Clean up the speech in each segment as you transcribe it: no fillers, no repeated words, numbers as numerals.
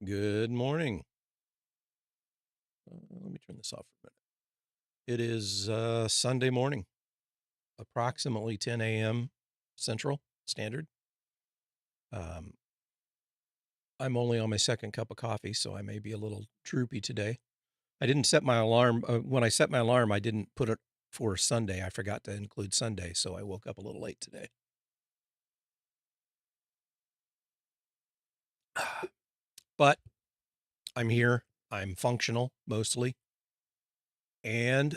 Good morning. Let me turn this off for a minute. It is Sunday morning, approximately 10 a.m. Central Standard. Um, I'm only on my second cup of coffee, so I may be a little droopy today. I didn't set my alarm. When I set my alarm, I didn't put it for Sunday. I forgot to include Sunday, so I woke up a little late today. But I'm here. I'm functional mostly. And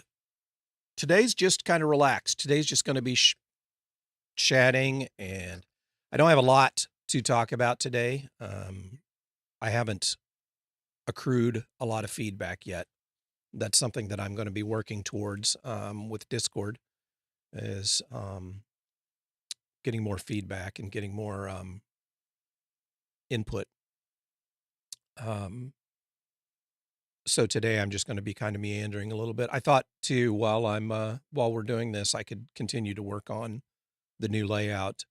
today's just kind of relaxed. Today's just going to be chatting, and I don't have a lot to talk about today. I haven't accrued a lot of feedback yet. That's something that I'm going to be working towards with Discord is getting more feedback and getting more input. So today I'm just going to be kind of meandering a little bit. I thought too, while we're doing this, I could continue to work on the new layout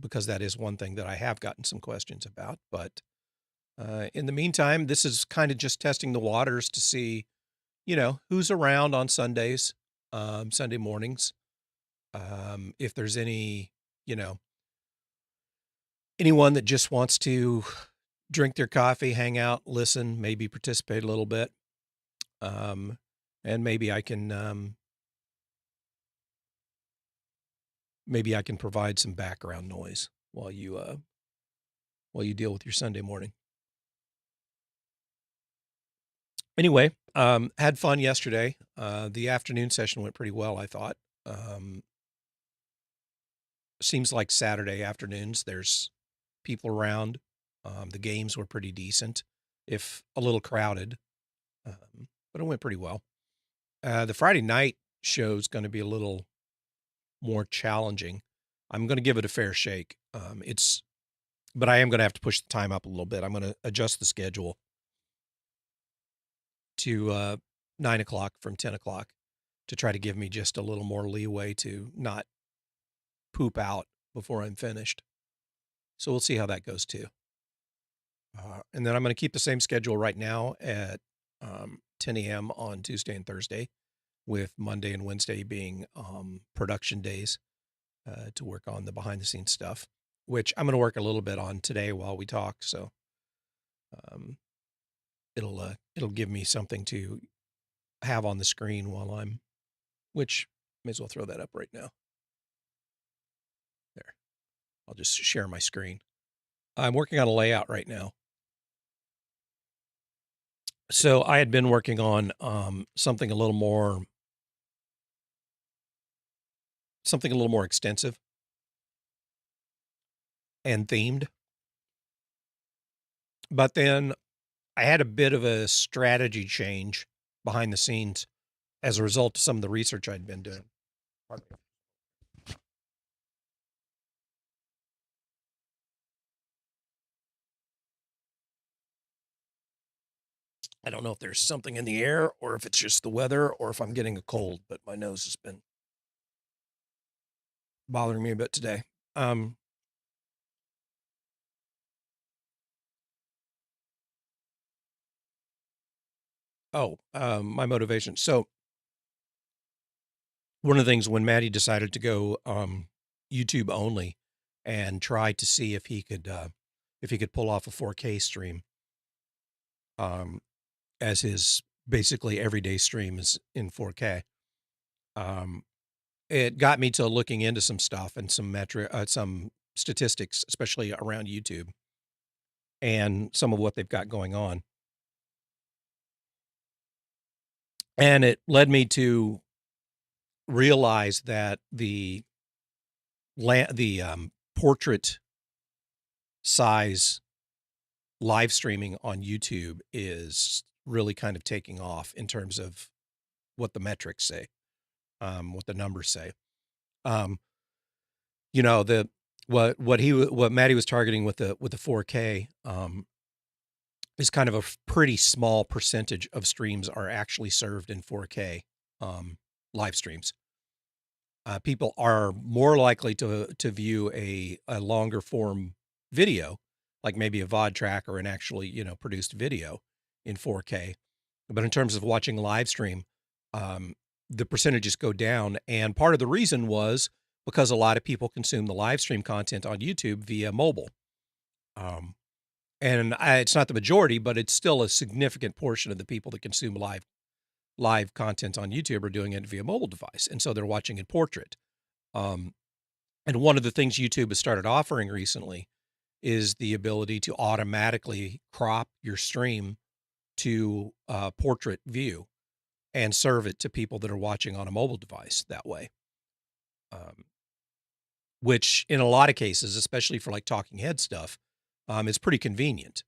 because that is one thing that I have gotten some questions about. But in the meantime, this is kind of just testing the waters to see, who's around on Sundays, Sunday mornings. If there's you know, anyone that just wants to drink their coffee, hang out, listen, maybe participate a little bit. And maybe I can provide some background noise while you deal with your Sunday morning. Anyway, had fun yesterday. The afternoon session went pretty well, I thought. Seems like Saturday afternoons, there's people around. The games were pretty decent, if a little crowded, but it went pretty well. The Friday night show is going to be a little more challenging. I'm going to give it a fair shake. But I am going to have to push the time up a little bit. I'm going to adjust the schedule to 9 o'clock from 10 o'clock to try to give me just a little more leeway to not poop out before I'm finished. So we'll see how that goes too. And then I'm going to keep the same schedule right now at 10 a.m. on Tuesday and Thursday, with Monday and Wednesday being production days to work on the behind the scenes stuff, which I'm going to work a little bit on today while we talk. So it'll give me something to have on the screen which may as well throw that up right now. There, I'll just share my screen. I'm working on a layout right now. So I had been working on something a little more extensive and themed. But then I had a bit of a strategy change behind the scenes as a result of some of the research I'd been doing. Pardon me. I don't know if there's something in the air or if it's just the weather or if I'm getting a cold, but my nose has been bothering me a bit today. My motivation. So one of the things when Maddie decided to go YouTube only and try to see if he could pull off a 4K stream as his basically everyday stream is in 4K. It got me to looking into some stuff and some statistics, especially around YouTube and some of what they've got going on. And it led me to realize that the portrait size live streaming on YouTube is really kind of taking off in terms of what the metrics say, what the numbers say. What Maddie was targeting with the 4K is kind of a pretty small percentage of streams are actually served in 4K live streams. People are more likely to view a longer form video like maybe a VOD track or an actually, produced video in 4K. But in terms of watching live stream, the percentages go down. And part of the reason was because a lot of people consume the live stream content on YouTube via mobile. And it's not the majority, but it's still a significant portion of the people that consume live content on YouTube are doing it via mobile device. And so they're watching in portrait. And one of the things YouTube has started offering recently is the ability to automatically crop your stream to portrait view and serve it to people that are watching on a mobile device that way. Which in a lot of cases, especially for like talking head stuff, is pretty convenient.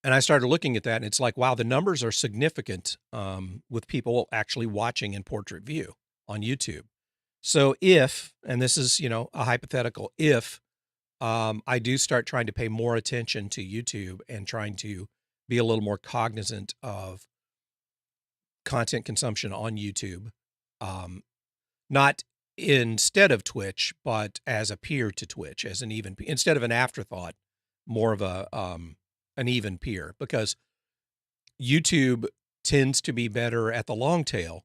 And I started looking at that and it's like, wow, the numbers are significant with people actually watching in portrait view on YouTube. So if, and this is, a hypothetical, if I do start trying to pay more attention to YouTube and trying to be a little more cognizant of content consumption on YouTube, not instead of Twitch, but as a peer to Twitch, as an even, instead of an afterthought, more of an even peer, because YouTube tends to be better at the long tail,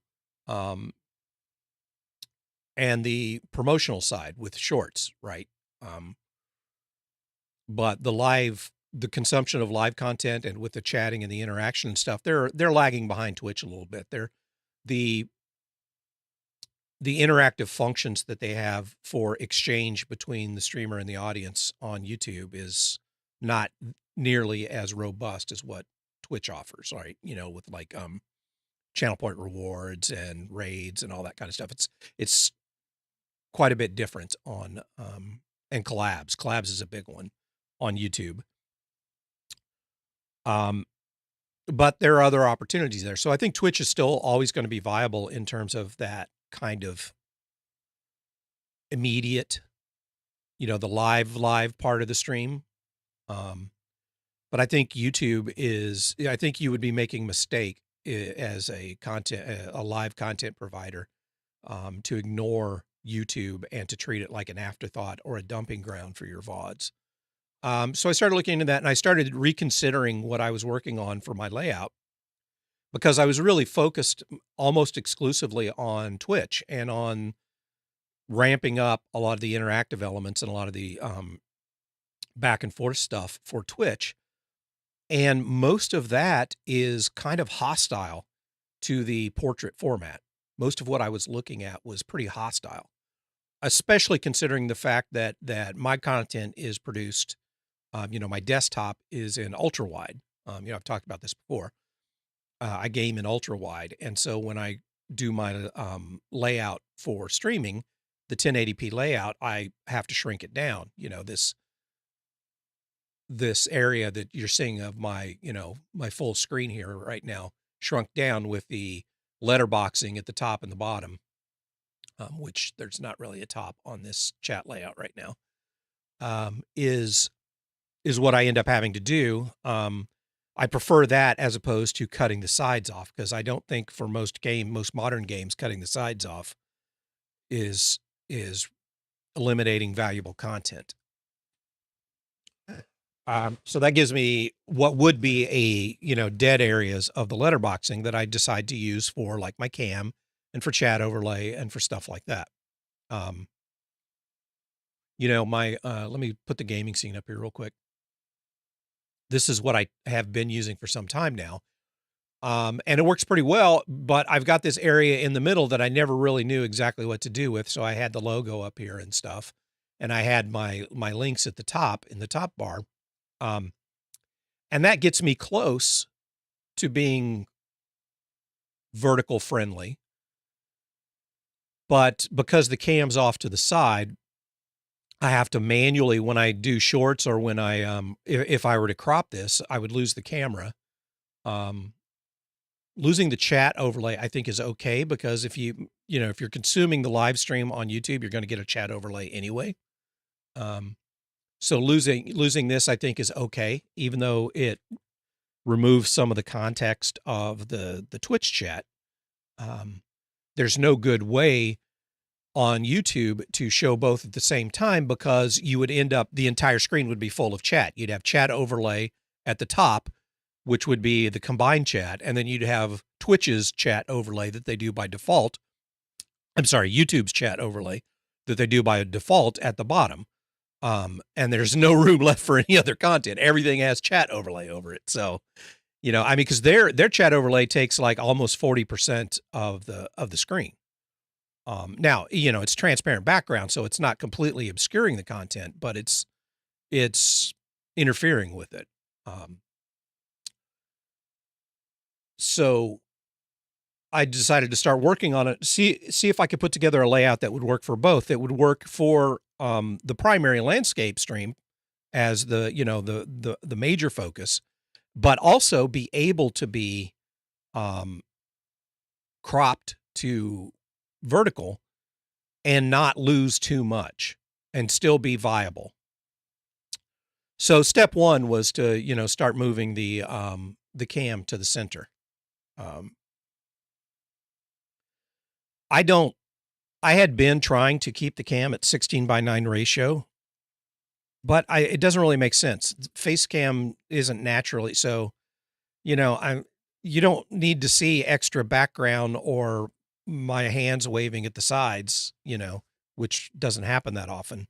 and the promotional side with shorts, right? But the consumption of live content and with the chatting and the interaction and stuff, they're lagging behind Twitch a little bit. The interactive functions that they have for exchange between the streamer and the audience on YouTube is not nearly as robust as what Twitch offers, right? With like channel point rewards and raids and all that kind of stuff. It's quite a bit different on and collabs. Collabs is a big one on YouTube. But there are other opportunities there. So I think Twitch is still always going to be viable in terms of that kind of immediate, the live part of the stream. But I think I think you would be making a mistake as a live content provider, to ignore YouTube and to treat it like an afterthought or a dumping ground for your VODs. So I started looking into that and I started reconsidering what I was working on for my layout, because I was really focused almost exclusively on Twitch and on ramping up a lot of the interactive elements and a lot of the back and forth stuff for Twitch. And most of that is kind of hostile to the portrait format. Most of what I was looking at was pretty hostile, especially considering the fact that my content is produced, my desktop is in ultra wide. I've talked about this before. I game in ultra wide. And so when I do my layout for streaming, the 1080p layout, I have to shrink it down. This area that you're seeing of my, my full screen here right now, shrunk down with the letterboxing at the top and the bottom, which there's not really a top on this chat layout right now, is what I end up having to do. I prefer that as opposed to cutting the sides off, because I don't think for most modern games, cutting the sides off is eliminating valuable content. So that gives me what would be a, dead areas of the letterboxing that I decide to use for like my cam and for chat overlay and for stuff like that. Let me put the gaming scene up here real quick. This is what I have been using for some time now. And it works pretty well, but I've got this area in the middle that I never really knew exactly what to do with. So I had the logo up here and stuff, and I had my links at the top in the top bar. And that gets me close to being vertical friendly. But because the cam's off to the side, I have to manually, when I do shorts or when I, if I were to crop this, I would lose the camera. Losing the chat overlay, I think, is okay, because if if you're consuming the live stream on YouTube, you're going to get a chat overlay anyway. So losing this, I think, is okay, even though it removes some of the context of the Twitch chat. There's no good way on YouTube to show both at the same time, because you would end up, the entire screen would be full of chat. You'd have chat overlay at the top, which would be the combined chat, and then you'd have Twitch's chat overlay that they do by default. I'm sorry, YouTube's chat overlay that they do by default at the bottom. And there's no room left for any other content. Everything has chat overlay over it. So, you know, I mean, because their chat overlay takes like almost 40% of the screen. Now, you know, it's transparent background, so it's not completely obscuring the content, but it's interfering with it. So I decided to start working on it, see if I could put together a layout that would work for both. That would work for the primary landscape stream as the, you know, the major focus, but also be able to be cropped to vertical and not lose too much and still be viable. So step one was to, you know, start moving the cam to the center. I had been trying to keep the cam at 16:9 ratio, but it doesn't really make sense. Face cam isn't naturally, so, you know, you don't need to see extra background or my hands waving at the sides, you know, which doesn't happen that often.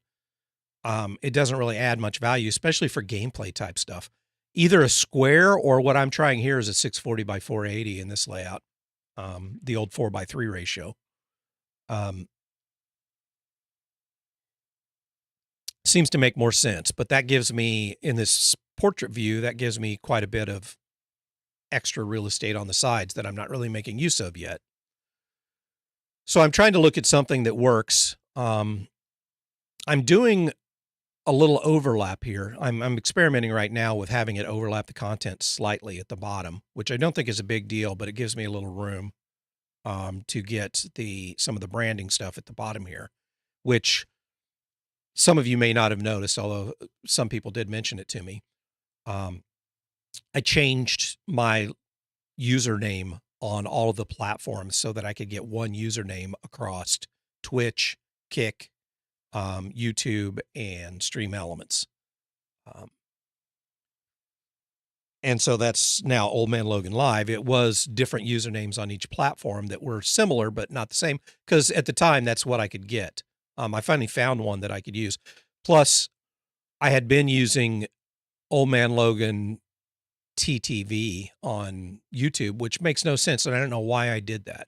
It doesn't really add much value, especially for gameplay type stuff. Either a square, or what I'm trying here is a 640x480 in this layout, the old 4:3 ratio. Seems to make more sense, but that gives me, in this portrait view, that gives me quite a bit of extra real estate on the sides that I'm not really making use of yet. So I'm trying to look at something that works. I'm doing a little overlap here. I'm experimenting right now with having it overlap the content slightly at the bottom, which I don't think is a big deal, but it gives me a little room to get some of the branding stuff at the bottom here, which some of you may not have noticed, although some people did mention it to me. I changed my username on all of the platforms so that I could get one username across Twitch, Kick, YouTube, and Stream Elements. And so that's now Old Man Logan Live. It was different usernames on each platform that were similar but not the same, because at the time that's what I could get. I finally found one that I could use. Plus, I had been using Old Man Logan TTV on YouTube, which makes no sense, and I don't know why I did that.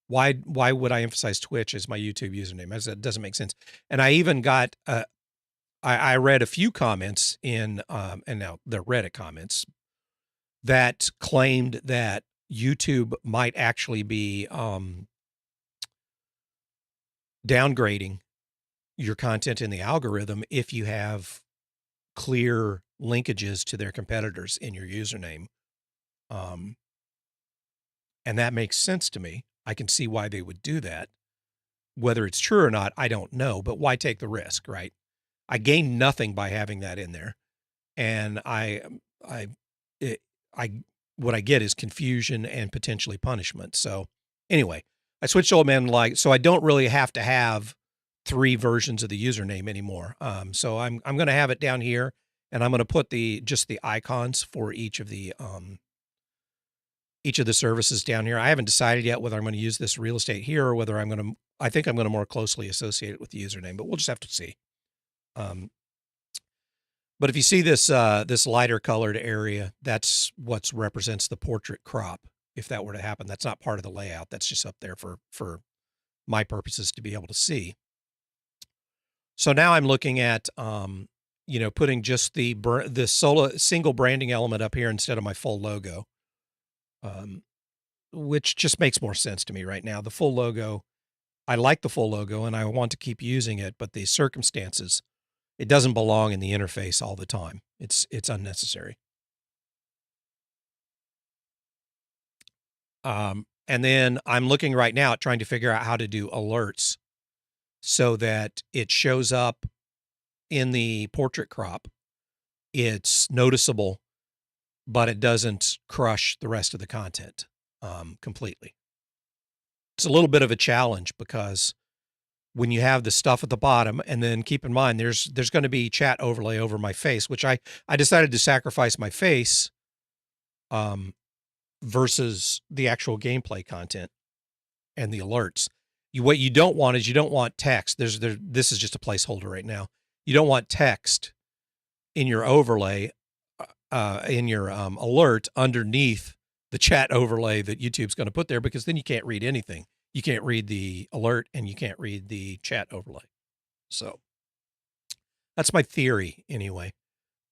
Why would I emphasize Twitch as my YouTube username? It doesn't make sense. And I even got I read a few comments in and now they're Reddit comments that claimed that YouTube might actually be downgrading your content in the algorithm if you have clear linkages to their competitors in your username. And that makes sense to me. I can see why they would do that. Whether it's true or not, I don't know, but why take the risk, right? I gain nothing by having that in there. And what I get is confusion and potentially punishment. So anyway, I switched to Old Man Like, so I don't really have to have 3 versions of the username anymore. So I'm going to have it down here, and I'm going to put just the icons for each of the services down here. I haven't decided yet whether I'm going to use this real estate here or whether I think I'm going to more closely associate it with the username, but we'll just have to see. But if you see this lighter colored area, that's what represents the portrait crop. If that were to happen, that's not part of the layout. That's just up there for my purposes to be able to see. So now I'm looking at, you know, putting just the single branding element up here instead of my full logo, which just makes more sense to me right now. The full logo, I like the full logo and I want to keep using it, but the circumstances, it doesn't belong in the interface all the time. It's unnecessary. And then I'm looking right now at trying to figure out how to do alerts so that it shows up in the portrait crop. It's noticeable, but it doesn't crush the rest of the content completely. It's a little bit of a challenge because when you have the stuff at the bottom, and then keep in mind there's going to be chat overlay over my face, which I decided to sacrifice my face versus the actual gameplay content and the alerts. What you don't want is you don't want text. This is just a placeholder right now. You don't want text in your overlay, in your alert underneath the chat overlay that YouTube's going to put there, because then you can't read anything. You can't read the alert and you can't read the chat overlay. So that's my theory anyway.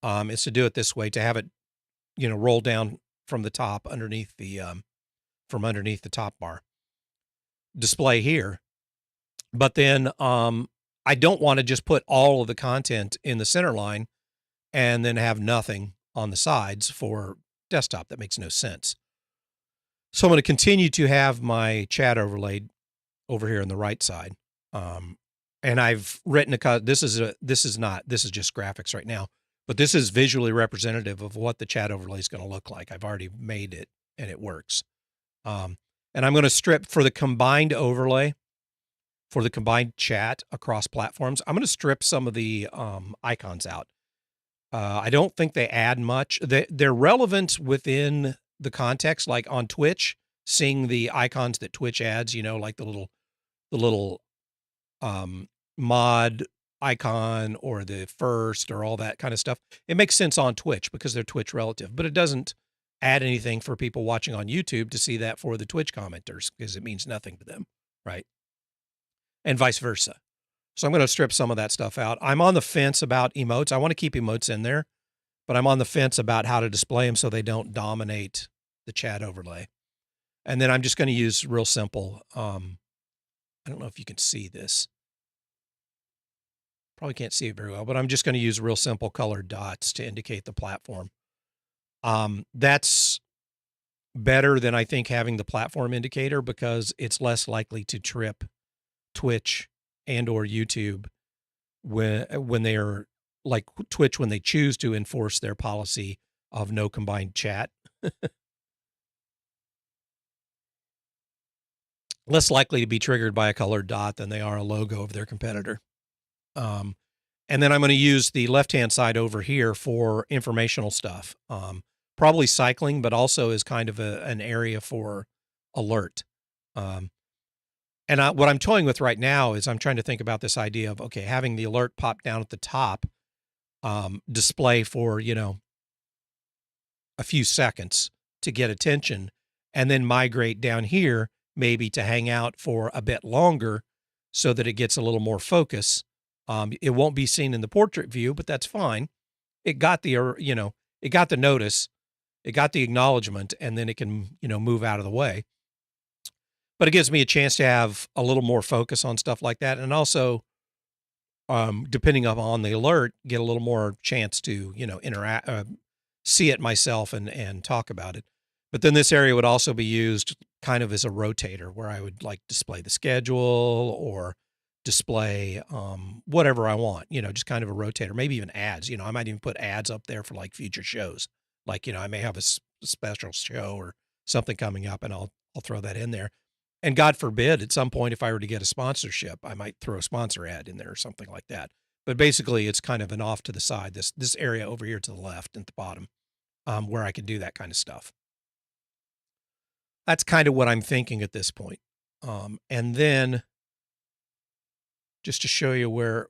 Is to do it this way, to have it, roll down from the top underneath the, from underneath the top bar. Display here. But then I don't want to just put all of the content in the center line and then have nothing on the sides for desktop. That makes no sense. So I'm going to continue to have my chat overlaid over here on the right side. And I've written this is just graphics right now, but this is visually representative of what the chat overlay is going to look like. I've already made it and it works. And I'm going to strip for the combined overlay, for the combined chat across platforms. I'm going to strip some of the icons out. I don't think they add much. They're relevant within the context, like on Twitch, seeing the icons that Twitch adds, like the little mod icon or the first or all that kind of stuff. It makes sense on Twitch because they're Twitch relative, but it doesn't add anything for people watching on YouTube to see that for the Twitch commenters, because it means nothing to them, right? And vice versa. So I'm going to strip some of that stuff out. I'm on the fence about emotes. I want to keep emotes in there, but I'm on the fence about how to display them so they don't dominate the chat overlay. And then I'm just going to use real simple. I don't know if you can see this. Probably can't see it very well, but I'm just going to use real simple colored dots to indicate the platform. That's better than, I think, having the platform indicator, because it's less likely to trip Twitch and or YouTube when they are like Twitch, when they choose to enforce their policy of no combined chat. Less likely to be triggered by a colored dot than they are a logo of their competitor. And then I'm going to use the left-hand side over here for informational stuff. Probably cycling, but also is kind of an area for alert. And what I'm toying with right now is I'm trying to think about this idea of, okay, having the alert pop down at the top, display for, a few seconds to get attention, and then migrate down here, maybe to hang out for a bit longer so that it gets a little more focus. It won't be seen in the portrait view, but that's fine. It got the, it got the notice, it got the acknowledgement, and then it can, move out of the way. But it gives me a chance to have a little more focus on stuff like that. And also, depending on the alert, get a little more chance to, interact, see it myself and talk about it. But then this area would also be used kind of as a rotator, where I would like display the schedule or display whatever I want, just kind of a rotator, maybe even ads. I might even put ads up there for like future shows. Like, I may have a special show or something coming up, and I'll throw that in there. And God forbid, at some point, if I were to get a sponsorship, I might throw a sponsor ad in there or something like that. But basically, it's kind of an off to the side, this area over here to the left at the bottom, where I can do that kind of stuff. That's kind of what I'm thinking at this point. And then, just to show you where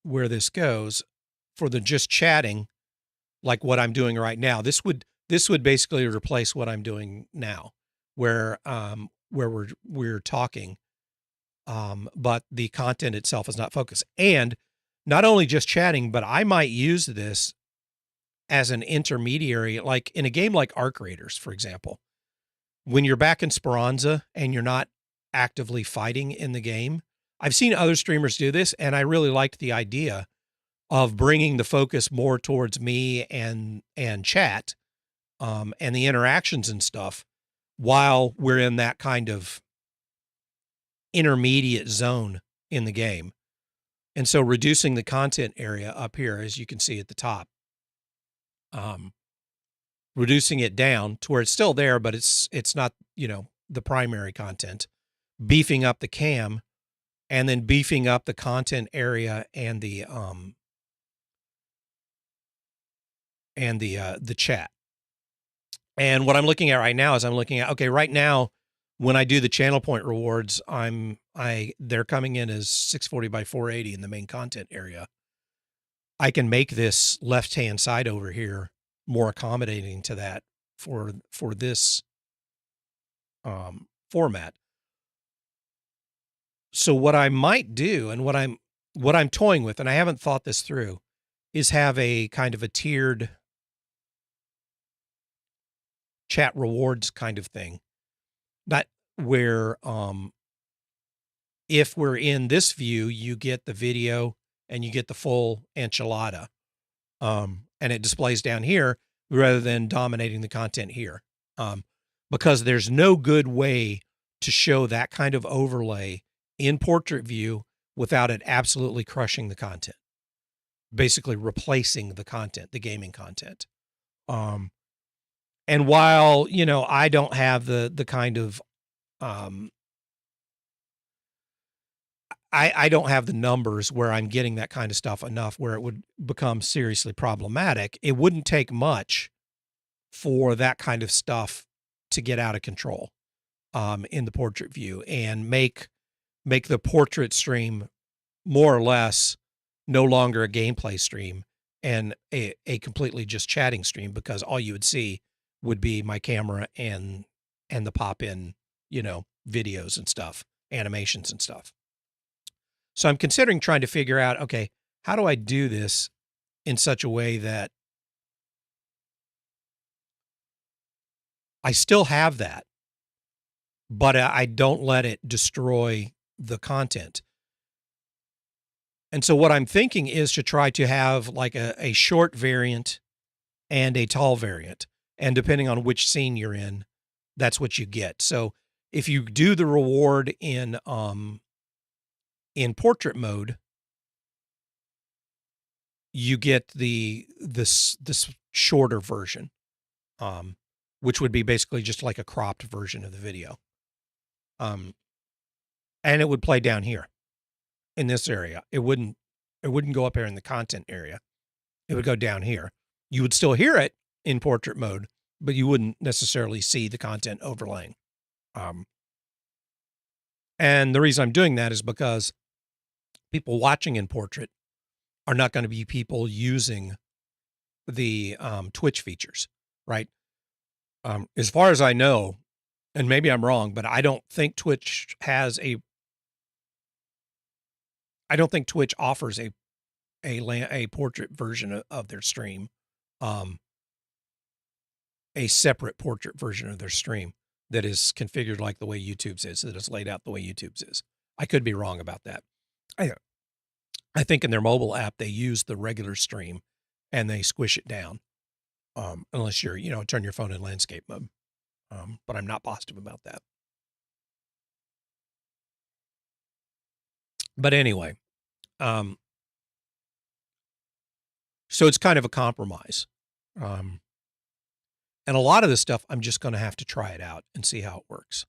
this goes, for the just chatting, like what I'm doing right now, this would basically replace what I'm doing now, where we're talking, but the content itself is not focused. And not only just chatting, but I might use this as an intermediary, like in a game like Arc Raiders, for example. When you're back in Speranza and you're not actively fighting in the game, I've seen other streamers do this, and I really liked the idea of bringing the focus more towards me and chat, and the interactions and stuff, while we're in that kind of intermediate zone in the game. And so reducing the content area up here, as you can see at the top, reducing it down to where it's still there, but it's not, the primary content, beefing up the cam and then beefing up the content area and the chat. And what I'm looking at right now is okay, right now, when I do the channel point rewards, they're coming in as 640 by 480 in the main content area. I can make this left-hand side over here more accommodating to that for this format. So what I might do, and what I'm toying with, and I haven't thought this through, is have a kind of a tiered chat rewards kind of thing. Not where if we're in this view, you get the video and you get the full enchilada. And it displays down here rather than dominating the content here. Because there's no good way to show that kind of overlay in portrait view without it absolutely crushing the content, basically replacing the content, the gaming content. And while, I don't have the kind of, I don't have the numbers where I'm getting that kind of stuff enough where it would become seriously problematic. It wouldn't take much for that kind of stuff to get out of control in the portrait view and make the portrait stream more or less no longer a gameplay stream and a completely just chatting stream, because all you would see would be my camera and the pop-in, videos and stuff, animations and stuff. So I'm considering trying to figure out, okay, how do I do this in such a way that I still have that, but I don't let it destroy the content. And so what I'm thinking is to try to have like a short variant and a tall variant. And depending on which scene you're in, that's what you get. So if you do the reward in portrait mode, you get this shorter version, which would be basically just like a cropped version of the video. And it would play down here in this area. It wouldn't go up here in the content area. It would go down here. You would still hear it in portrait mode, but you wouldn't necessarily see the content overlaying. And the reason I'm doing that is because people watching in portrait are not going to be people using the Twitch features, right? As far as I know, and maybe I'm wrong, but I don't think Twitch offers a portrait version of their stream, a separate portrait version of their stream that is configured like the way YouTube's is, that is laid out the way YouTube's is. I could be wrong about that. I think in their mobile app, they use the regular stream and they squish it down, unless you're, turn your phone in landscape mode. But I'm not positive about that. But anyway, so it's kind of a compromise. And a lot of this stuff, I'm just going to have to try it out and see how it works.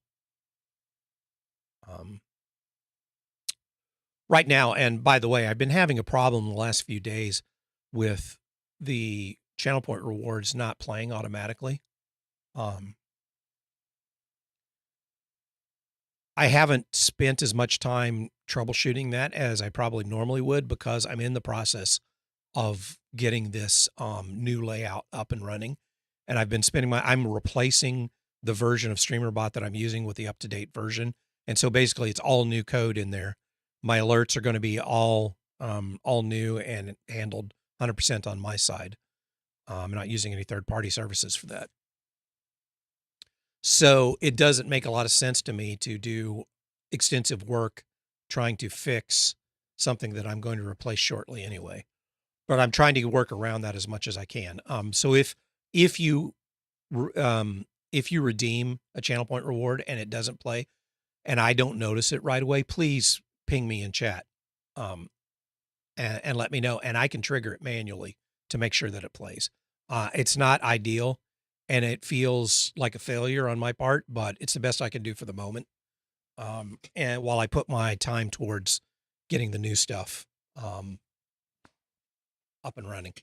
Right now, and by the way, I've been having a problem the last few days with the channel point rewards not playing automatically. I haven't spent as much time troubleshooting that as I probably normally would, because I'm in the process of getting this new layout up and running. And I've been I'm replacing the version of StreamerBot that I'm using with the up-to-date version. And so basically it's all new code in there. My alerts are going to be all new and handled 100% on my side. I'm not using any third-party services for that. So it doesn't make a lot of sense to me to do extensive work trying to fix something that I'm going to replace shortly anyway. But I'm trying to work around that as much as I can. So if you redeem a channel point reward and it doesn't play, and I don't notice it right away, please ping me in chat, and let me know, and I can trigger it manually to make sure that it plays. It's not ideal, and it feels like a failure on my part, but it's the best I can do for the moment. and while I put my time towards getting the new stuff up and running.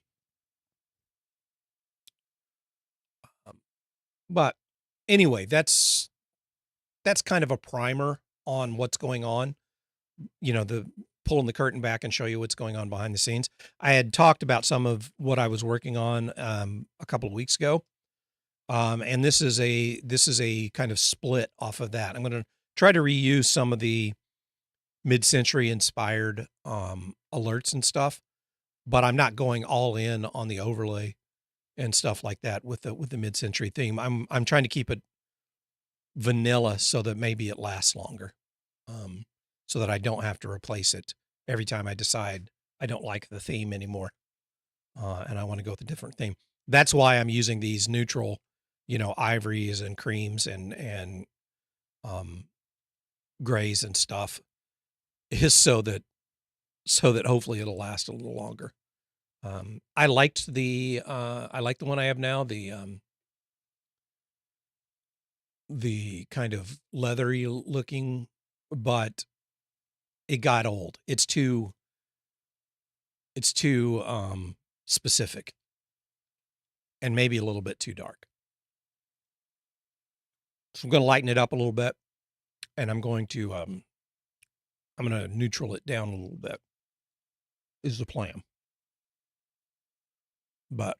But anyway, that's kind of a primer on what's going on. The pulling the curtain back and show you what's going on behind the scenes. I had talked about some of what I was working on a couple of weeks ago, and this is a kind of split off of that. I'm going to try to reuse some of the mid-century inspired alerts and stuff, but I'm not going all in on the overlay and stuff like that with the mid-century theme. I'm trying to keep it vanilla so that maybe it lasts longer, so that I don't have to replace it every time I decide I don't like the theme anymore, and I want to go with a different theme. That's why I'm using these neutral, ivories and creams and um, grays and stuff, is so that hopefully it'll last a little longer. I liked the one I have now, the kind of leathery looking, but it got old. It's too specific and maybe a little bit too dark. So I'm going to lighten it up a little bit, and I'm going to neutral it down a little bit is the plan. But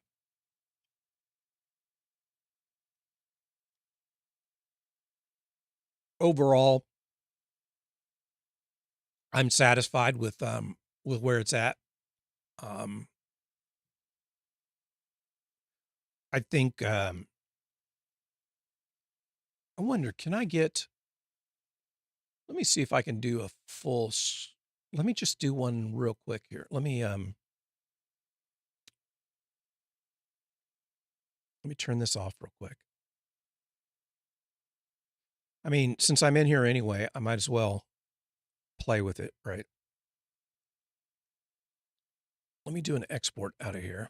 overall, I'm satisfied with where it's at. I think I wonder, can I get? Let me see if I can do a full. Let me just do one real quick here. Let me turn this off real quick. I mean, since I'm in here anyway, I might as well play with it, right? Let me do an export out of here.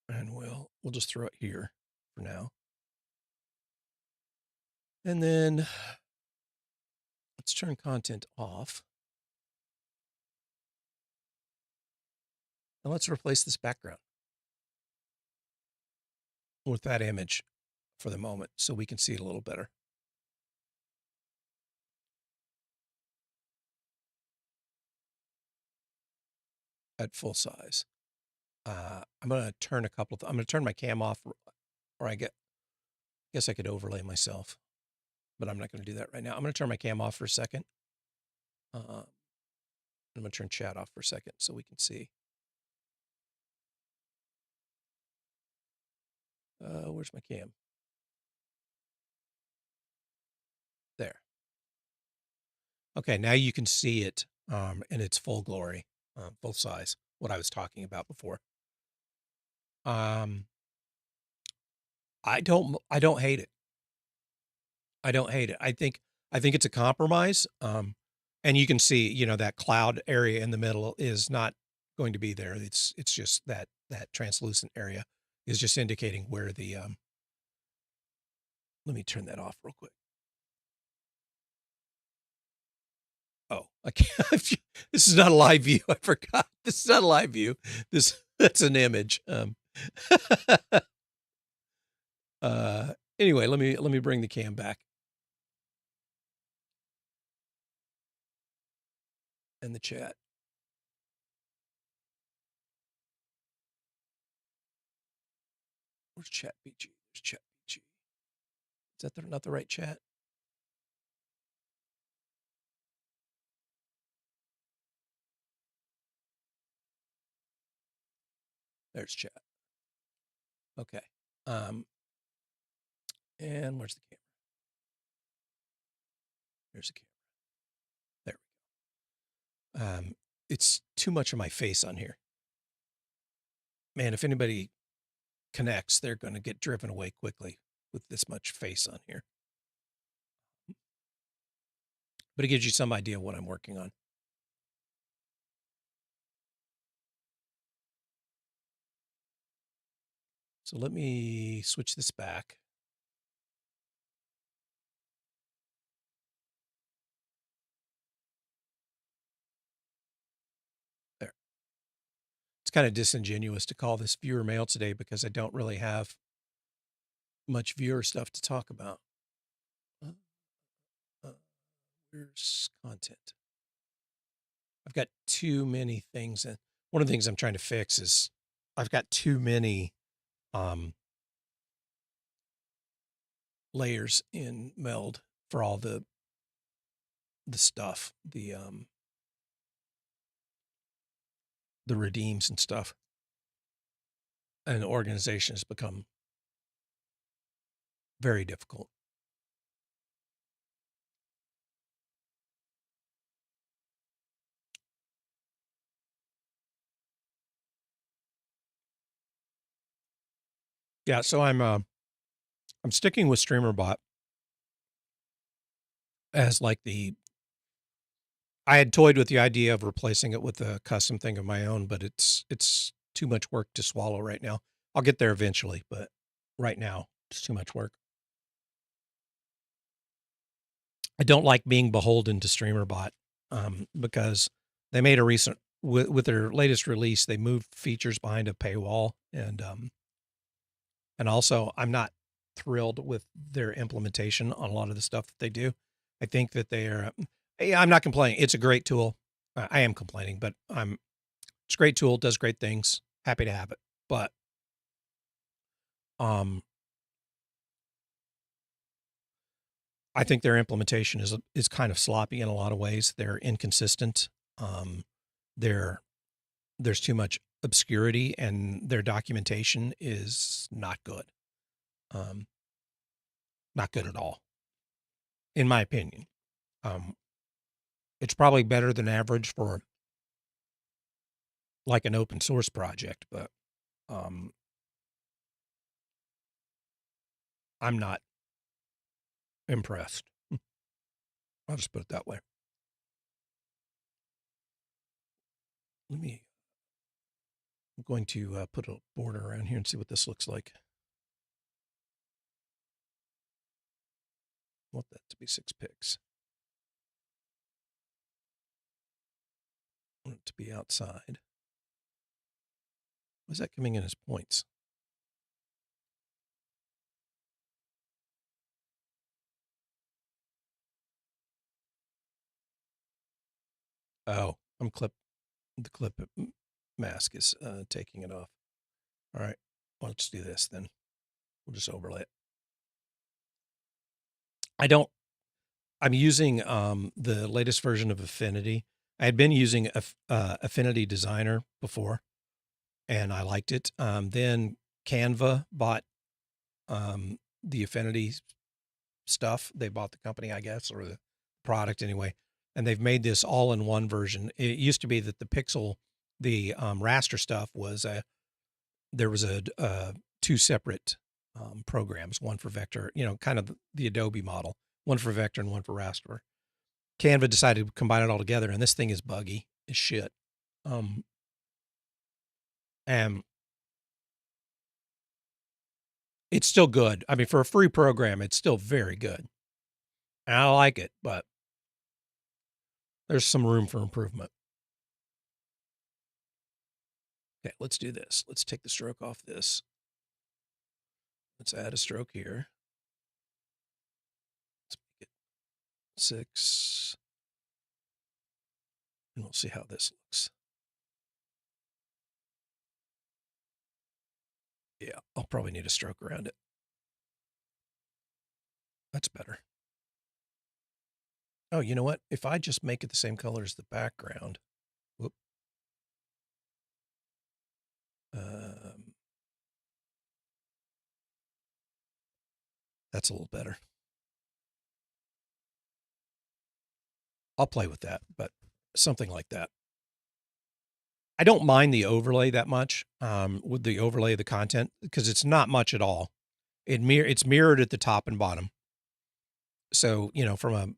And we'll just throw it here for now. And then let's turn content off. And let's replace this background with that image for the moment so we can see it a little better. At full size. I'm going to turn I'm going to turn my cam off, or guess I could overlay myself, but I'm not going to do that right now. I'm going to turn my cam off for a second. I'm going to turn chat off for a second so we can see. Where's my cam? There. Okay, now you can see it in its full glory, full size, what I was talking about before. I don't hate it. I don't hate it. I think it's a compromise. And you can see, that cloud area in the middle is not going to be there. It's just that translucent area is just indicating where the let me turn that off real quick. Oh, I can't. This is not a live view. I forgot. This is not a live view. That's an image. Anyway, let me bring the cam back. And the chat. Where's chat BG? There's chat BG. Is that not the right chat? There's chat. Okay. And where's the camera? There's the camera. There we go. It's too much of my face on here. Man, if anybody connects, they're going to get driven away quickly with this much face on here. But it gives you some idea of what I'm working on. So let me switch this back. There. It's kind of disingenuous to call this viewer mail today because I don't really have much viewer stuff to talk about. Where's content? I've got too many things. And one of the things I'm trying to fix is I've got too many layers in Meld for all the stuff, the redeems and stuff. And the organization has become very difficult. Yeah, so I'm sticking with StreamerBot as like I had toyed with the idea of replacing it with a custom thing of my own, but it's too much work to swallow right now. I'll get there eventually, but right now it's too much work. I don't like being beholden to StreamerBot because they made a recent with their latest release. They moved features behind a paywall, and also I'm not thrilled with their implementation on a lot of the stuff that they do. I think that they are. I'm not complaining. It's a great tool. I am complaining, but it's a great tool. Does great things. Happy to have it, but I think their implementation is kind of sloppy in a lot of ways. They're inconsistent. There's too much obscurity, and their documentation is not good. Not good at all, in my opinion. It's probably better than average for like an open source project, but I'm not impressed. I'll just put it that way. I'm going to put a border around here and see what this looks like. I want that to be 6 pixels. I want it to be outside. Why is that coming in as points? Oh, the clip mask is taking it off. All right, well, let's do this then. We'll just overlay it. I'm using the latest version of Affinity. I had been using Affinity Designer before, and I liked it. Then Canva bought the Affinity stuff. They bought the company, I guess, or the product anyway, and they've made this all-in-one version. It used to be that the pixel, the raster stuff was there was two separate programs, one for vector, kind of the Adobe model, one for vector and one for raster. Canva decided to combine it all together, and this thing is buggy as shit. And it's still good. I mean, for a free program, it's still very good. And I like it, but there's some room for improvement. Okay, let's do this. Let's take the stroke off this. Let's add a stroke here. Let's make it 6. And we'll see how this looks. Yeah, I'll probably need a stroke around it. That's better. Oh, you know what? If I just make it the same color as the background, whoop. That's a little better. I'll play with that, but something like that. I don't mind the overlay that much with the overlay of the content because it's not much at all. It's mirrored at the top and bottom. So, from a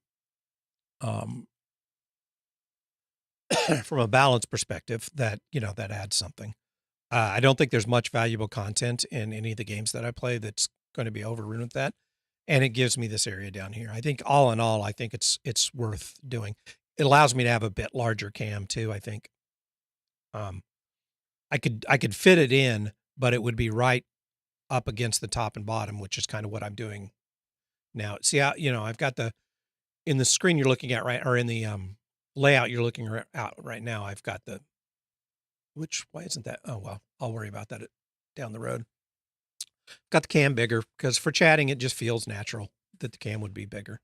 from a balance perspective, that adds something. I don't think there's much valuable content in any of the games that I play that's going to be overrun with that. And it gives me this area down here. I think all in all, I think it's worth doing. It allows me to have a bit larger cam too, I think. Um, I could fit it in, but it would be right up against the top and bottom, which is kind of what I'm doing now. See how, I've got in the screen you're looking at, right, or in the layout you're looking out right now, I've got why isn't that? Oh, well, I'll worry about that down the road. Got the cam bigger because for chatting, it just feels natural that the cam would be bigger.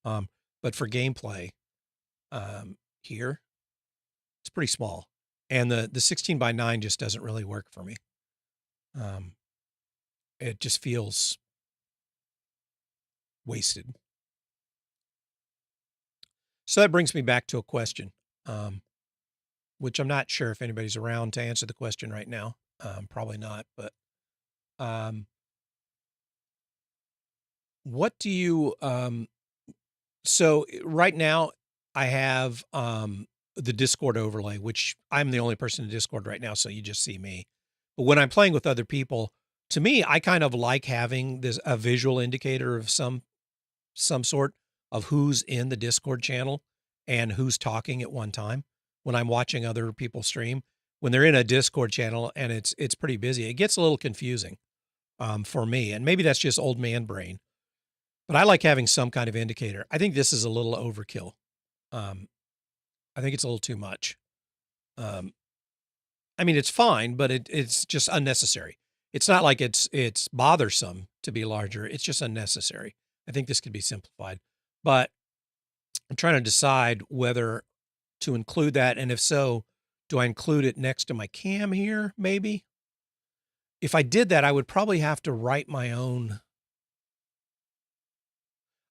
But for gameplay, here, it's pretty small. And the 16:9 just doesn't really work for me. It just feels wasted. So that brings me back to a question, which I'm not sure if anybody's around to answer the question right now. Probably not, but what do you so right now I have the Discord overlay, which I'm the only person in Discord right now, so you just see me. But when I'm playing with other people, to me, I kind of like having a visual indicator of some sort of who's in the Discord channel and who's talking at one time when I'm watching other people stream. When they're in a Discord channel and it's pretty busy, it gets a little confusing for me. And maybe that's just old man brain. But I like having some kind of indicator. I think this is a little overkill. I think it's a little too much. I mean, it's fine, but it's just unnecessary. It's not like it's bothersome to be larger. It's just unnecessary. I think this could be simplified. But I'm trying to decide whether to include that. And if so, do I include it next to my cam here, maybe? If I did that, I would probably have to write my own.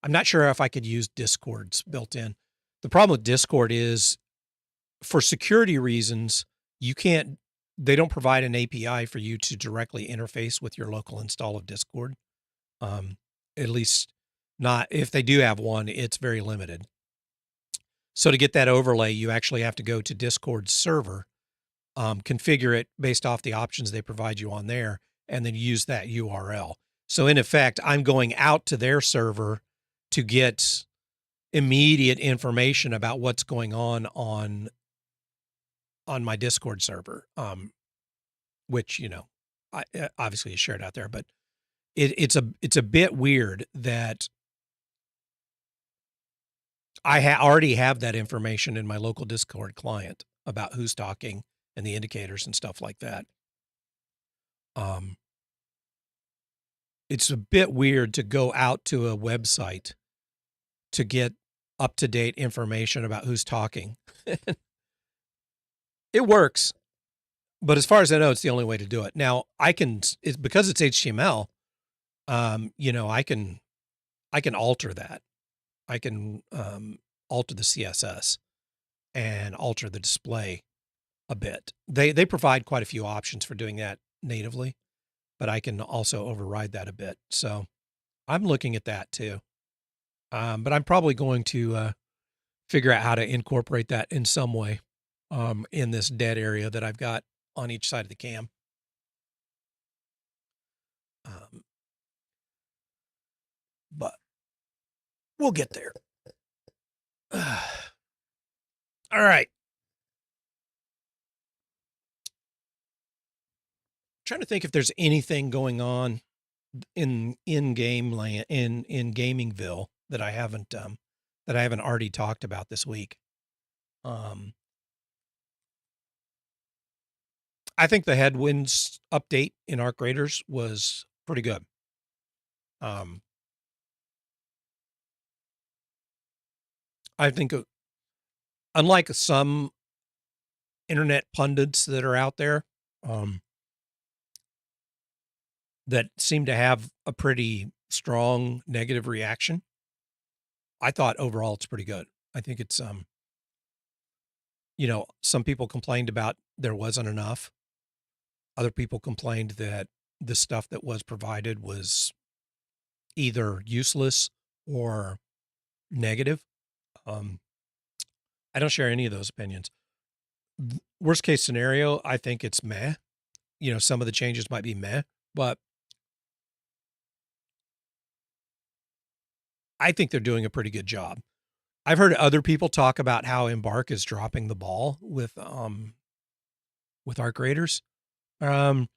I'm not sure if I could use Discord's built in. The problem with Discord is for security reasons, they don't provide an API for you to directly interface with your local install of Discord. At least not, if they do have one, it's very limited. So to get that overlay, you actually have to go to Discord's server, configure it based off the options they provide you on there, and then use that URL. So in effect, I'm going out to their server to get immediate information about what's going on my Discord server, which, I obviously is shared out there, but it's a bit weird that I already have that information in my local Discord client about who's talking and the indicators and stuff like that. It's a bit weird to go out to a website to get up-to-date information about who's talking. It works, but as far as I know, it's the only way to do it. Now, because it's HTML, I can alter that. I can alter the CSS and alter the display a bit. They provide quite a few options for doing that natively, but I can also override that a bit. So I'm looking at that too. But I'm probably going to figure out how to incorporate that in some way in this dead area that I've got on each side of the cam. But we'll get there. All right. Trying to think if there's anything going on in game land in Gamingville that I haven't already talked about this week. I think the headwinds update in Arc Raiders was pretty good. I think unlike some internet pundits that are out there, that seem to have a pretty strong negative reaction, I thought overall it's pretty good. I think it's, some people complained about there wasn't enough. Other people complained that the stuff that was provided was either useless or negative. I don't share any of those opinions. Worst case scenario, I think it's meh. some of the changes might be meh, but I think they're doing a pretty good job. I've heard other people talk about how Embark is dropping the ball with art creators. Um,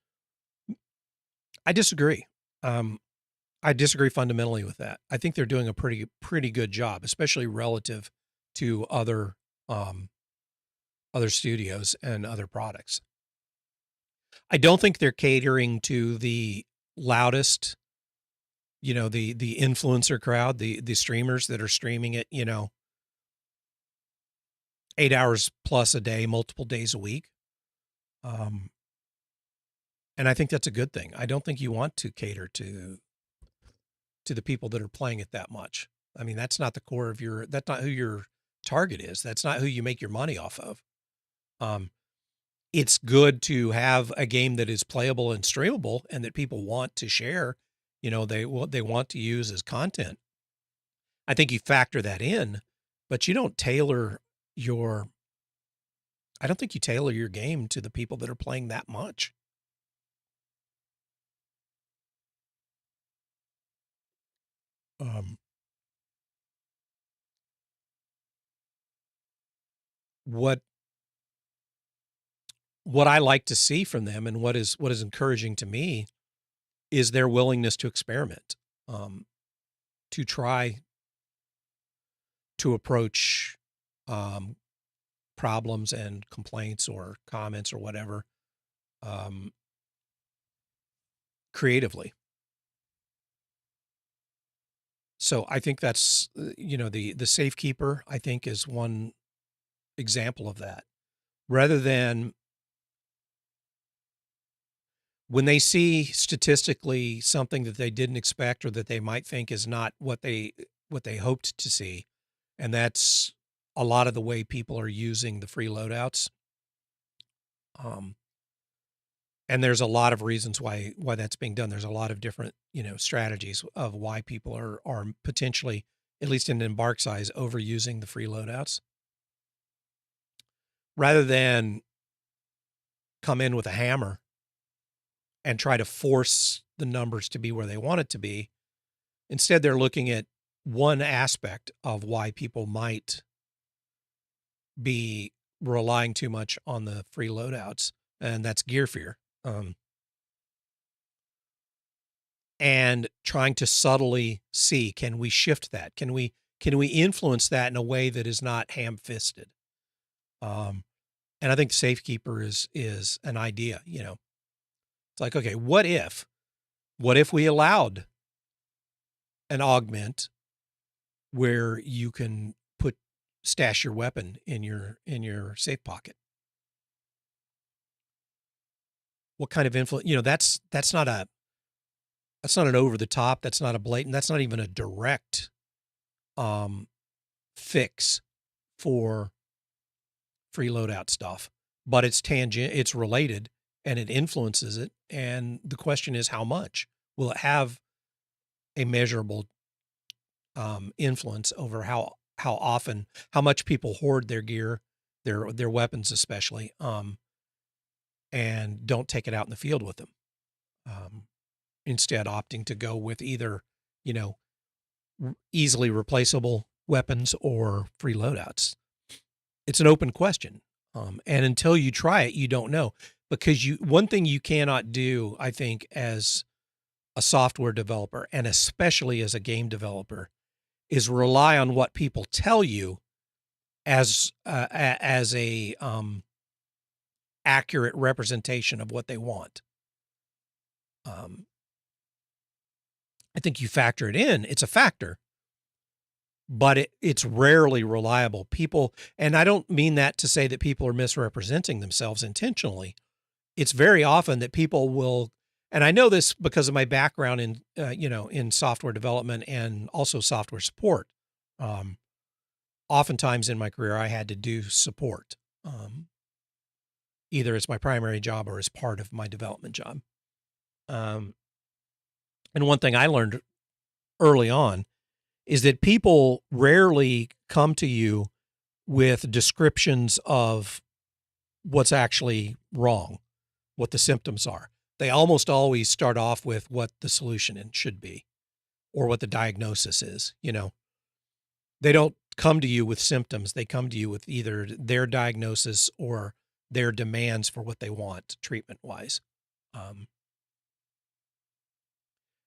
I disagree. I disagree fundamentally with that. I think they're doing a pretty good job, especially relative to other studios and other products. I don't think they're catering to the loudest, the influencer crowd, the streamers that are streaming it, 8 hours plus a day, multiple days a week. And I think that's a good thing. I don't think you want to cater to the people that are playing it that much. I mean, that's not the core of that's not who your target is. That's not who you make your money off of. It's good to have a game that is playable and streamable and that people want to share, they want to use as content. I think you factor that in, but you don't tailor I don't think you tailor your game to the people that are playing that much. What I like to see from them and what is encouraging to me is their willingness to experiment, to try to approach problems and complaints or comments or whatever creatively. So I think that's, the Safekeeper, I think, is one example of that. Rather than when they see statistically something that they didn't expect or that they might think is not what they hoped to see, and that's a lot of the way people are using the free loadouts. And there's a lot of reasons why that's being done. There's a lot of different, strategies of why people are potentially, at least in Embark size, overusing the free loadouts. Rather than come in with a hammer and try to force the numbers to be where they want it to be, instead they're looking at one aspect of why people might be relying too much on the free loadouts, and that's gear fear. And trying to subtly see, can we shift that? Can we influence that in a way that is not ham-fisted? And I think the Safekeeper is an idea. It's like, okay, what if we allowed an augment where you can stash your weapon in your safe pocket? What kind of influence? That's not an over the top. That's not a blatant. That's not even a direct fix for free loadout stuff, but it's tangent. It's related, and it influences it. And the question is, how much will it have a measurable influence over how often, how much people hoard their gear, their weapons especially, and don't take it out in the field with them. Instead opting to go with either, easily replaceable weapons or free loadouts. It's an open question. And until you try it, you don't know, because one thing you cannot do, I think, as a software developer, and especially as a game developer, is rely on what people tell you as a accurate representation of what they want. I think you factor it in. It's a factor, but it's rarely reliable. People, and I don't mean that to say that people are misrepresenting themselves intentionally. It's very often that people will, and I know this because of my background in, in software development and also software support. Oftentimes in my career, I had to do support, either as my primary job or as part of my development job. And one thing I learned early on is that people rarely come to you with descriptions of what's actually wrong. what the symptoms are. They almost always start off with what the solution should be or what the diagnosis is. They don't come to you with symptoms. They come to you with either their diagnosis or their demands for what they want treatment-wise.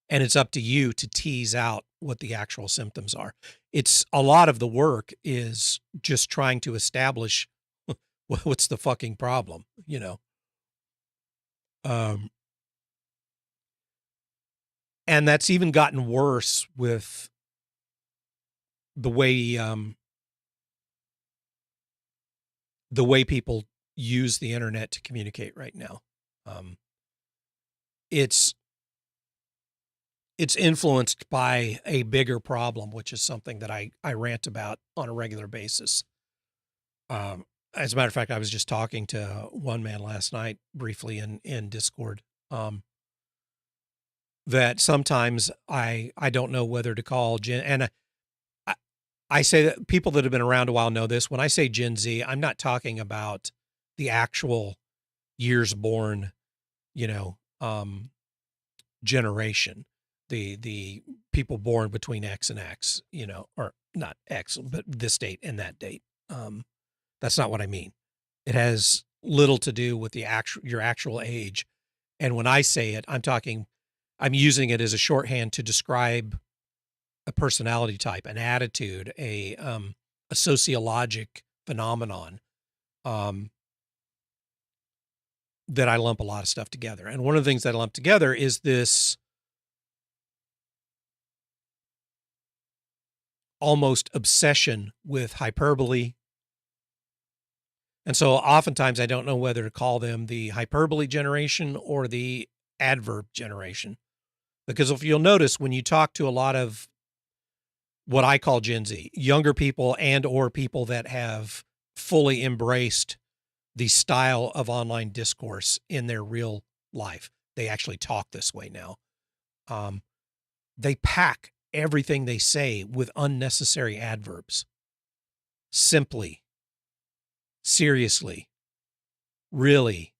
And it's up to you to tease out what the actual symptoms are. It's a lot of the work is just trying to establish what's the fucking problem, and that's even gotten worse with the way people use the internet to communicate right now. It's influenced by a bigger problem, which is something that I rant about on a regular basis. As a matter of fact, I was just talking to one man last night briefly in Discord, that sometimes I don't know whether to call and I say that people that have been around a while know this. When I say Gen Z, I'm not talking about the actual years born, generation, the people born between X and X, or not X, but this date and that date. That's not what I mean. It has little to do with your actual age. And when I say it, I'm using it as a shorthand to describe a personality type, an attitude, a sociologic phenomenon, that I lump a lot of stuff together. And one of the things that I lump together is this almost obsession with hyperbole. And so oftentimes I don't know whether to call them the hyperbole generation or the adverb generation. Because if you'll notice, when you talk to a lot of what I call Gen Z, younger people and or people that have fully embraced the style of online discourse in their real life, they actually talk this way now. They pack everything they say with unnecessary adverbs. Simply, seriously, really,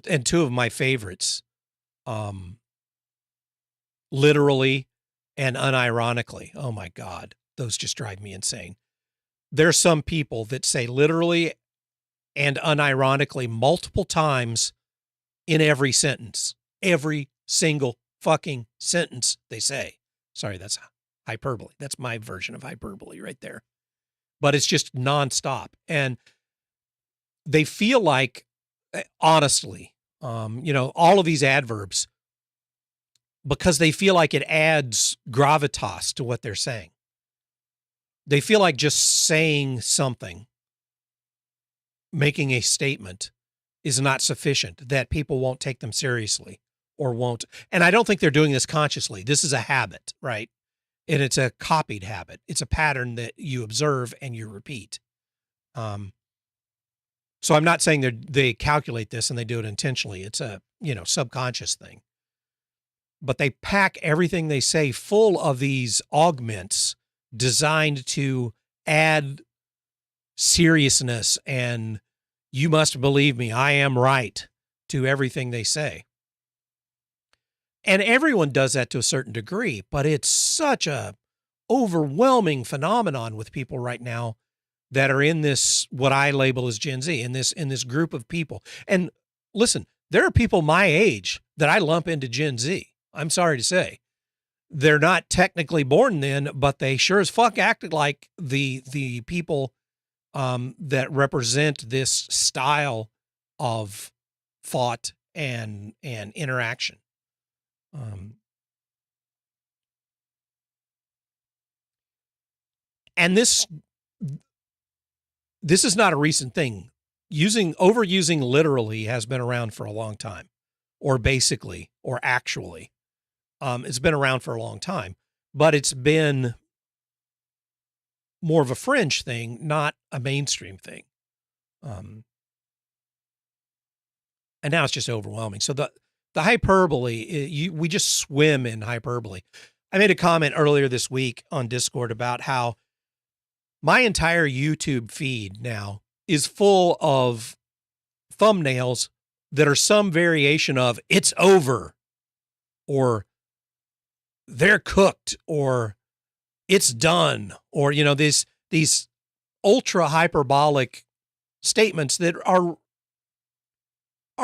and two of my favorites, literally and unironically. Oh my God, those just drive me insane. There's some people that say literally and unironically multiple times in every sentence. Every single fucking sentence they say. Sorry, that's hyperbole. That's my version of hyperbole right there. But it's just nonstop. And they feel like, honestly, all of these adverbs, because they feel like it adds gravitas to what they're saying. They feel like just saying something, making a statement, is not sufficient, that people won't take them seriously or won't. And I don't think they're doing this consciously. This is a habit, right? And it's a copied habit. It's a pattern that you observe and you repeat. So I'm not saying they calculate this and they do it intentionally. It's a, subconscious thing. But they pack everything they say full of these augments designed to add seriousness and you must believe me, I am right to everything they say. And everyone does that to a certain degree, but it's such a overwhelming phenomenon with people right now that are in this, what I label as Gen Z, in this group of people. And listen, there are people my age that I lump into Gen Z. I'm sorry to say. They're not technically born then, but they sure as fuck acted like the people that represent this style of thought and interaction. And this is not a recent thing. Overusing literally has been around for a long time, or basically, or actually. It's been around for a long time, but it's been more of a fringe thing, not a mainstream thing. And now it's just overwhelming. So the hyperbole, we just swim in hyperbole. I made a comment earlier this week on Discord about how my entire YouTube feed now is full of thumbnails that are some variation of "it's over" or "they're cooked" or "it's done," or, you know, these ultra hyperbolic statements that are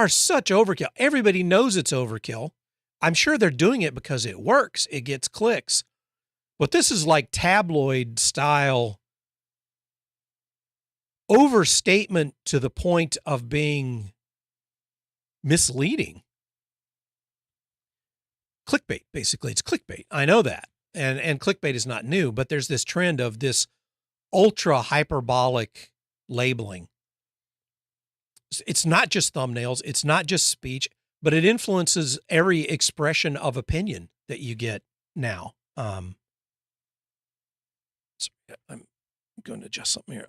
such overkill. Everybody knows it's overkill. I'm sure they're doing it because it works. It gets clicks. But this is like tabloid style overstatement to the point of being misleading. Clickbait, basically. It's clickbait. I know that. And clickbait is not new, but there's this trend of this ultra hyperbolic labeling. It's not just thumbnails. It's not just speech, but it influences every expression of opinion that you get now. Sorry, I'm going to adjust something here.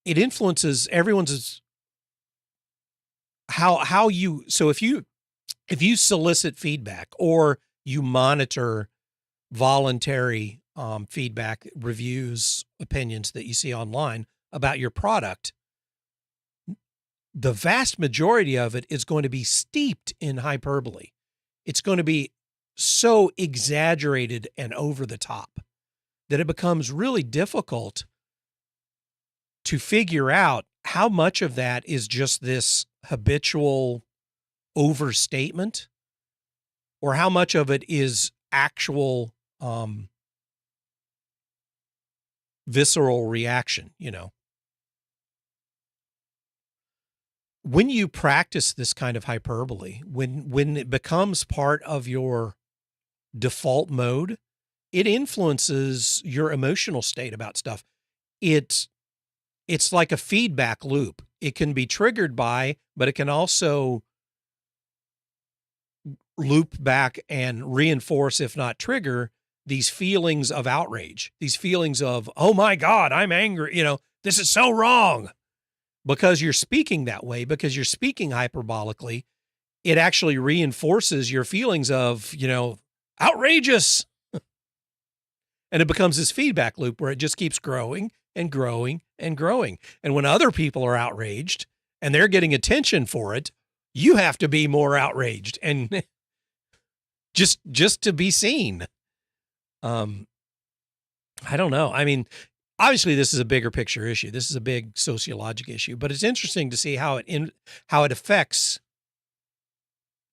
It influences everyone's how you. So if you solicit feedback or you monitor voluntary feedback, reviews, opinions that you see online about your product, the vast majority of it is going to be steeped in hyperbole. It's going to be so exaggerated and over the top that it becomes really difficult to figure out how much of that is just this habitual overstatement or how much of it is actual visceral reaction, you know. When you practice this kind of hyperbole, when it becomes part of your default mode, it influences your emotional state about stuff. It's like a feedback loop. It can be triggered by, but it can also loop back and reinforce, if not trigger, these feelings of outrage, these feelings of, oh my God, I'm angry. You know, this is so wrong. Because you're speaking that way, because you're speaking hyperbolically, it actually reinforces your feelings of, you know, outrageous. And it becomes this feedback loop where it just keeps growing and growing and growing. And when other people are outraged and they're getting attention for it, you have to be more outraged and just to be seen. I don't know. I mean, obviously this is a bigger picture issue. This is a big sociologic issue, but it's interesting to see how it affects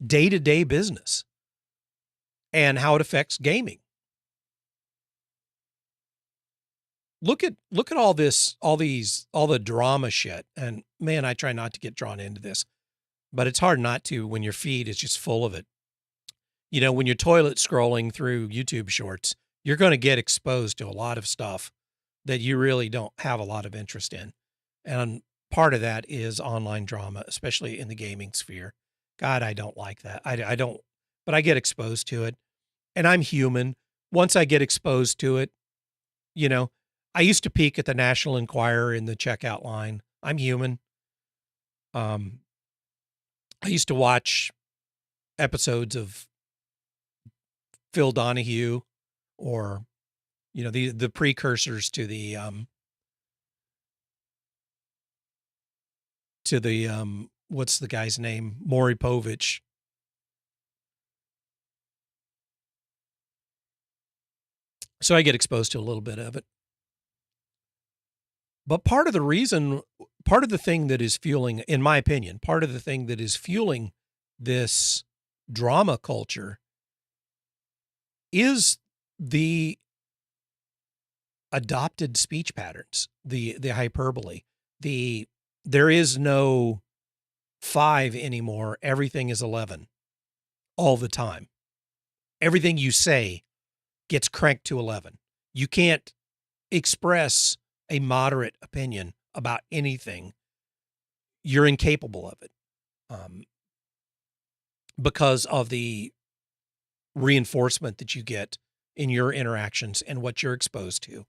day-to-day business and how it affects gaming. Look at all the drama shit. And man, I try not to get drawn into this, but it's hard not to when your feed is just full of it. You know, when you're toilet scrolling through YouTube shorts, you're going to get exposed to a lot of stuff that you really don't have a lot of interest in. And part of that is online drama, especially in the gaming sphere. God, I don't like that. I don't, but I get exposed to it and I'm human. Once I get exposed to it, you know, I used to peek at the National Enquirer in the checkout line. I'm human. I used to watch episodes of Phil Donahue or, you know, the precursors to the what's the guy's name? Maury Povich. So I get exposed to a little bit of it. But part of the thing that is fueling, in my opinion, part of the thing that is fueling this drama culture is the adopted speech patterns, the hyperbole, there is no 5 anymore. Everything is 11 all the time. Everything you say gets cranked to 11. You can't express a moderate opinion about anything. You're incapable of it because of the reinforcement that you get in your interactions and what you're exposed to.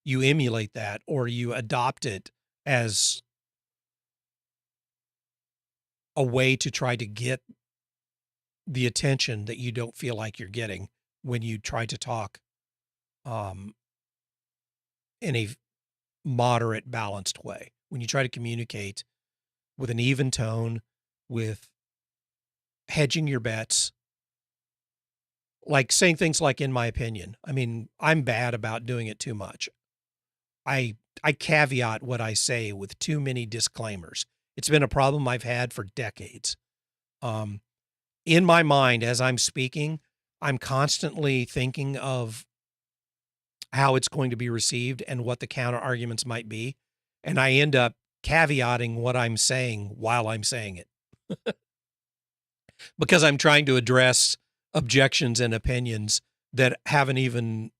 You emulate that or you adopt it as a way to try to get the attention that you don't feel like you're getting when you try to talk in a moderate, balanced way. When you try to communicate with an even tone, with hedging your bets, like saying things like, in my opinion. I mean, I'm bad about doing it too much. I caveat what I say with too many disclaimers. It's been a problem I've had for decades. In my mind, as I'm speaking, I'm constantly thinking of how it's going to be received and what the counter arguments might be. And I end up caveating what I'm saying while I'm saying it because I'm trying to address objections and opinions that haven't even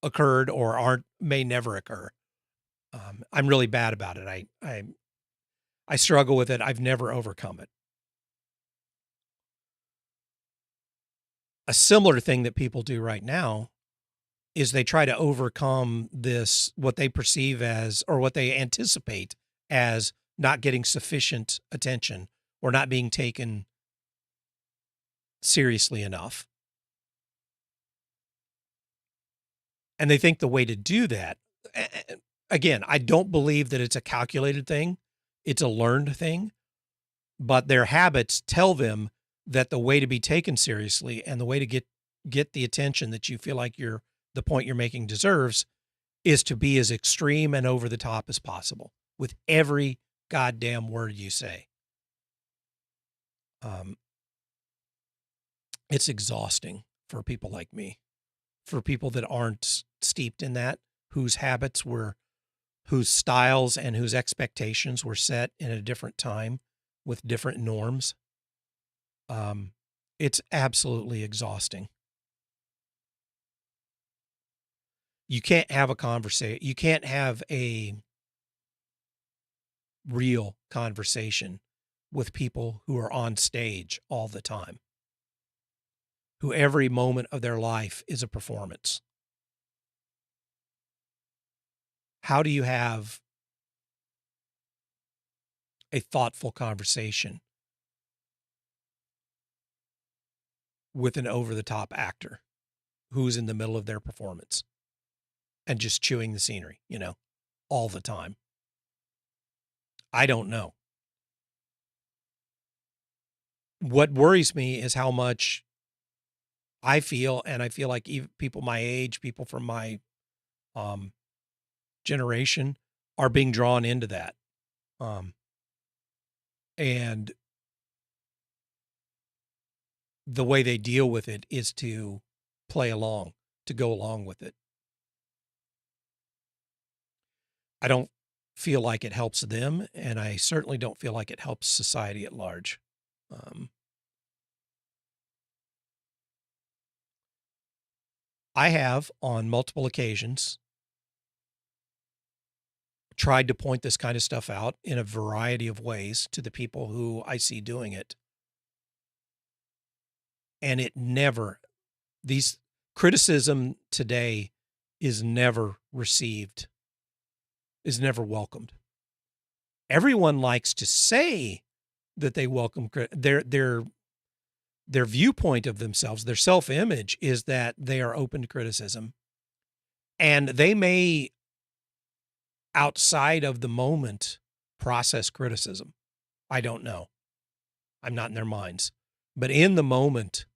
occurred or may never occur. I'm really bad about it. I struggle with it. I've never overcome it. A similar thing that people do right now is they try to overcome this, what they perceive as, or what they anticipate as not getting sufficient attention or not being taken seriously enough. And they think the way to do that, again, I don't believe that it's a calculated thing. It's a learned thing, but their habits tell them that the way to be taken seriously and the way to get the attention that you feel like the point you're making deserves is to be as extreme and over the top as possible with every goddamn word you say. It's exhausting for people like me, for people that aren't steeped in that, whose styles and whose expectations were set in a different time with different norms. It's absolutely exhausting. You can't have a conversation. You can't have a real conversation with people who are on stage all the time, who every moment of their life is a performance. How do you have a thoughtful conversation with an over-the-top actor who's in the middle of their performance and just chewing the scenery, all the time? I don't know. What worries me is how much I feel, and I feel like even people my age, people from my generation are being drawn into that. And the way they deal with it is to play along, to go along with it. I don't feel like it helps them, and I certainly don't feel like it helps society at large. I have, on multiple occasions, tried to point this kind of stuff out in a variety of ways to the people who I see doing it. And these criticism today is never received, is never welcomed. Everyone likes to say that they welcome their viewpoint of themselves, their self-image is that they are open to criticism. And they may, outside of the moment, process criticism. I don't know. I'm not in their minds. But in the moment,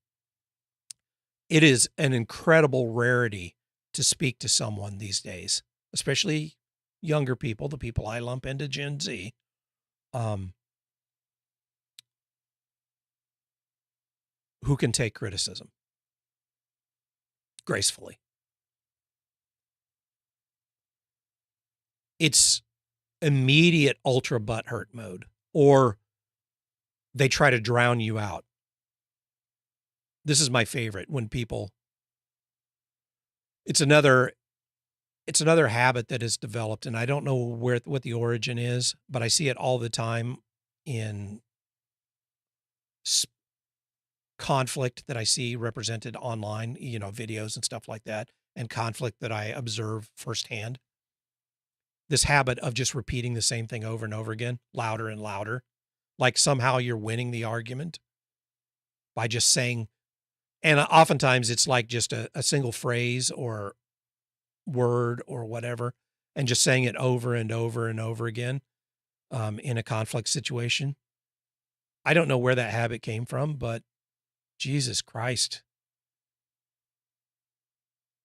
it is an incredible rarity to speak to someone these days, especially younger people, the people I lump into Gen Z, who can take criticism gracefully. It's immediate ultra butthurt mode, or they try to drown you out. This is my favorite when people, it's another habit that is developed, and I don't know what the origin is, but I see it all the time in conflict that I see represented online, videos and stuff like that, and conflict that I observe firsthand. This habit of just repeating the same thing over and over again, louder and louder, like somehow you're winning the argument by just saying, and oftentimes it's like just a single phrase or word or whatever, and just saying it over and over and over again. in a conflict situation. I don't know where that habit came from, but Jesus Christ.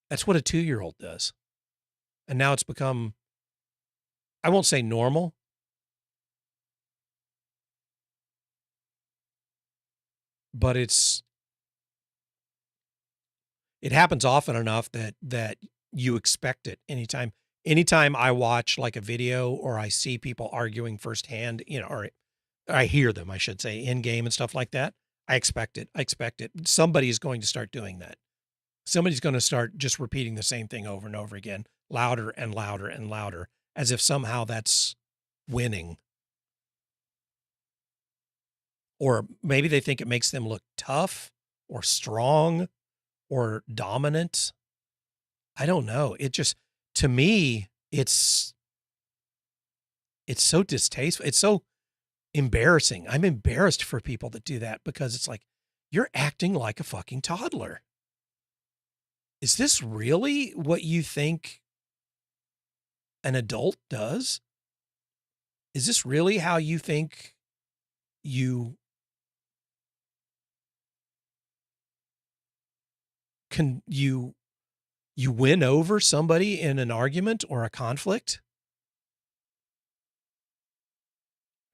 That's what a 2-year-old does. And now it's become, I won't say normal, but it happens often enough that you expect it anytime I watch like a video or I see people arguing firsthand, or I hear them, I should say, in game and stuff like that. I expect it. Somebody's going to start doing that. Somebody's going to start just repeating the same thing over and over again, louder and louder and louder, as if somehow that's winning. Or maybe they think it makes them look tough or strong or dominant. I don't know. It just, to me, it's so distasteful. It's so embarrassing. I'm embarrassed for people that do that because it's like, you're acting like a fucking toddler. Is this really what you think an adult does? Is this really how you think you can you win over somebody in an argument or a conflict?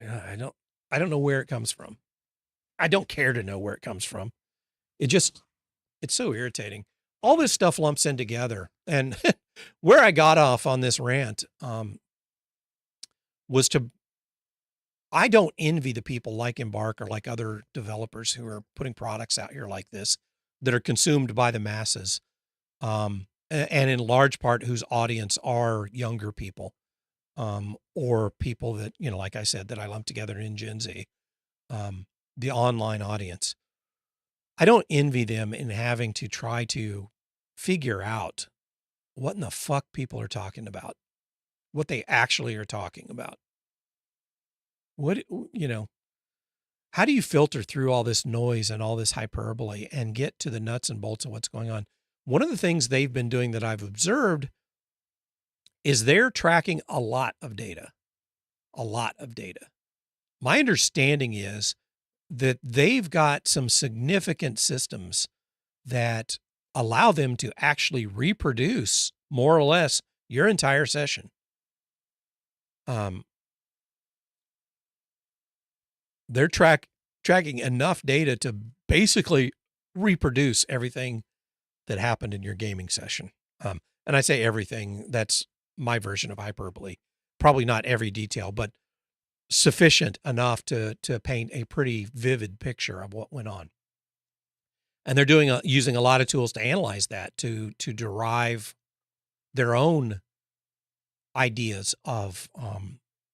I don't know where it comes from. I don't care to know where it comes from. It's so irritating. All this stuff lumps in together. And where I got off on this rant was I don't envy the people like Embark or like other developers who are putting products out here like this that are consumed by the masses. And in large part whose audience are younger people, or people that, like I said, that I lump together in Gen Z, the online audience. I don't envy them in having to try to figure out what in the fuck people are talking about, what they actually are talking about. How do you filter through all this noise and all this hyperbole and get to the nuts and bolts of what's going on? One of the things they've been doing that I've observed is they're tracking a lot of data. My understanding is that they've got some significant systems that allow them to actually reproduce more or less your entire session. They're tracking enough data to basically reproduce everything that happened in your gaming session. And I say everything, that's my version of hyperbole. Probably not every detail, but sufficient enough to paint a pretty vivid picture of what went on. And they're using a lot of tools to analyze that, to derive their own ideas of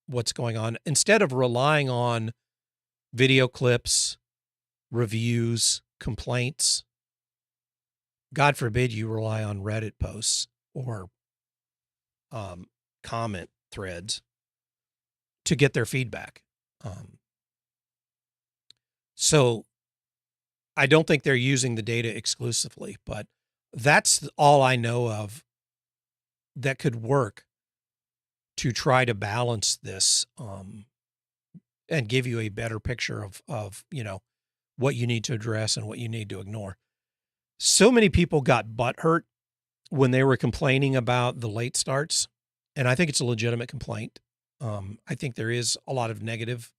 what's going on, instead of relying on video clips, reviews, complaints. God forbid you rely on Reddit posts or comment threads to get their feedback. So I don't think they're using the data exclusively, but that's all I know of that could work to try to balance this and give you a better picture of what you need to address and what you need to ignore. So many people got butthurt when they were complaining about the late starts, and I think it's a legitimate complaint. I think there is a lot of negative,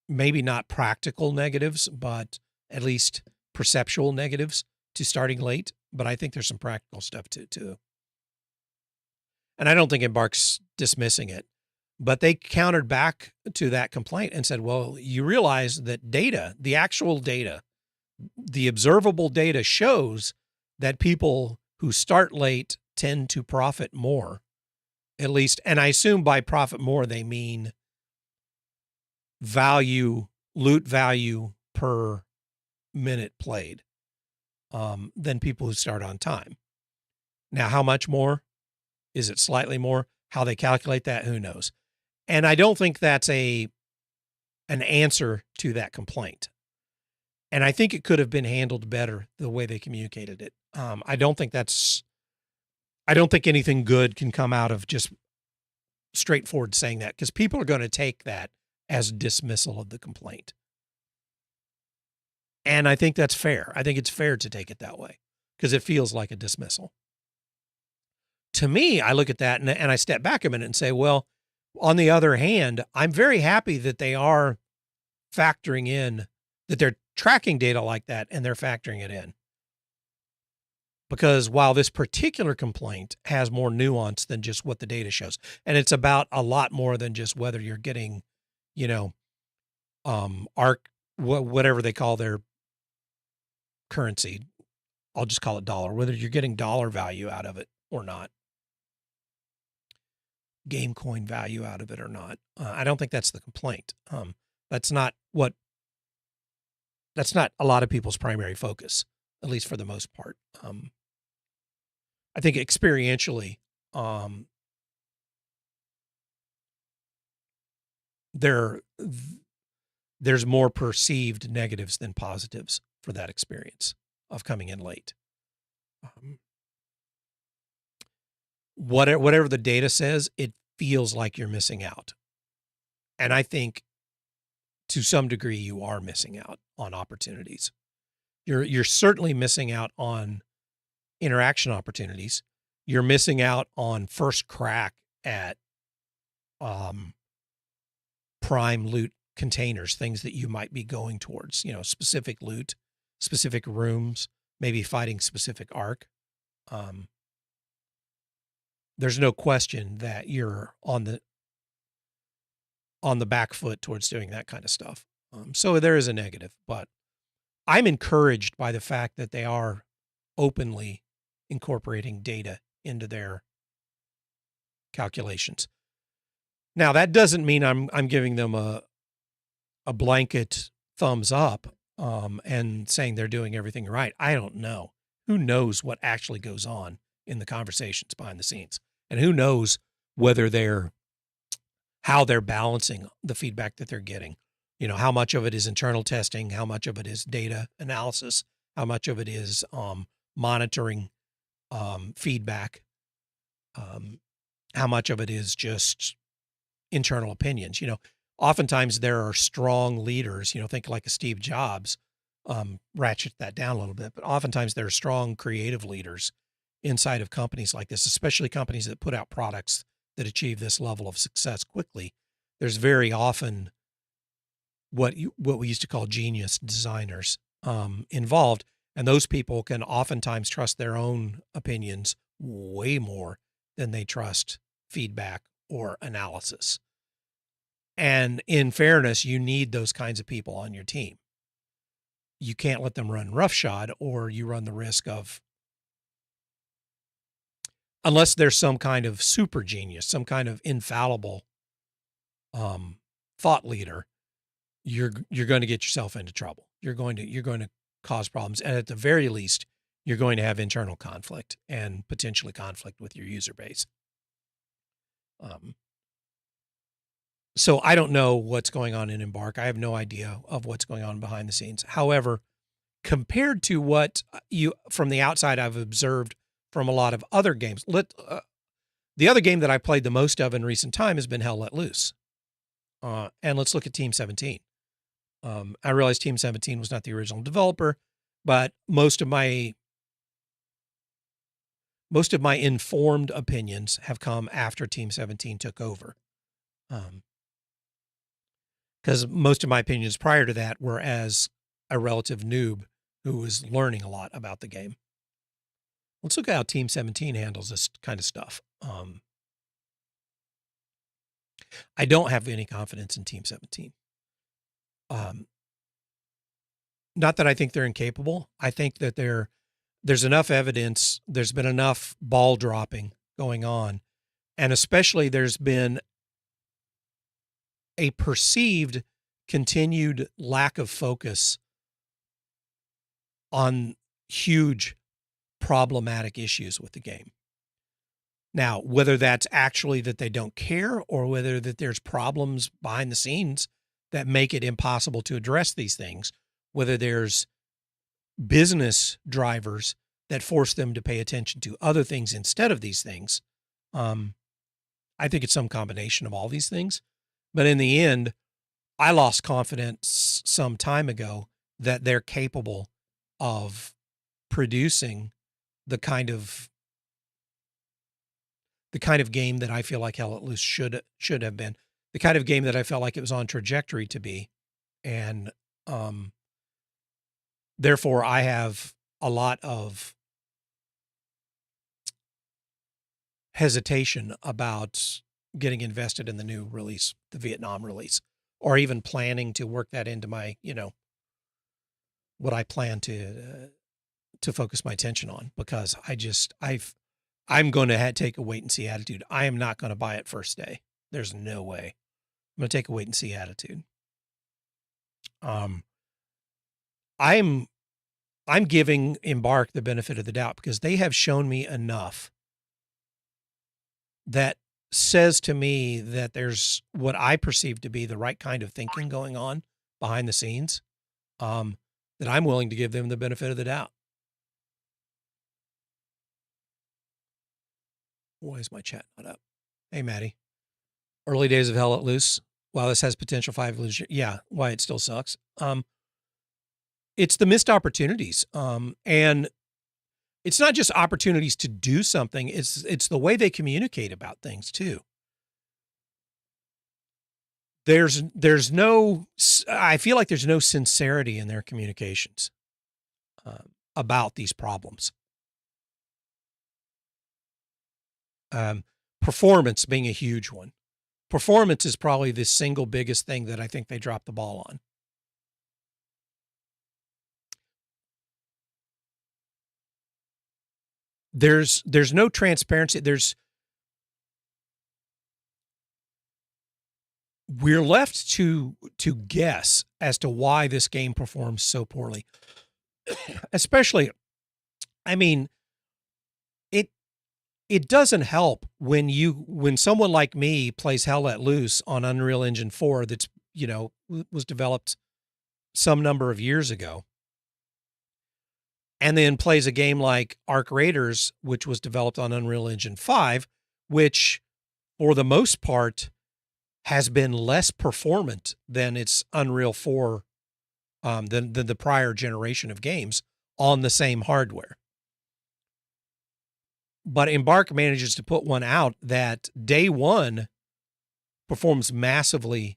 maybe not practical negatives, but at least perceptual negatives to starting late. But I think there's some practical stuff too. And I don't think Embark's dismissing it, but they countered back to that complaint and said, well, you realize that data, the actual data, the observable data shows that people who start late tend to profit more, at least. And I assume by profit more, they mean loot value per minute played, than people who start on time. Now, how much more? Is it slightly more? How they calculate that, who knows? And I don't think that's an answer to that complaint. And I think it could have been handled better the way they communicated it. I don't think anything good can come out of just straightforward saying that, because people are going to take that as dismissal of the complaint. And I think that's fair. I think it's fair to take it that way because it feels like a dismissal. To me, I look at that and I step back a minute and say, well, on the other hand, I'm very happy that they are factoring in, that they're tracking data like that and they're factoring it in. Because while this particular complaint has more nuance than just what the data shows, and it's about a lot more than just whether you're getting, whatever they call their currency, I'll just call it dollar, whether you're getting dollar value out of it or not, game coin value out of it or not. I don't think that's the complaint. That's not a lot of people's primary focus, at least for the most part. I think experientially, there's more perceived negatives than positives for that experience of coming in late. Whatever the data says, it feels like you're missing out. And I think to some degree you are missing out on opportunities. You're certainly missing out on interaction opportunities. You're missing out on first crack at prime loot containers, things that you might be going towards, specific loot, specific rooms, maybe fighting specific arc. There's no question that you're on the back foot towards doing that kind of stuff. So there is a negative, but I'm encouraged by the fact that they are openly incorporating data into their calculations. Now, that doesn't mean I'm giving them a blanket thumbs up and saying they're doing everything right. I don't know. Who knows what actually goes on in the conversations behind the scenes, and who knows how they're balancing the feedback that they're getting. How much of it is internal testing, how much of it is data analysis, how much of it is monitoring feedback, how much of it is just internal opinions. Oftentimes there are strong leaders, think like a Steve Jobs, ratchet that down a little bit, but oftentimes there are strong creative leaders inside of companies like this, especially companies that put out products that achieve this level of success quickly. There's very often what we used to call genius designers involved. And those people can oftentimes trust their own opinions way more than they trust feedback or analysis. And in fairness, you need those kinds of people on your team. You can't let them run roughshod, or you run the risk of, unless there's some kind of super genius, some kind of infallible thought leader, you're going to get yourself into trouble. You're going to cause problems. And at the very least, you're going to have internal conflict and potentially conflict with your user base. So I don't know what's going on in Embark. I have no idea of what's going on behind the scenes. However, compared to what from the outside I've observed from a lot of other games, the other game that I played the most of in recent time has been Hell Let Loose. And let's look at Team 17. I realize Team 17 was not the original developer, but most of my informed opinions have come after Team 17 took over. Because most of my opinions prior to that were as a relative noob who was learning a lot about the game. Let's look at how Team 17 handles this kind of stuff. I don't have any confidence in Team 17. Not that I think they're incapable. I think that there's enough evidence. There's been enough ball dropping going on. And especially there's been a perceived continued lack of focus on huge problematic issues with the game. Now, whether that's actually that they don't care or whether that there's problems behind the scenes that make it impossible to address these things, whether there's business drivers that force them to pay attention to other things instead of these things, I think it's some combination of all these things. But in the end, I lost confidence some time ago that they're capable of producing the kind of game that I feel like Hell Let Loose should have been, the kind of game that I felt like it was on trajectory to be. And therefore I have a lot of hesitation about getting invested in the new release, the Vietnam release, or even planning to work that into my, what I plan to focus my attention on, because I'm going to take a wait and see attitude. I am not going to buy it first day. There's no way. I'm going to take a wait and see attitude. I'm giving Embark the benefit of the doubt because they have shown me enough that says to me that there's what I perceive to be the right kind of thinking going on behind the scenes, that I'm willing to give them the benefit of the doubt. Why is my chat not up? Hey, Maddie. Early days of Hell Let Loose. While this has potential for evolution, yeah, why it still sucks. It's the missed opportunities. And it's not just opportunities to do something. It's the way they communicate about things too. I feel like there's no sincerity in their communications about these problems. Performance being a huge one. Performance is probably the single biggest thing that I think they dropped the ball on. There's no transparency. We're left to guess as to why this game performs so poorly. Especially, I mean, it doesn't help when someone like me plays Hell Let Loose on Unreal Engine 4 that's, was developed some number of years ago, and then plays a game like Arc Raiders, which was developed on Unreal Engine 5, which for the most part has been less performant than its Unreal 4, than the prior generation of games on the same hardware. But Embark manages to put one out that day one performs massively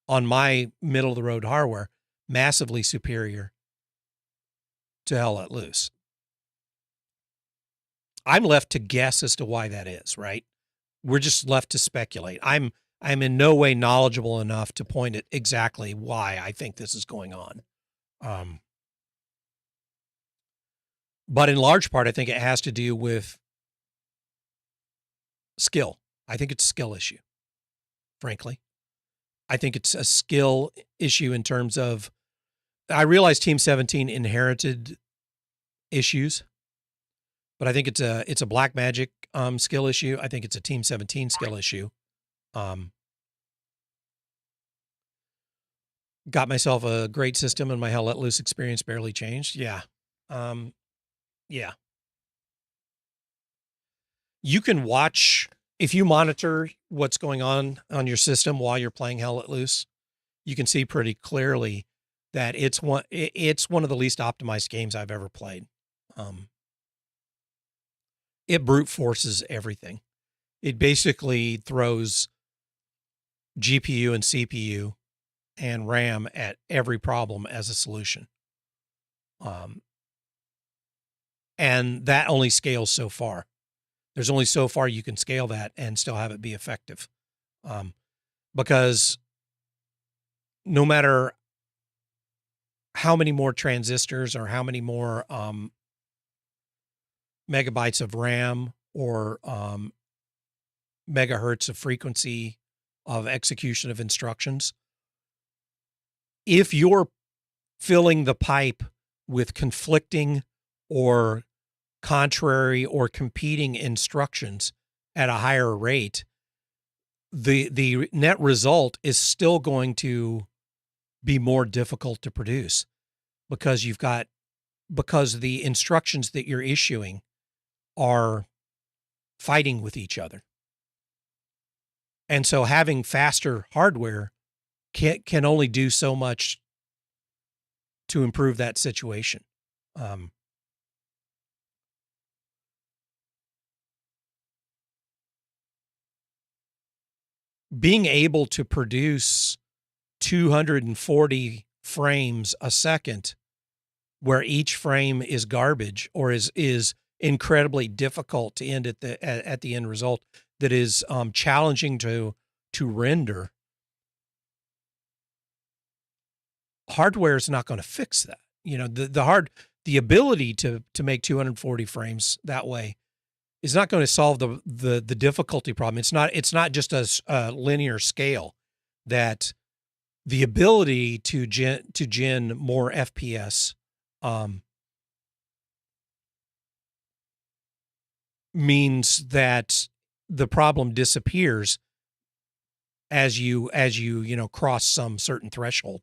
on my middle of the road hardware, massively superior to Hell Let Loose. I'm left to guess as to why that is, right? We're just left to speculate. I'm in no way knowledgeable enough to point at exactly why I think this is going on. But in large part, I think it has to do with skill. I think it's a skill issue, frankly. I think it's a skill issue in terms of, I realize Team 17 inherited issues, but I think it's a Black Magic skill issue. I think it's a Team 17 skill issue. Got myself a great system and my Hell Let Loose experience barely changed. Yeah. Yeah. You can watch, if you monitor what's going on your system while you're playing Hell Let Loose, you can see pretty clearly that it's one of the least optimized games I've ever played. It brute forces everything. It basically throws GPU and CPU and RAM at every problem as a solution. And that only scales so far. There's only so far you can scale that and still have it be effective. Because no matter how many more transistors or how many more megabytes of RAM or megahertz of frequency of execution of instructions, if you're filling the pipe with conflicting or contrary or competing instructions at a higher rate, the net result is still going to be more difficult to produce because the instructions that you're issuing are fighting with each other. And so having faster hardware can only do so much to improve that situation. Being able to produce 240 frames a second where each frame is garbage or is incredibly difficult to end at the end result, that is challenging to render. Hardware is not going to fix that. You know, the ability to make 240 frames that way is not going to solve the difficulty problem. It's not just a linear scale. That the ability to gen more FPS means that the problem disappears as you cross some certain threshold,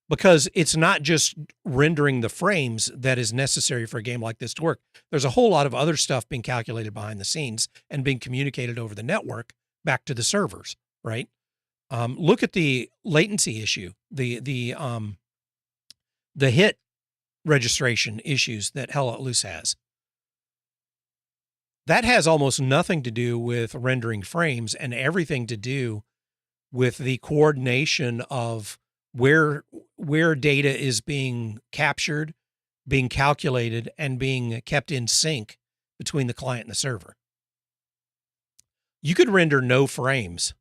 because it's not just rendering the frames that is necessary for a game like this to work. There's a whole lot of other stuff being calculated behind the scenes and being communicated over the network back to the servers, right? Look at the latency issue, the hit registration issues that Hell Let Loose has. That has almost nothing to do with rendering frames and everything to do with the coordination of where data is being captured, being calculated, and being kept in sync between the client and the server. You could render no frames,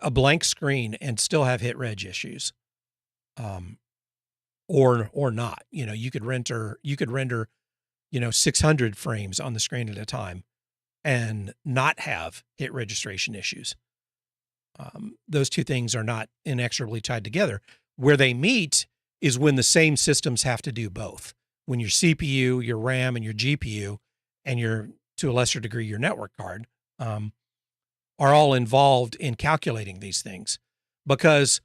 a blank screen, and still have hit reg issues, or not. You know, you could render 600 frames on the screen at a time and not have hit registration issues. Those two things are not inexorably tied together. Where they meet is when the same systems have to do both. When your CPU, your RAM, and your GPU, and to a lesser degree, your network card, are all involved in calculating these things. Because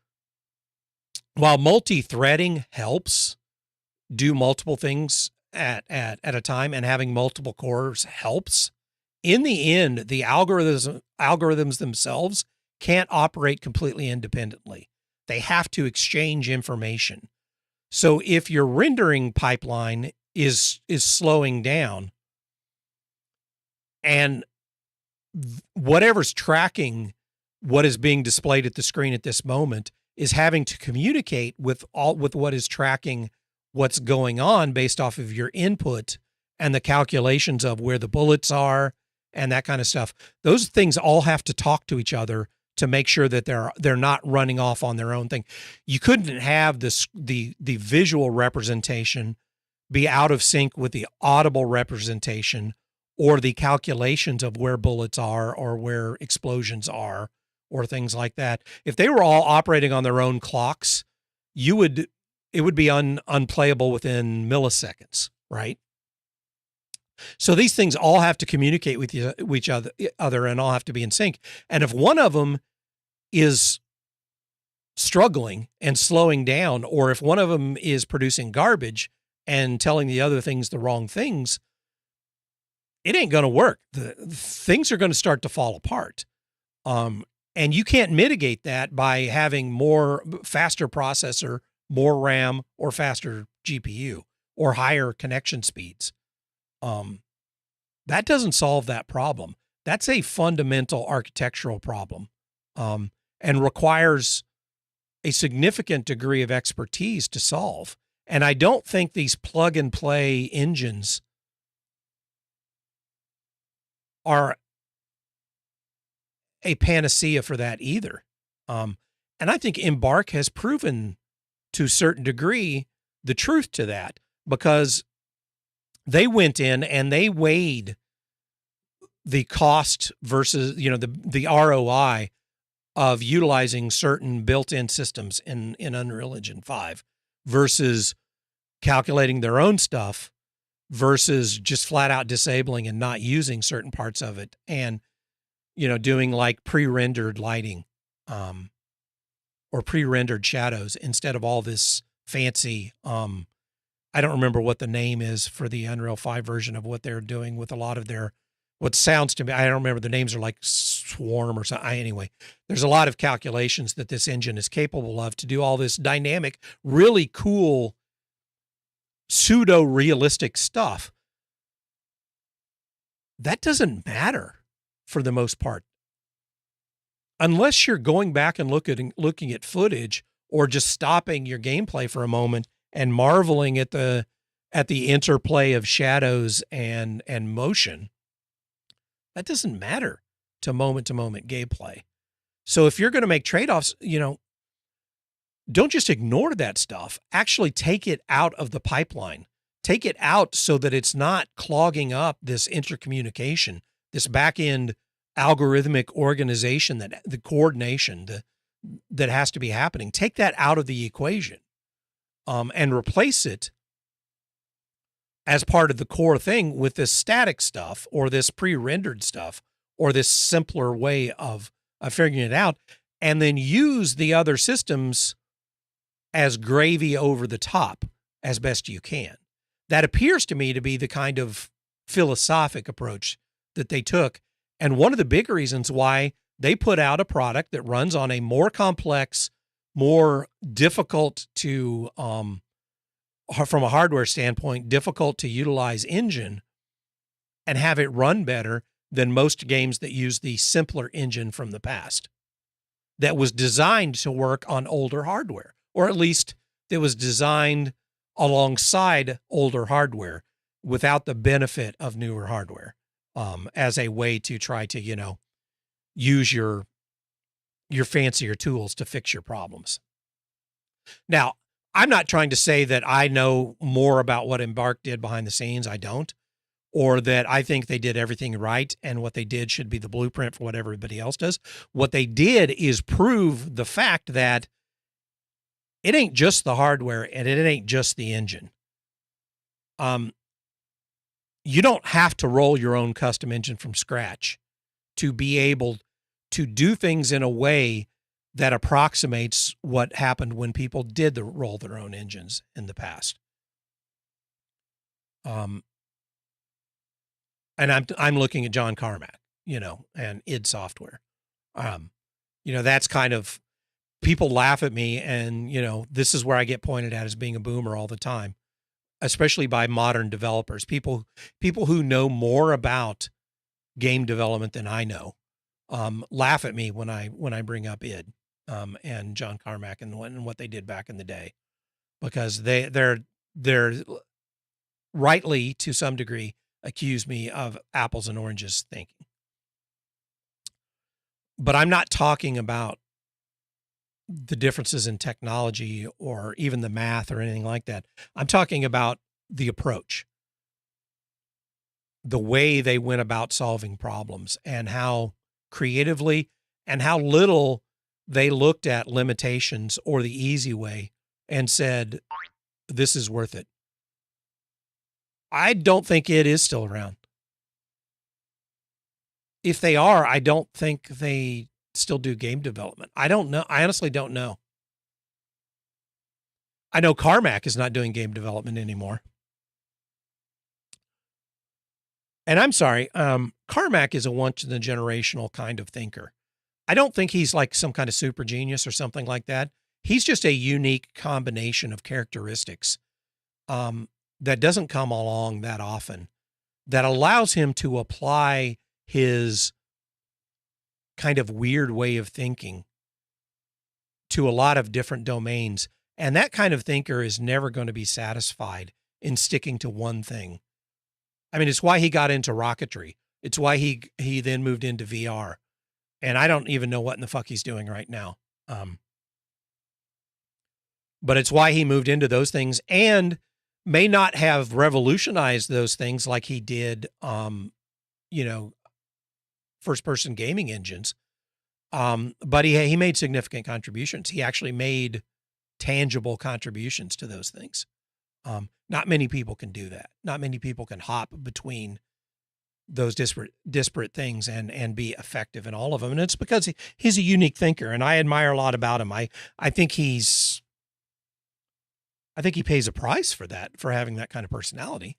while multi-threading helps do multiple things at a time, and having multiple cores helps, in the end, the algorithms themselves can't operate completely independently. They have to exchange information. So if your rendering pipeline is slowing down, and whatever's tracking what is being displayed at the screen at this moment is having to communicate with what is tracking what's going on based off of your input and the calculations of where the bullets are and that kind of stuff. Those things all have to talk to each other to make sure that they're not running off on their own thing. You couldn't have the visual representation be out of sync with the audible representation or the calculations of where bullets are or where explosions are or things like that. If they were all operating on their own clocks, it would be unplayable within milliseconds, right? So these things all have to communicate with each other and all have to be in sync. And if one of them is struggling and slowing down, or if one of them is producing garbage and telling the other things the wrong things, it ain't going to work. Things are going to start to fall apart. And you can't mitigate that by having faster processor, more RAM, or faster GPU, or higher connection speeds. That doesn't solve that problem. That's a fundamental architectural problem, and requires a significant degree of expertise to solve. And I don't think these plug and play engines are a panacea for that either. And I think Embark has proven to a certain degree the truth to that, because they went in and they weighed the cost versus, the ROI of utilizing certain built-in systems in Unreal Engine 5 versus calculating their own stuff versus just flat out disabling and not using certain parts of it, and doing like pre-rendered lighting or pre-rendered shadows instead of all this fancy I don't remember what the name is for the Unreal 5 version of what they're doing with a lot of their, what sounds to me, I don't remember, the names are like swarm or something. Anyway, there's a lot of calculations that this engine is capable of to do all this dynamic, really cool, pseudo-realistic stuff. That doesn't matter for the most part. Unless you're going back and looking at footage or just stopping your gameplay for a moment and marveling at the interplay of shadows and motion, that doesn't matter to moment gameplay. So if you're going to make trade-offs, don't just ignore that stuff. Actually take it out of the pipeline. Take it out so that it's not clogging up this intercommunication, this back-end algorithmic organization, that the coordination that has to be happening. Take that out of the equation, and replace it as part of the core thing with this static stuff or this pre-rendered stuff or this simpler way of figuring it out, and then use the other systems as gravy over the top as best you can. That appears to me to be the kind of philosophic approach that they took. And one of the big reasons why they put out a product that runs on a more complex, more difficult to, from a hardware standpoint, difficult to utilize engine and have it run better than most games that use the simpler engine from the past that was designed to work on older hardware, or at least that was designed alongside older hardware without the benefit of newer hardware, as a way to try to, use your fancier tools to fix your problems. Now, I'm not trying to say that I know more about what Embark did behind the scenes. I don't. Or that I think they did everything right and what they did should be the blueprint for what everybody else does. What they did is prove the fact that it ain't just the hardware and it ain't just the engine. You don't have to roll your own custom engine from scratch to be able to do things in a way that approximates what happened when people did roll their own engines in the past. And I'm looking at John Carmack, and id Software. That's kind of, people laugh at me, and this is where I get pointed at as being a boomer all the time, especially by modern developers, people who know more about game development than I know. Laugh at me when I bring up id, and John Carmack and what they did back in the day, because they're rightly, to some degree, accuse me of apples and oranges thinking. But I'm not talking about the differences in technology or even the math or anything like that. I'm talking about the approach, the way they went about solving problems, and how creatively and how little they looked at limitations or the easy way and said, this is worth it. I don't think it is still around. If they are, I don't think they still do game development. I don't know. I honestly don't know. I know Carmack is not doing game development anymore. And I'm sorry, Carmack is a once-in-a-generational kind of thinker. I don't think he's like some kind of super genius or something like that. He's just a unique combination of characteristics that doesn't come along that often, that allows him to apply his kind of weird way of thinking to a lot of different domains. And that kind of thinker is never going to be satisfied in sticking to one thing. I mean, it's why he got into rocketry. It's why he then moved into VR. And I don't even know what in the fuck he's doing right now. But it's why he moved into those things, and may not have revolutionized those things like he did, first-person gaming engines. But he made significant contributions. He actually made tangible contributions to those things. Not many people can do that. Not many people can hop between those disparate things and be effective in all of them. And it's because he's a unique thinker, and I admire a lot about him. I think he pays a price for that, for having that kind of personality.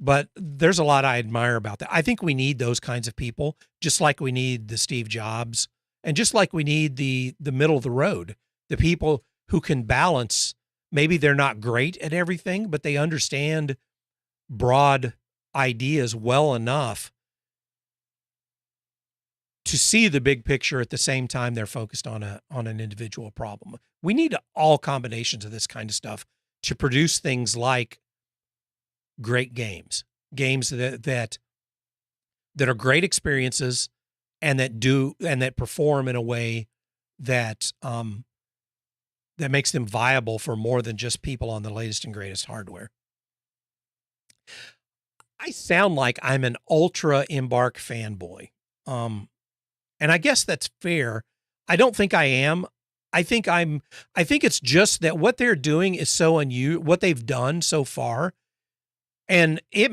But there's a lot I admire about that. I think we need those kinds of people, just like we need the Steve Jobs, and just like we need the middle of the road, the people who can balance. Maybe they're not great at everything, but they understand broad ideas well enough to see the big picture at the same time they're focused on an individual problem. We need all combinations of this kind of stuff to produce things like great games that are great experiences and that perform in a way that that makes them viable for more than just people on the latest and greatest hardware. I sound like I'm an ultra Embark fanboy. And I guess that's fair. I don't think I am. I think it's just that what they're doing is so unusual, what they've done so far. And they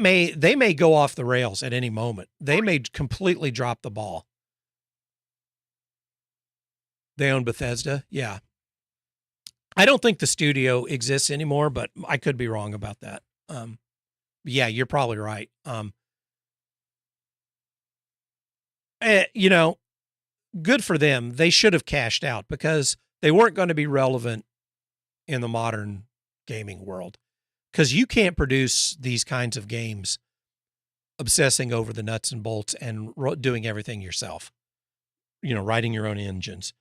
may go off the rails at any moment. They may completely drop the ball. They own Bethesda. Yeah. I don't think the studio exists anymore, but I could be wrong about that. Yeah, you're probably right. Good for them. They should have cashed out because they weren't going to be relevant in the modern gaming world. Because you can't produce these kinds of games obsessing over the nuts and bolts and doing everything yourself, writing your own engines.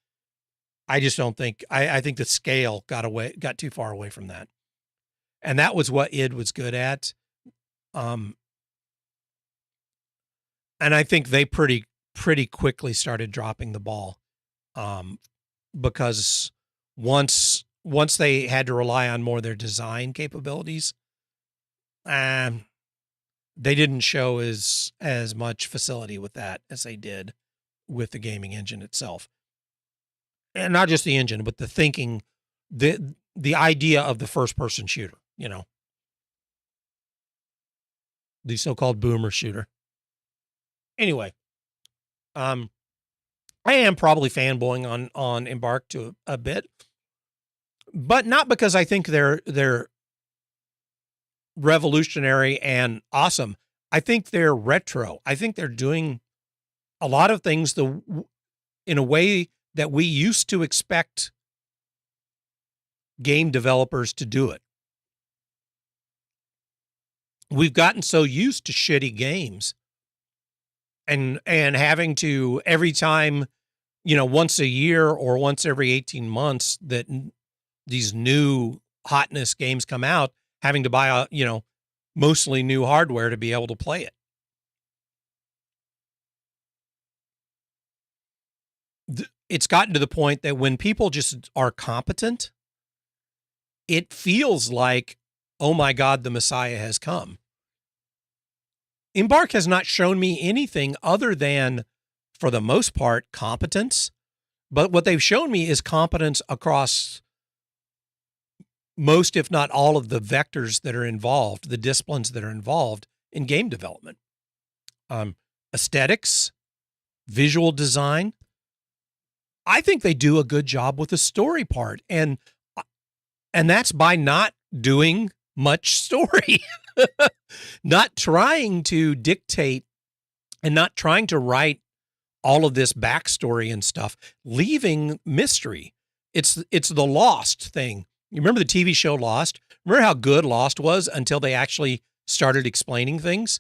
I just don't think, I think the scale got too far away from that. And that was what id was good at. And I think they pretty quickly started dropping the ball. Because once they had to rely on more of their design capabilities, they didn't show as much facility with that as they did with the gaming engine itself. And not just the engine, but the thinking, the idea of the first-person shooter, the so-called boomer shooter. Anyway, I am probably fanboying on Embark to a bit, but not because I think they're revolutionary and awesome. I think they're retro. I think they're doing a lot of things in a way that we used to expect game developers to do it. We've gotten so used to shitty games and having to every time, once a year or once every 18 months that these new hotness games come out, having to buy mostly new hardware to be able to play it. It's gotten to the point that when people just are competent, it feels like, oh my God, the Messiah has come. Embark has not shown me anything other than, for the most part, competence. But what they've shown me is competence across most, if not all, of the vectors that are involved, the disciplines that are involved in game development. Aesthetics, visual design. I think they do a good job with the story part. And that's by not doing much story, not trying to dictate and not trying to write all of this backstory and stuff, leaving mystery. It's the Lost thing. You remember the TV show Lost? Remember how good Lost was until they actually started explaining things?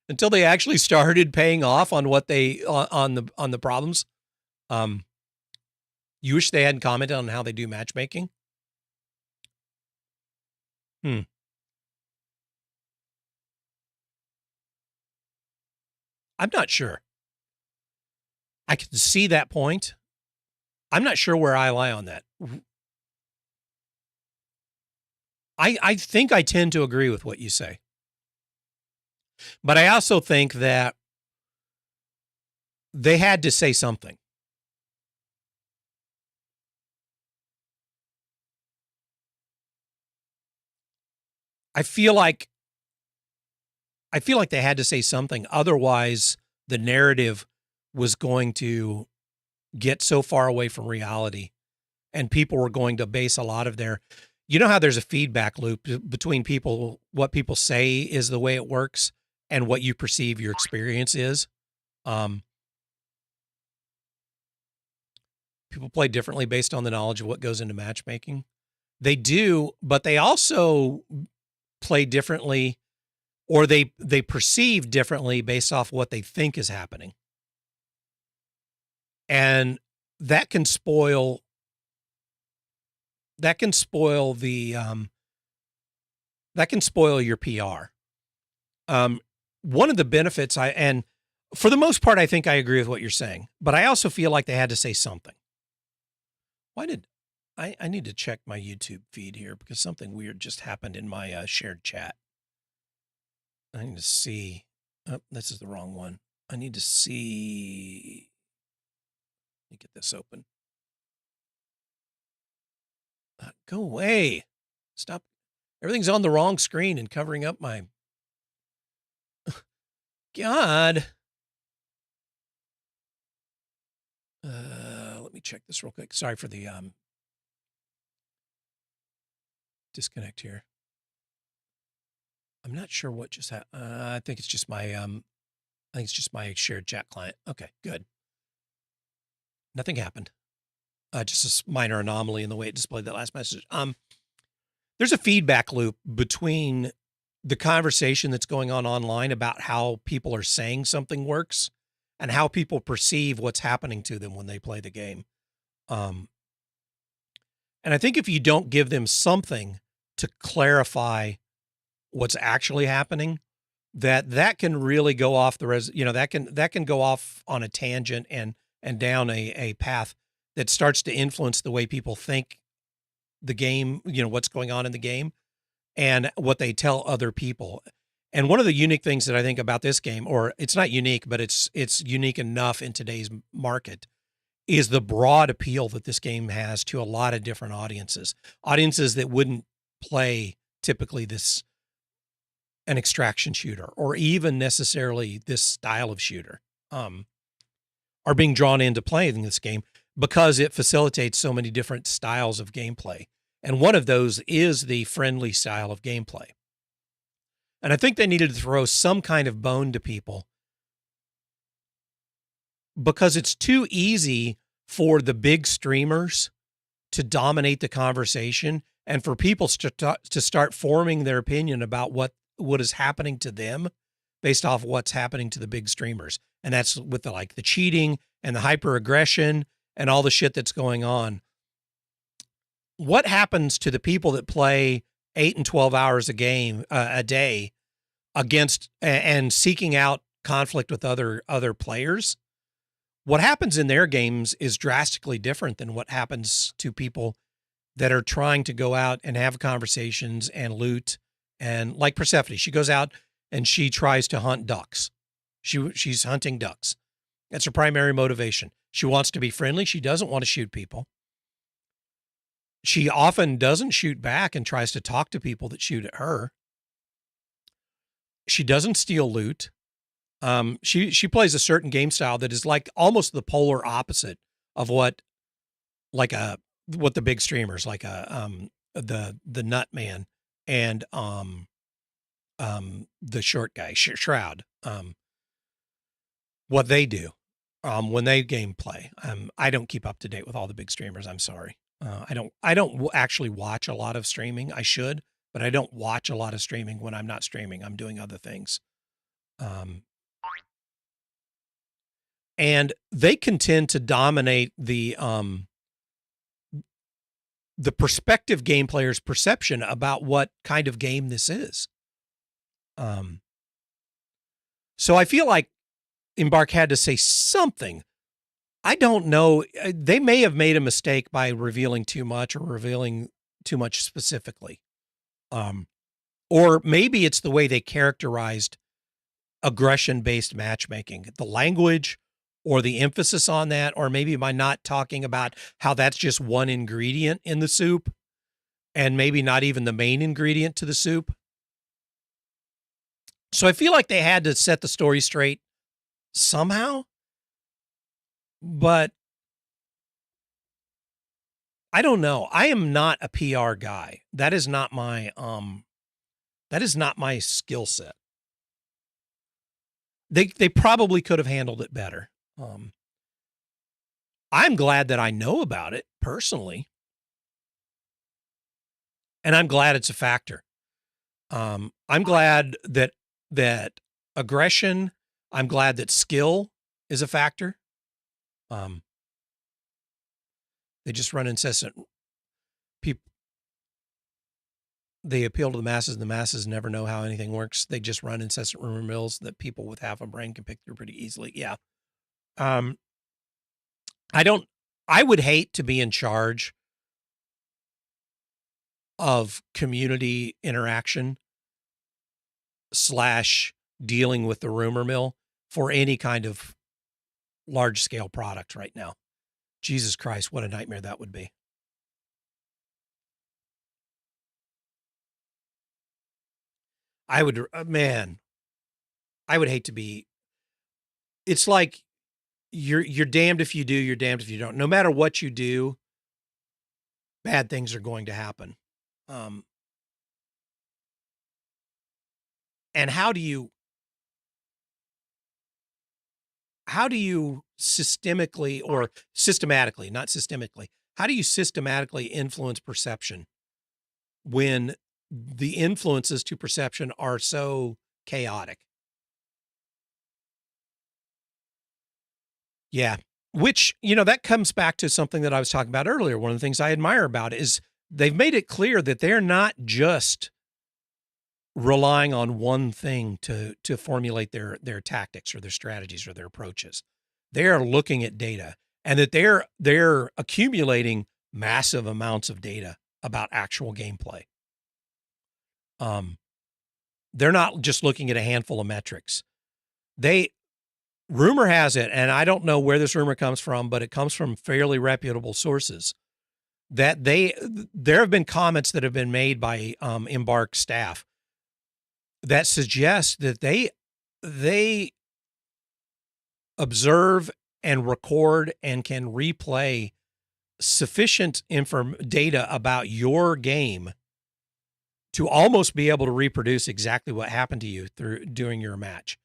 Until they actually started paying off on what on the problems. You wish they hadn't commented on how they do matchmaking? I'm not sure. I can see that point. I'm not sure where I lie on that. I think I tend to agree with what you say. But I also think that they had to say something. I feel like they had to say something. Otherwise, the narrative was going to get so far away from reality, and people were going to base a lot of their, you know how there's a feedback loop between people, what people say is the way it works and what you perceive your experience is. People play differently based on the knowledge of what goes into matchmaking. They do, but they also play differently, or they perceive differently based off what they think is happening. And that can spoil the that can spoil your PR. One of the benefits and for the most part, I think I agree with what you're saying, but I also feel like they had to say something. Why did I need to check my YouTube feed here because something weird just happened in my shared chat. I need to see. Oh, this is the wrong one. I need to see. Let me get this open. Go away. Stop. Everything's on the wrong screen and covering up my. God. Let me check this real quick. Sorry for the disconnect here. I'm not sure what just happened. I think it's just my shared chat client. Okay, good. Nothing happened. Just a minor anomaly in the way it displayed that last message. There's a feedback loop between the conversation that's going on online about how people are saying something works and how people perceive what's happening to them when they play the game. And I think if you don't give them something to clarify what's actually happening, that can really go off that can go off on a tangent and down a path that starts to influence the way people think the game, what's going on in the game and what they tell other people. And one of the unique things that I think about this game, or it's not unique, but it's unique enough in today's market, is the broad appeal that this game has to a lot of different audiences that wouldn't play typically an extraction shooter or even necessarily this style of shooter, are being drawn into playing this game because it facilitates so many different styles of gameplay. And one of those is the friendly style of gameplay. And I think they needed to throw some kind of bone to people because it's too easy for the big streamers to dominate the conversation and for people to start forming their opinion about what is happening to them based off what's happening to the big streamers. And that's with the cheating and the hyper aggression and all the shit that's going on. What happens to the people that play 8 and 12 hours a day against and seeking out conflict with other players? What happens in their games is drastically different than what happens to people that are trying to go out and have conversations and loot. And like Persephone, she goes out and she tries to hunt ducks. She's hunting ducks. That's her primary motivation. She wants to be friendly. She doesn't want to shoot people. She often doesn't shoot back and tries to talk to people that shoot at her. She doesn't steal loot. She plays a certain game style that is like almost the polar opposite of what the big streamers the Nut Man and the short guy Shroud what they do when they gameplay. I don't keep up to date with all the big streamers. I'm sorry. I don't actually watch a lot of streaming. I should, but I don't watch a lot of streaming when I'm not streaming. I'm doing other things. And they can tend to dominate the prospective game player's perception about what kind of game this is. So I feel like Embark had to say something. I don't know. They may have made a mistake by revealing too much or revealing too much specifically. Or maybe it's the way they characterized aggression-based matchmaking, the language or the emphasis on that, or maybe by not talking about how that's just one ingredient in the soup and maybe not even the main ingredient to the soup. So I feel like they had to set the story straight somehow, but I don't know. I am not a PR guy. That is not my skill set. They probably could have handled it better. I'm glad that I know about it personally, and I'm glad it's a factor. I'm glad that aggression. I'm glad that skill is a factor. They just run incessant. People, they appeal to the masses, and the masses never know how anything works. They just run incessant rumor mills that people with half a brain can pick through pretty easily. Yeah. I would hate to be in charge of community interaction / dealing with the rumor mill for any kind of large scale product right now. Jesus Christ, what a nightmare that would be. I would, I would hate to be. It's like you're damned if you do, you're damned if you don't. No matter what you do, bad things are going to happen. And how do you systematically, not systemically, how do you systematically influence perception when the influences to perception are so chaotic? Yeah. Which, that comes back to something that I was talking about earlier. One of the things I admire about it is they've made it clear that they're not just relying on one thing to formulate their tactics or their strategies or their approaches. They are looking at data, and that they're accumulating massive amounts of data about actual gameplay. They're not just looking at a handful of metrics. Rumor has it, and I don't know where this rumor comes from, but it comes from fairly reputable sources, that there have been comments that have been made by Embark staff that suggest that they observe and record and can replay sufficient data about your game to almost be able to reproduce exactly what happened to you during your match.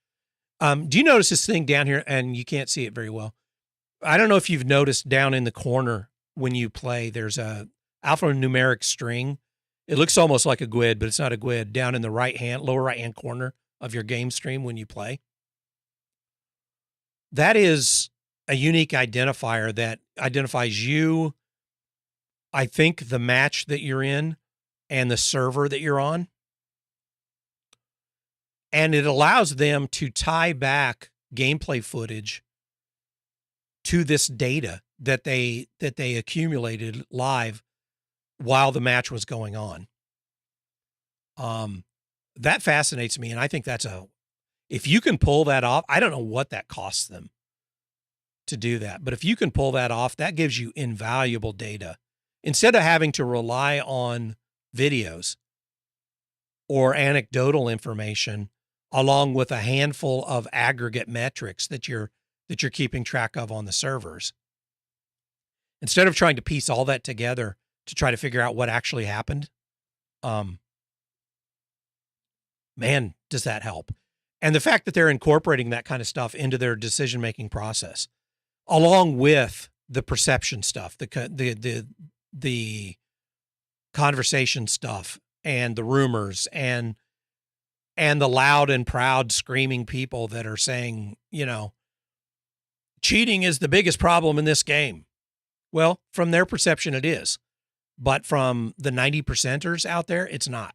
Do you notice this thing down here? And you can't see it very well. I don't know if you've noticed down in the corner when you play, there's a alphanumeric string. It looks almost like a GUID, but it's not a GUID. Down in the lower right-hand corner of your game stream when you play. That is a unique identifier that identifies you, I think, the match that you're in and the server that you're on. And it allows them to tie back gameplay footage to this data that they accumulated live while the match was going on. That fascinates me, and I think if you can pull that off, I don't know what that costs them to do that, but if you can pull that off, that gives you invaluable data. Instead of having to rely on videos or anecdotal information along with a handful of aggregate metrics that you're keeping track of on the servers. Instead of trying to piece all that together to try to figure out what actually happened, man, does that help. And the fact that they're incorporating that kind of stuff into their decision-making process, along with the perception stuff, the conversation stuff, and the rumors, and the loud and proud screaming people that are saying, cheating is the biggest problem in this game. Well, from their perception, it is. But from the 90%ers out there, it's not.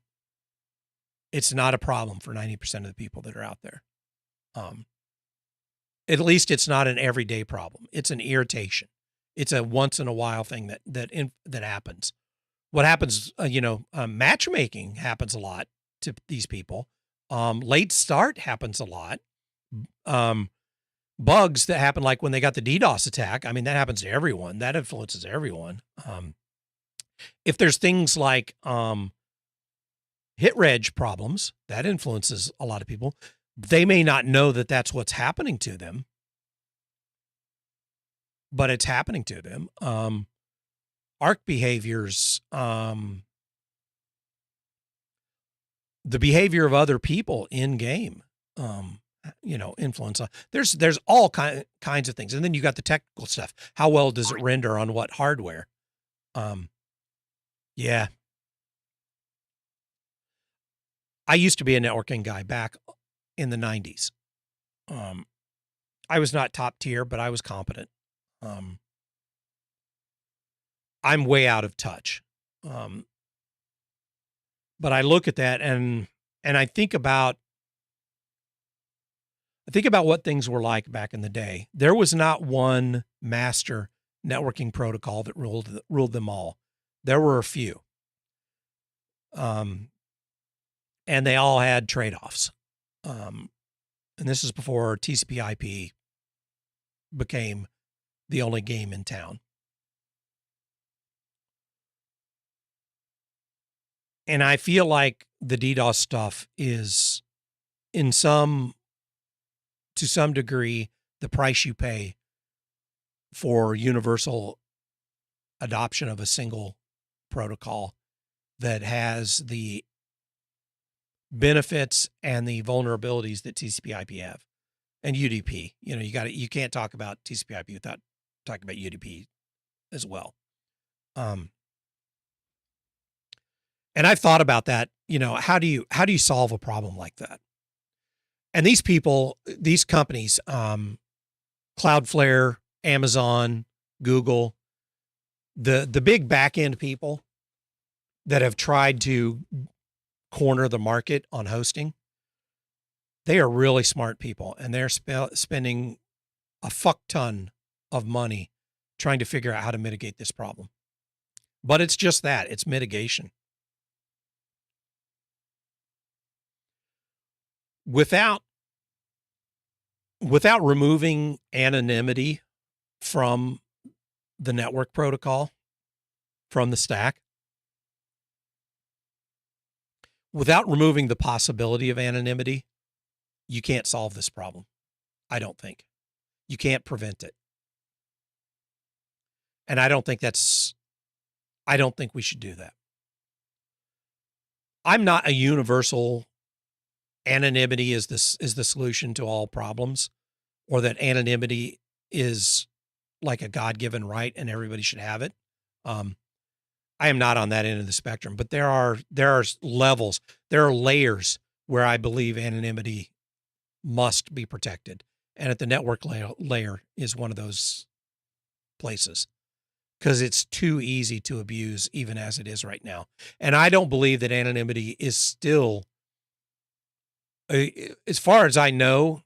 It's not a problem for 90% of the people that are out there. At least it's not an everyday problem. It's an irritation. It's a once in a while thing that happens. What happens, matchmaking happens a lot to these people. Late start happens a lot. Bugs that happen, like when they got the DDoS attack, I mean, that happens to everyone. That influences everyone. If there's things like hit reg problems, that influences a lot of people. They may not know that that's what's happening to them, but it's happening to them. ARC behaviors, the behavior of other people in game, influence. There's all kinds of things. And then you got the technical stuff. How well does it render on what hardware? Yeah. I used to be a networking guy back in the 90s. I was not top tier, but I was competent. I'm way out of touch. But I look at that and I think about what things were like back in the day. There was not one master networking protocol that ruled them all. There were a few. And they all had trade-offs. And this is before TCP/IP became the only game in town. And I feel like the DDoS stuff is, to some degree, the price you pay for universal adoption of a single protocol that has the benefits and the vulnerabilities that TCP/IP have, and UDP. You can't talk about TCP/IP without talking about UDP as well. And I've thought about that. How do you solve a problem like that? And these companies, Cloudflare, Amazon, Google, the big back end people that have tried to corner the market on hosting, they are really smart people, and they're spending a fuck ton of money trying to figure out how to mitigate this problem. But it's just that, it's mitigation. Without removing anonymity from the network protocol, from the stack, without removing the possibility of anonymity, you can't solve this problem. I don't think. You can't prevent it. And I don't think we should do that. I'm not a universal anonymity is the solution to all problems, or that anonymity is like a God-given right and everybody should have it. I am not on that end of the spectrum, but there are levels, there are layers where I believe anonymity must be protected. And at the network layer is one of those places, because it's too easy to abuse even as it is right now. And I don't believe that anonymity is still, as far as I know,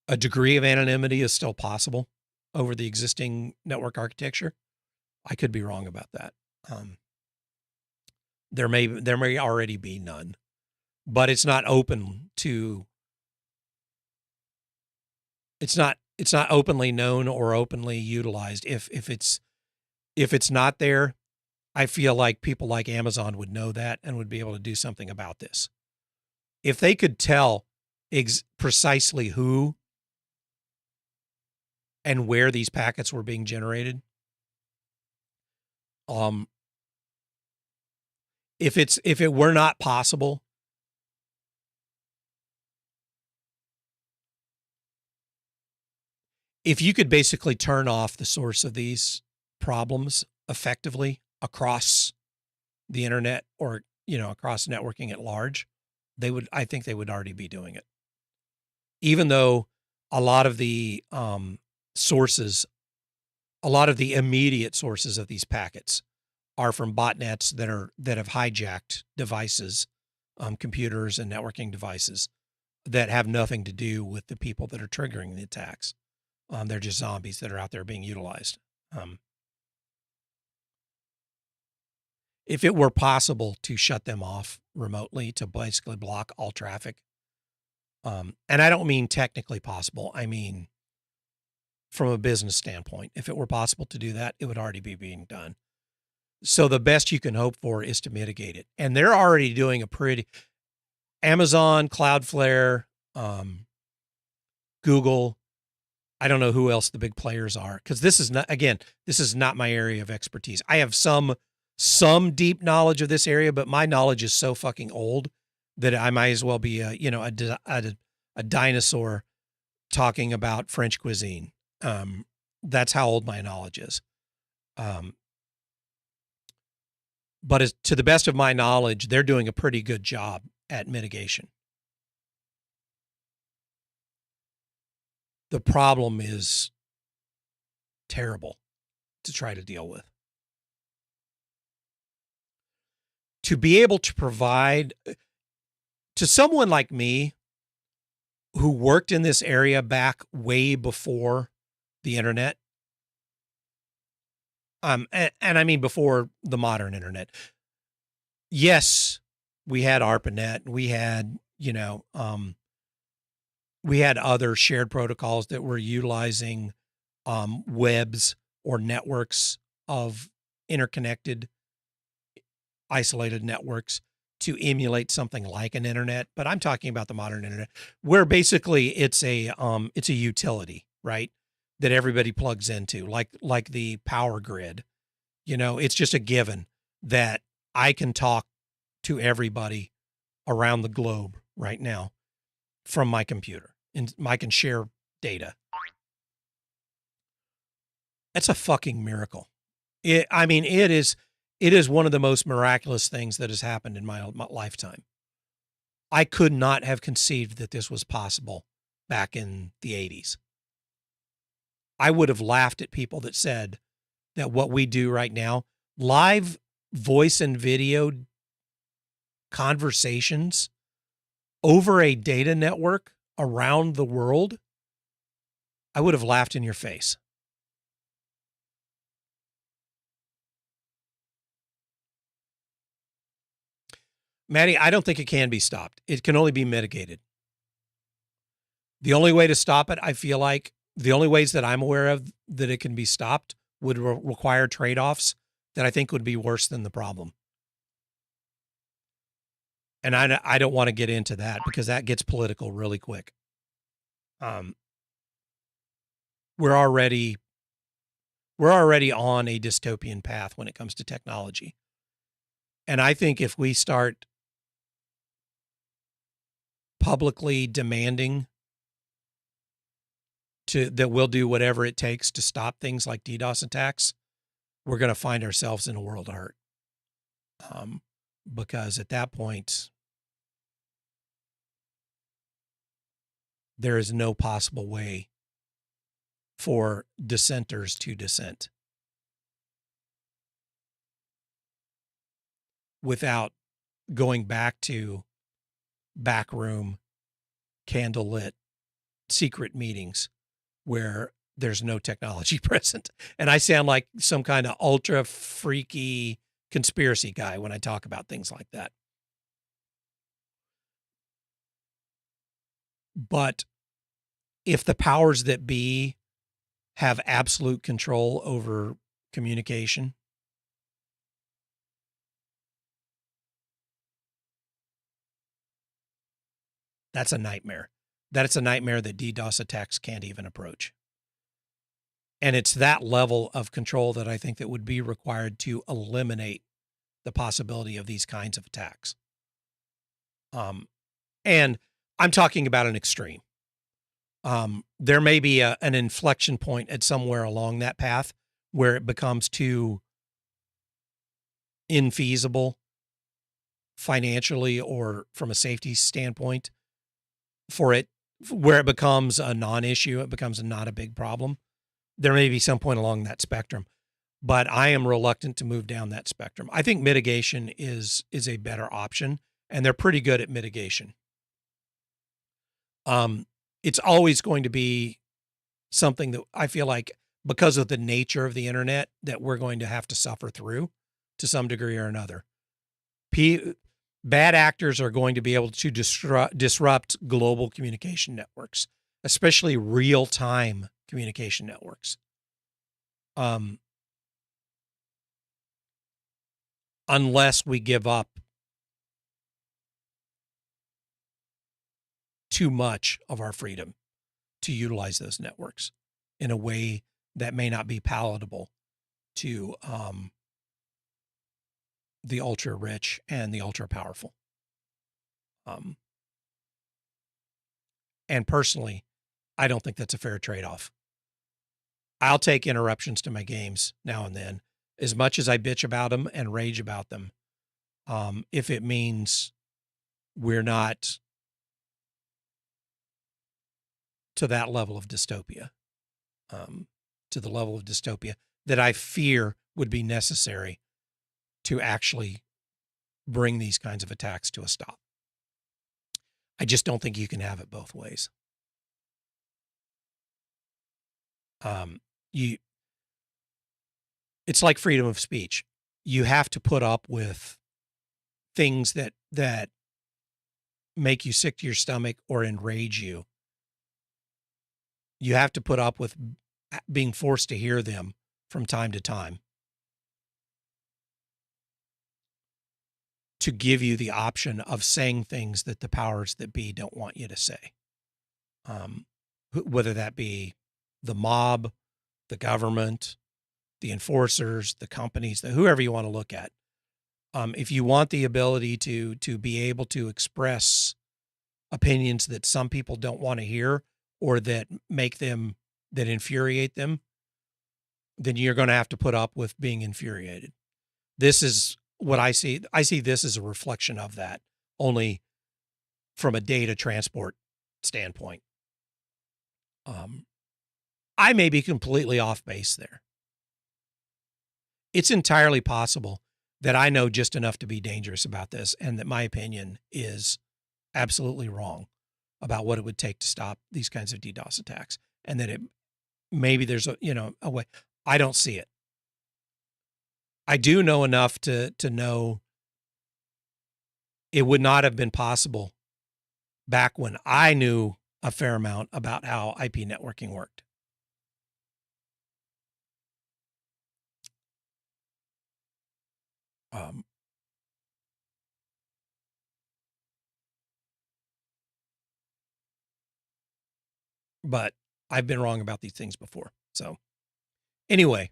a degree of anonymity is still possible over the existing network architecture. I could be wrong about that. There may already be none, but it's not open to. It's not openly known or openly utilized. If it's not there, I feel like people like Amazon would know that and would be able to do something about this. If they could tell precisely who and where these packets were being generated, if it were not possible, if you could basically turn off the source of these problems effectively across the internet, or across networking at large, I think they would already be doing it. Even though a lot of the sources, a lot of the immediate sources of these packets are from botnets that have hijacked devices, computers and networking devices that have nothing to do with the people that are triggering the attacks. They're just zombies that are out there being utilized. If it were possible to shut them off remotely, to basically block all traffic, and I don't mean technically possible, I mean from a business standpoint, if it were possible to do that, it would already be being done. So the best you can hope for is to mitigate it. And they're already doing Amazon, Cloudflare, Google, I don't know who else the big players are, because this is not my area of expertise. I have some deep knowledge of this area, but my knowledge is so fucking old that I might as well be a dinosaur talking about French cuisine. That's how old my knowledge is. But as to the best of my knowledge, they're doing a pretty good job at mitigation. The problem is terrible to try to deal with. To be able to provide to someone like me who worked in this area back way before the internet, and I mean before the modern internet. Yes, we had ARPANET, we had, we had other shared protocols that were utilizing webs or networks of interconnected, isolated networks to emulate something like an internet. But I'm talking about the modern internet, where basically it's a utility, right, that everybody plugs into, like the power grid. It's just a given that I can talk to everybody around the globe right now from my computer, and I can share data. That's a fucking miracle. It is one of the most miraculous things that has happened in my lifetime. I could not have conceived that this was possible back in the 80s. I would have laughed at people that said that what we do right now, live voice and video conversations over a data network around the world, I would have laughed in your face. Maddie, I don't think it can be stopped. It can only be mitigated. The only way to stop it, I feel like, the only ways that I'm aware of that it can be stopped would require trade-offs that I think would be worse than the problem. And I don't want to get into that because that gets political really quick. We're already on a dystopian path when it comes to technology. And I think if we start publicly demanding that we'll do whatever it takes to stop things like DDoS attacks, we're going to find ourselves in a world of hurt. Because at that point, there is no possible way for dissenters to dissent without going back to backroom, candlelit, secret meetings where there's no technology present. And I sound like some kind of ultra freaky conspiracy guy when I talk about things like that. But if the powers that be have absolute control over communication, that's a nightmare. That's a nightmare that DDoS attacks can't even approach. And it's that level of control that I think that would be required to eliminate the possibility of these kinds of attacks. And I'm talking about an extreme. There may be an inflection point at somewhere along that path where it becomes too infeasible financially or from a safety standpoint for it, where it becomes a non-issue, it becomes not a big problem. There may be some point along that spectrum, but I am reluctant to move down that spectrum. I think mitigation is a better option, and they're pretty good at mitigation. It's always going to be something that I feel like, because of the nature of the internet, that we're going to have to suffer through to some degree or another. Bad actors are going to be able to disrupt global communication networks, especially real-time communication networks. Unless we give up too much of our freedom to utilize those networks. in a way that may not be palatable to the ultra rich and the ultra powerful. And personally, I don't think that's a fair trade-off. I'll take interruptions to my games now and then, as much as I bitch about them and rage about them, if it means we're not to that level of dystopia, to the level of dystopia that I fear would be necessary to actually bring these kinds of attacks to a stop. I just don't think you can have it both ways. It's like freedom of speech. You have to put up with things that make you sick to your stomach or enrage you. You have to put up with being forced to hear them from time to time to give you the option of saying things that the powers that be don't want you to say. Whether that be the mob, the government, the enforcers, the companies, whoever you want to look at. If you want the ability to be able to express opinions that some people don't want to hear or that infuriate them, then you're going to have to put up with being infuriated. This is what I see. I see this as a reflection of that, only from a data transport standpoint. I may be completely off base there. It's entirely possible that I know just enough to be dangerous about this and that my opinion is absolutely wrong about what it would take to stop these kinds of DDoS attacks, and that maybe there's a way. I don't see it. I do know enough to know it would not have been possible back when I knew a fair amount about how IP networking worked. But I've been wrong about these things before. So anyway,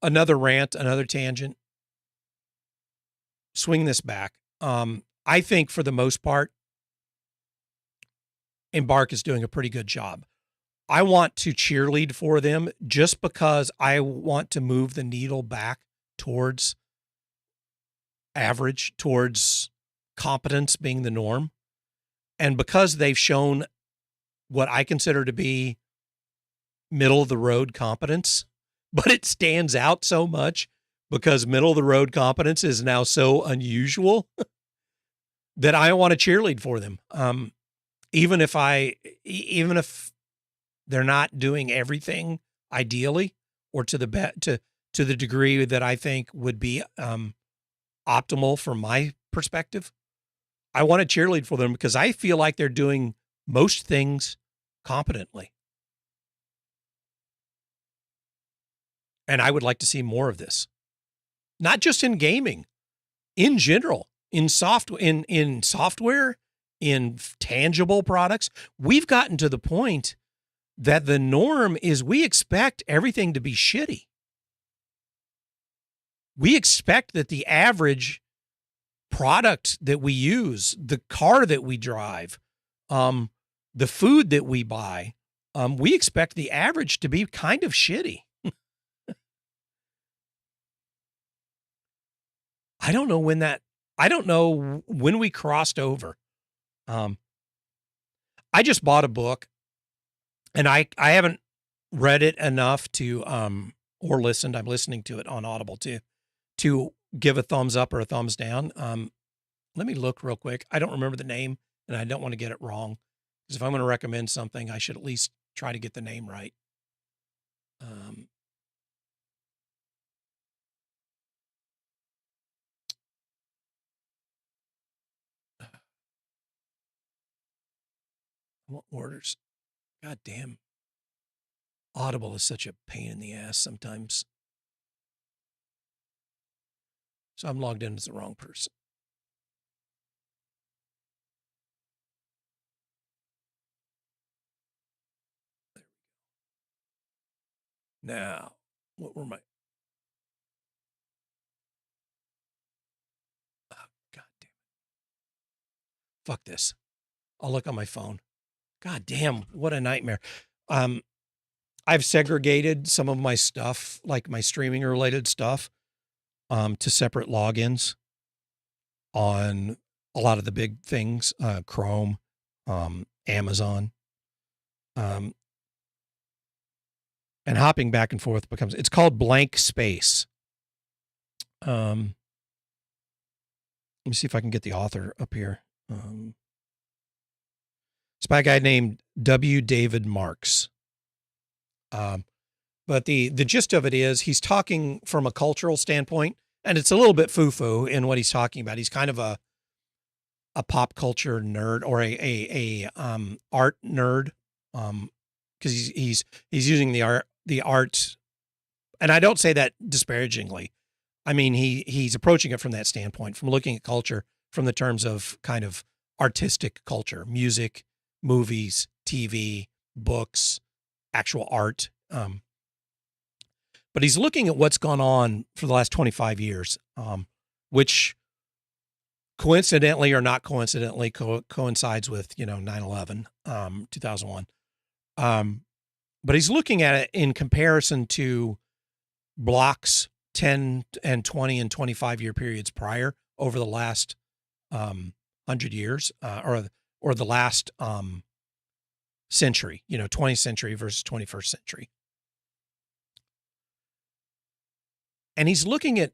another rant, another tangent. Swing this back. I think for the most part, Embark is doing a pretty good job. I want to cheerlead for them just because I want to move the needle back towards average, towards competence being the norm. And because they've shown what I consider to be middle of the road competence, but it stands out so much because middle of the road competence is now so unusual that I want to cheerlead for them. Even if they're not doing everything ideally or to the degree that I think would be optimal from my perspective, I want to cheerlead for them because I feel like they're doing most things competently. And I would like to see more of this, not just in gaming, in general, in software, in tangible products. We've gotten to the point that the norm is we expect everything to be shitty. We expect that the average product that we use, the car that we drive, the food that we buy, we expect the average to be kind of shitty. I don't know when we crossed over. I just bought a book and I haven't read it enough to, or listened. I'm listening to it on Audible too, to give a thumbs up or a thumbs down. Let me look real quick. I don't remember the name and I don't want to get it wrong, because if I'm going to recommend something, I should at least try to get the name right. What orders? God damn. Audible is such a pain in the ass sometimes. So I'm logged in as the wrong person. Now, what were my... Oh, God damn it. Fuck this. I'll look on my phone. God damn, what a nightmare. I've segregated some of my stuff, like my streaming related stuff, to separate logins on a lot of the big things, Chrome, Amazon, and hopping back and forth it's called blank space. Let me see if I can get the author up here. It's by a guy named W. David Marks. But the gist of it is he's talking from a cultural standpoint, and it's a little bit foo-foo in what he's talking about. He's kind of a pop culture nerd, or a art nerd, because he's using the art, and I don't say that disparagingly. I mean, he's approaching it from that standpoint, from looking at culture from the terms of kind of artistic culture, music, movies, TV, books, actual art. But he's looking at what's gone on for the last 25 years, which coincidentally or not coincidentally coincides with, 9/11, 2001. But he's looking at it in comparison to blocks 10 and 20 and 25 year periods prior over the last 100 years, or the last century, 20th century versus 21st century. And he's looking at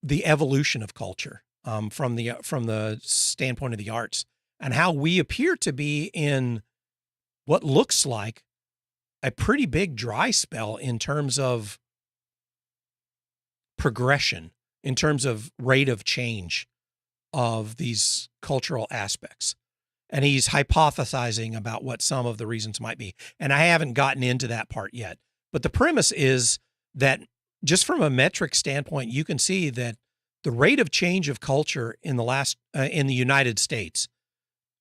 the evolution of culture from the standpoint of the arts, and how we appear to be in what looks like a pretty big dry spell in terms of progression, in terms of rate of change of these cultural aspects. And he's hypothesizing about what some of the reasons might be. And I haven't gotten into that part yet. But the premise is that just from a metric standpoint, you can see that the rate of change of culture in the United States,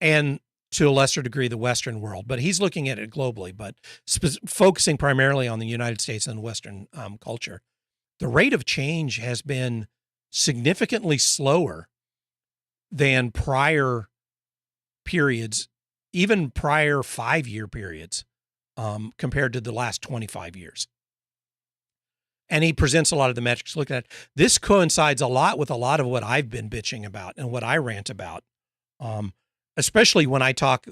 and to a lesser degree, the Western world, but he's looking at it globally, but focusing primarily on the United States and Western culture, the rate of change has been significantly slower than prior periods, even prior 5-year periods, compared to the last 25 years. And he presents a lot of the metrics. Look at it. This coincides a lot with a lot of what I've been bitching about and what I rant about, especially when I talk,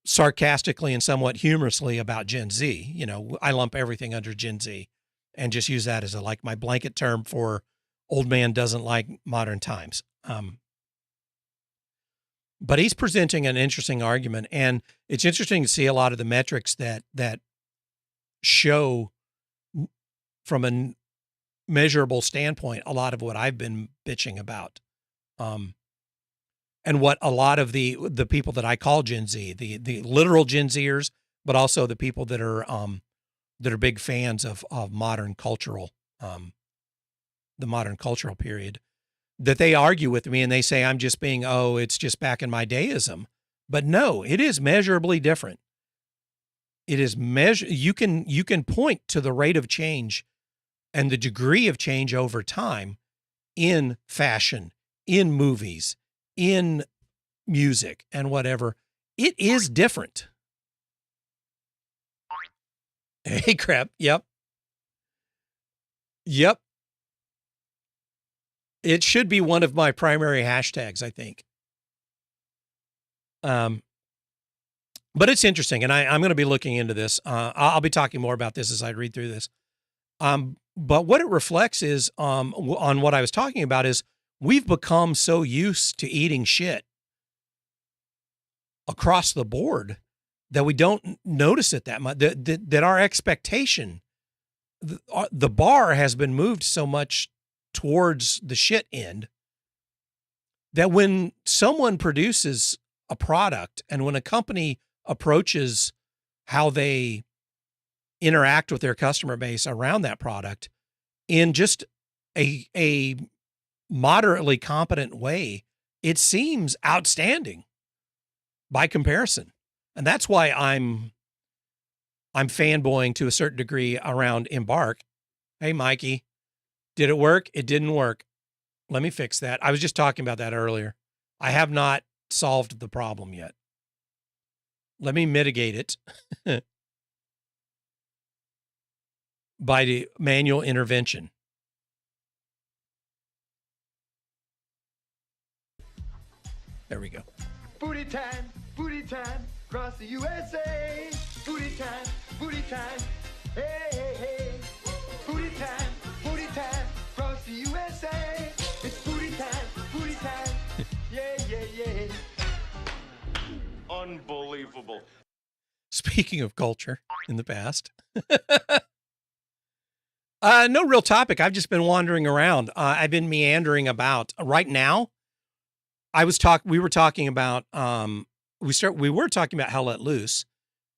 sarcastically and somewhat humorously about Gen Z. I lump everything under Gen Z and just use that as my blanket term for old man doesn't like modern times. But he's presenting an interesting argument, and it's interesting to see a lot of the metrics that show from a measurable standpoint a lot of what I've been bitching about, and what a lot of the people that I call Gen Z, the literal Gen Zers, but also the people that are big fans of modern cultural, the modern cultural period, that they argue with me and they say I'm just being, it's just back in my dayism. But no, it is measurably different. It is you can point to the rate of change and the degree of change over time in fashion, in movies, in music, and whatever. It is different. Hey, crap. Yep. It should be one of my primary hashtags, I think. But it's interesting, and I'm going to be looking into this. I'll be talking more about this as I read through this. But what it reflects is, on what I was talking about, is we've become so used to eating shit across the board that we don't notice it that much, that our expectation, the bar has been moved so much towards the shit end that when someone produces a product and when a company approaches how they interact with their customer base around that product in just a moderately competent way, it seems outstanding by comparison. And that's why I'm I'm fanboying to a certain degree around Embark. Hey, Mikey, did it work? It didn't work. Let me fix that. I was just talking about that earlier. I have not solved the problem yet. Let me mitigate it by the manual intervention. There we go. Booty time, across the USA. Booty time, hey, hey, hey. Booty time, across the USA. It's booty time, yeah, yeah, yeah. Unbelievable. Speaking of culture in the past. No real topic. I've just been wandering around. I've been meandering about. Right now, we were talking about Hell Let Loose,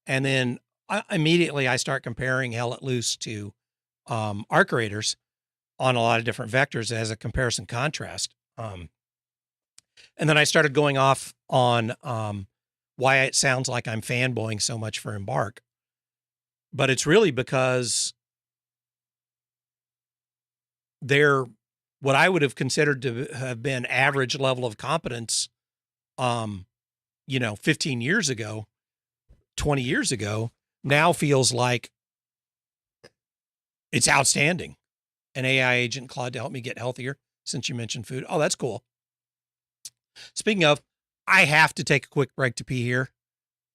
and then immediately I start comparing Hell Let Loose to Arc Raiders on a lot of different vectors as a comparison contrast. And then I started going off on why it sounds like I'm fanboying so much for Embark. But it's really because they're what I would have considered to have been average level of competence, 15 years ago, 20 years ago, now feels like it's outstanding. An AI agent, Claude, to help me get healthier, since you mentioned food. Oh, that's cool. Speaking of, I have to take a quick break to pee here.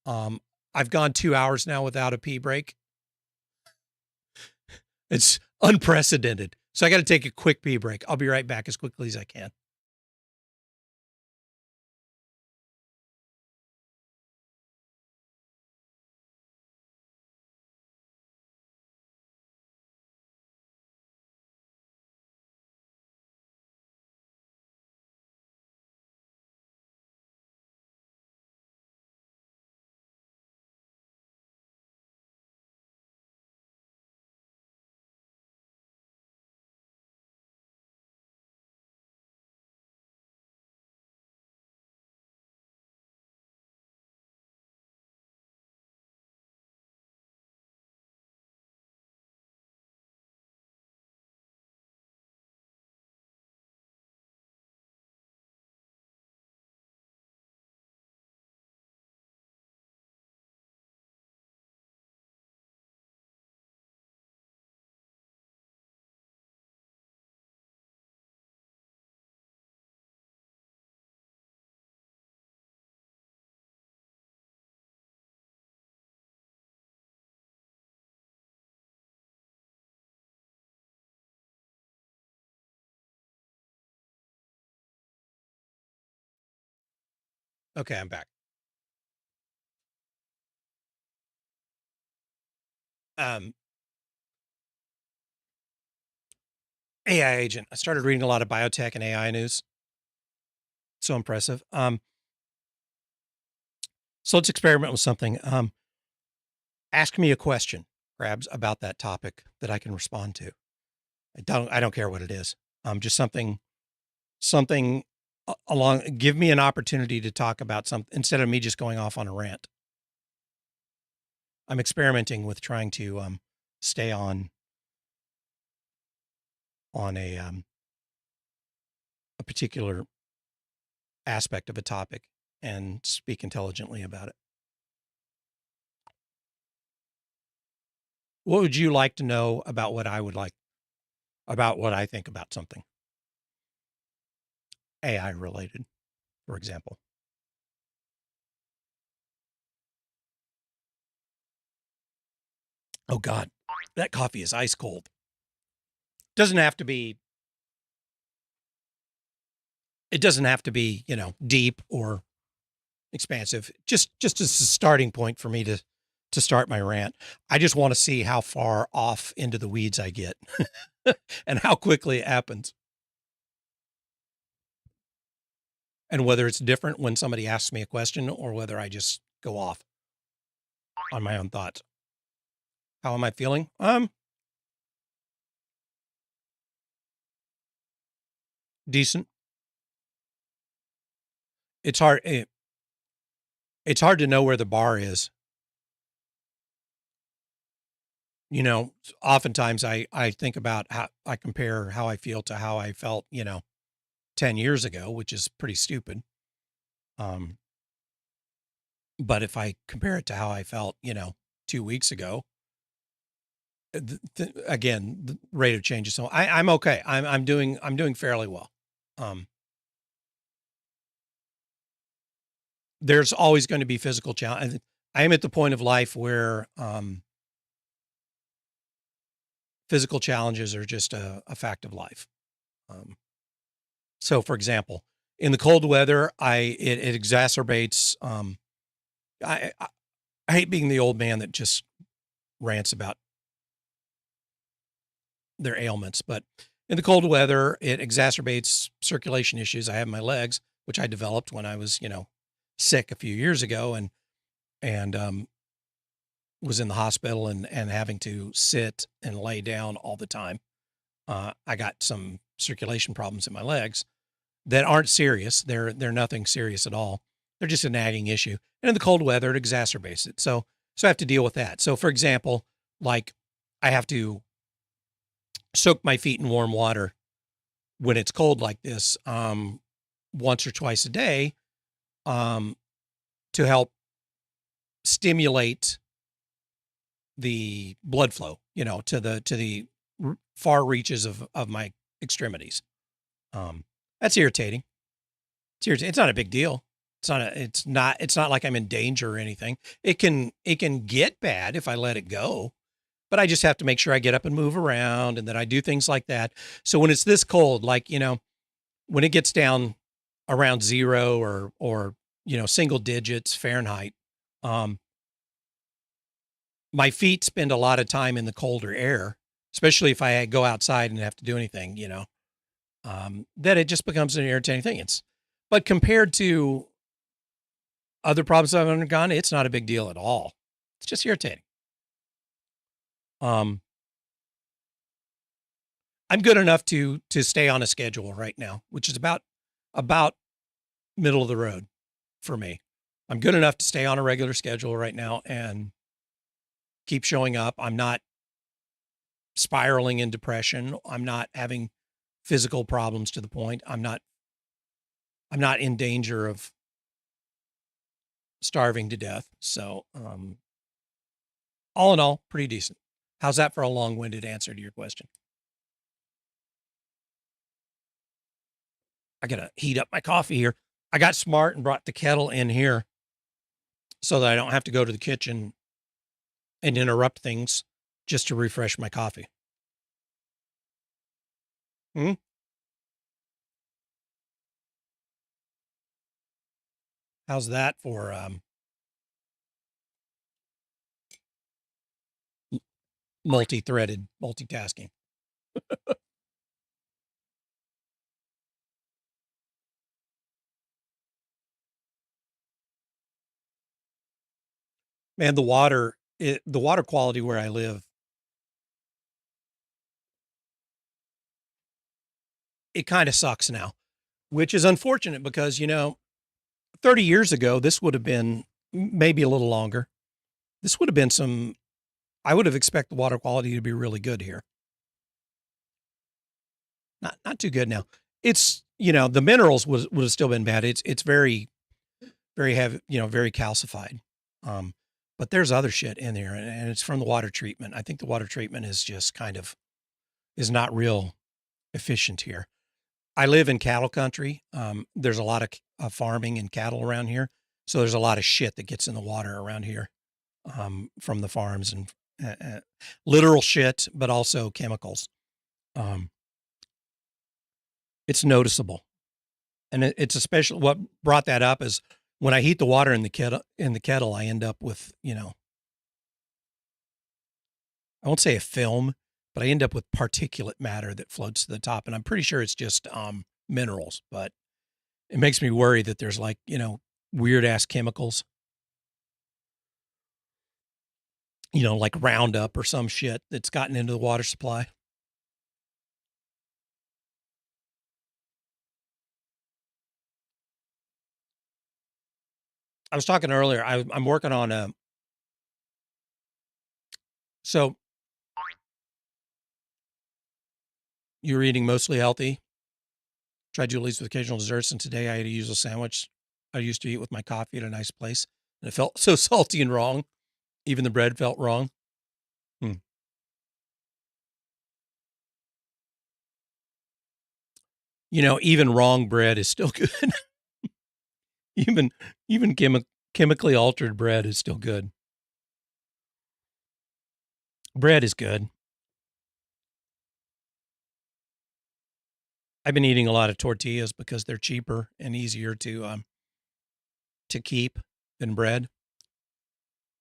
I've gone 2 hours now without a pee break. It's unprecedented. So I got to take a quick pee break. I'll be right back as quickly as I can. Okay, I'm back. AI agent. I started reading a lot of biotech and AI news. So impressive. So let's experiment with something. Ask me a question, Krabs, about that topic that I can respond to. I don't care what it is. Just something along. Give me an opportunity to talk about something instead of me just going off on a rant. I'm experimenting with trying to stay on a particular aspect of a topic and speak intelligently about it. What would you like to know about what I think about something AI related, for example? Oh God, that coffee is ice cold. Doesn't have to be. It doesn't have to be, deep or expansive. Just as a starting point for me to start my rant. I just want to see how far off into the weeds I get and how quickly it happens. And whether it's different when somebody asks me a question or whether I just go off on my own thoughts. How am I feeling? Decent. It's hard. It's hard to know where the bar is. oftentimes I think about how I compare how I feel to how I felt, 10 years ago, which is pretty stupid. Um, but if I compare it to how I felt, 2 weeks ago, again, the rate of change is so I'm okay. I'm doing fairly well. Um, there's always going to be physical challenge. I am at the point of life where physical challenges are just a fact of life. Um, so, for example, in the cold weather, it exacerbates. I I hate being the old man that just rants about their ailments, but in the cold weather, it exacerbates circulation issues I have in my legs, which I developed when I was, sick a few years ago, and was in the hospital and having to sit and lay down all the time. I got some circulation problems in my legs that aren't serious. They're nothing serious at all. They're just a nagging issue. And in the cold weather, it exacerbates it. So I have to deal with that. So for example, like I have to soak my feet in warm water when it's cold like this, once or twice a day, um, to help stimulate the blood flow, to the far reaches of my extremities. Um, that's irritating. It's not a big deal. It's not like I'm in danger or anything. It can get bad if I let it go, but I just have to make sure I get up and move around and that I do things like that. So when it's this cold, like, when it gets down around zero or single digits Fahrenheit, um, my feet spend a lot of time in the colder air, especially if I go outside and have to do anything, that it just becomes an irritating thing. But compared to other problems I've undergone, it's not a big deal at all. It's just irritating. Um, I'm good enough to stay on a schedule right now, which is about middle of the road for me. I'm good enough to stay on a regular schedule right now and keep showing up. I'm not spiraling in depression. I'm not having physical problems to the point. I'm not in danger of starving to death. So, all in all, pretty decent. How's that for a long-winded answer to your question? I gotta heat up my coffee here. I got smart and brought the kettle in here so that I don't have to go to the kitchen and interrupt things just to refresh my coffee. Hmm? How's that for multi-threaded multitasking? Man, the water quality where I live, it kind of sucks now, which is unfortunate because 30 years ago this would have been maybe a little longer. This would have been some. I would have expected the water quality to be really good here. Not too good now. It's the minerals would have still been bad. It's very very heavy, very calcified. Um, but there's other shit in there, and it's from the water treatment. I think the water treatment is just kind of is not real efficient here. I live in cattle country. There's a lot of farming and cattle around here, so there's a lot of shit that gets in the water around here, from the farms and literal shit, but also chemicals. Um, it's noticeable, and it's a special. What brought that up is when I heat the water in the kettle, I end up with I won't say a film, but I end up with particulate matter that floats to the top, and I'm pretty sure it's just minerals, but it makes me worry that there's like weird ass chemicals, like Roundup or some shit that's gotten into the water supply. I was talking earlier. I'm working on a so You were eating mostly healthy. Tried to at least with occasional desserts, and today I had to use a sandwich I used to eat with my coffee at a nice place, and it felt so salty and wrong. Even the bread felt wrong. Hmm. Even wrong bread is still good. even even chemically altered bread is still good. Bread is good. I've been eating a lot of tortillas because they're cheaper and easier to keep than bread.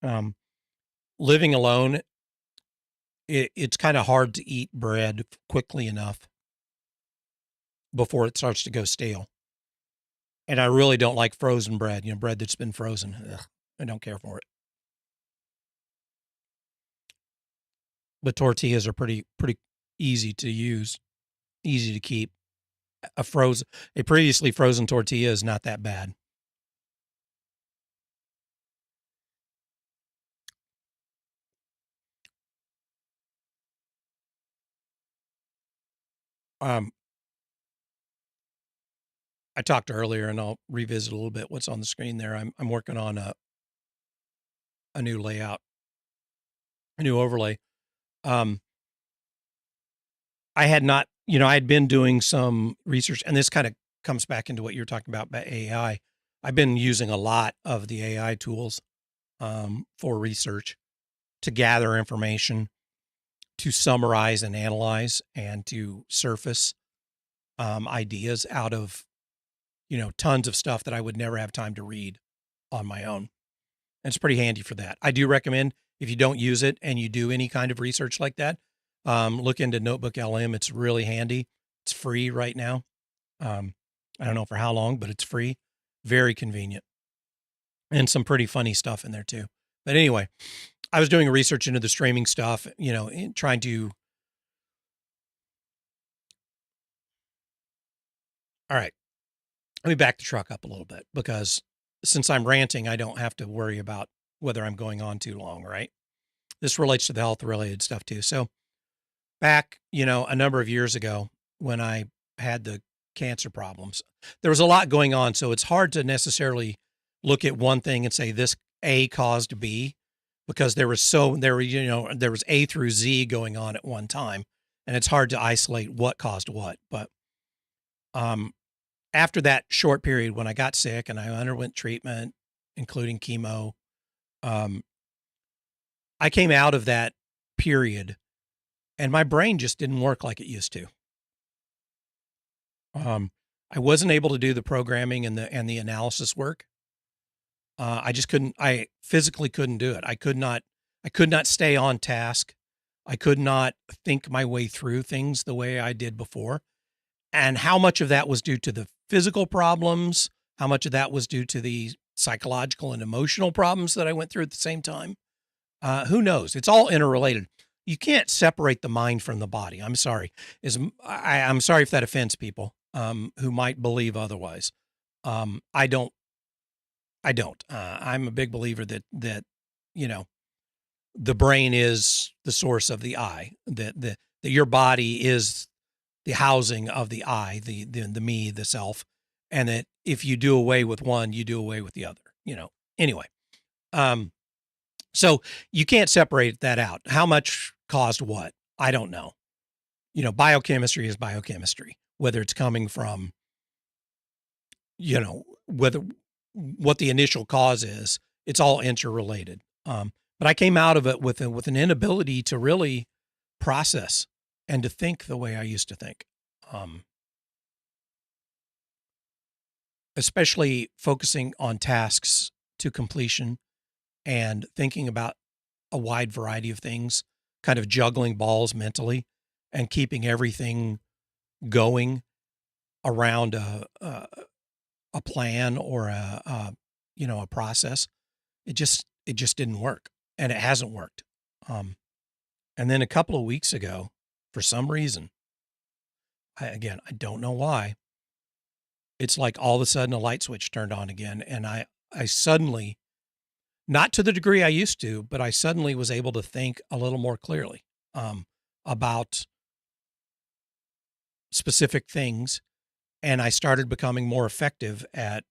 Um, Living alone, it's kind of hard to eat bread quickly enough before it starts to go stale. And I really don't like frozen bread, bread that's been frozen. Ugh, I don't care for it. But tortillas are pretty easy to use, easy to keep. A previously frozen tortilla is not that bad. Um, I talked earlier, and I'll revisit a little bit what's on the screen there. I'm working on a new layout, a new overlay. Um, I had not, I had been doing some research, and this kind of comes back into what you're talking about AI. I've been using a lot of the AI tools for research to gather information, to summarize and analyze, and to surface ideas out of, tons of stuff that I would never have time to read on my own. And it's pretty handy for that. I do recommend if you don't use it and you do any kind of research like that, look into Notebook LM. It's really handy. It's free right now. I don't know for how long, but it's free. Very convenient. And some pretty funny stuff in there too. But anyway, I was doing research into the streaming stuff, trying to. All right, let me back the truck up a little bit because since I'm ranting, I don't have to worry about whether I'm going on too long, right? This relates to the health related stuff too. So back, a number of years ago when I had the cancer problems, there was a lot going on. So it's hard to necessarily look at one thing and say this A caused B because there was A through Z going on at one time. And it's hard to isolate what caused what. But after that short period when I got sick and I underwent treatment, including chemo, I came out of that period and my brain just didn't work like it used to. I wasn't able to do the programming and the analysis work. I just couldn't. I physically couldn't do it. I could not stay on task. I could not think my way through things the way I did before. And how much of that was due to the physical problems? How much of that was due to the psychological and emotional problems that I went through at the same time? Who knows? It's all interrelated. You can't separate the mind from the body. I'm sorry. I'm sorry if that offends people who might believe otherwise. I don't. I'm a big believer that the brain is the source of the I. That your body is the housing of the I, the me, the self, and that if you do away with one, you do away with the other. Anyway. So you can't separate that out. How much caused what? I don't know. Biochemistry is biochemistry, whether it's coming from, whether what the initial cause is, it's all interrelated. But I came out of it with an inability to really process and to think the way I used to think. Especially focusing on tasks to completion and thinking about a wide variety of things, kind of juggling balls mentally and keeping everything going around a plan or a process. It just didn't work, and it hasn't worked. And then a couple of weeks ago, for some reason, I don't know why, it's like all of a sudden a light switch turned on again. And I suddenly, not to the degree I used to, but I suddenly was able to think a little more clearly about specific things, and I started becoming more effective at.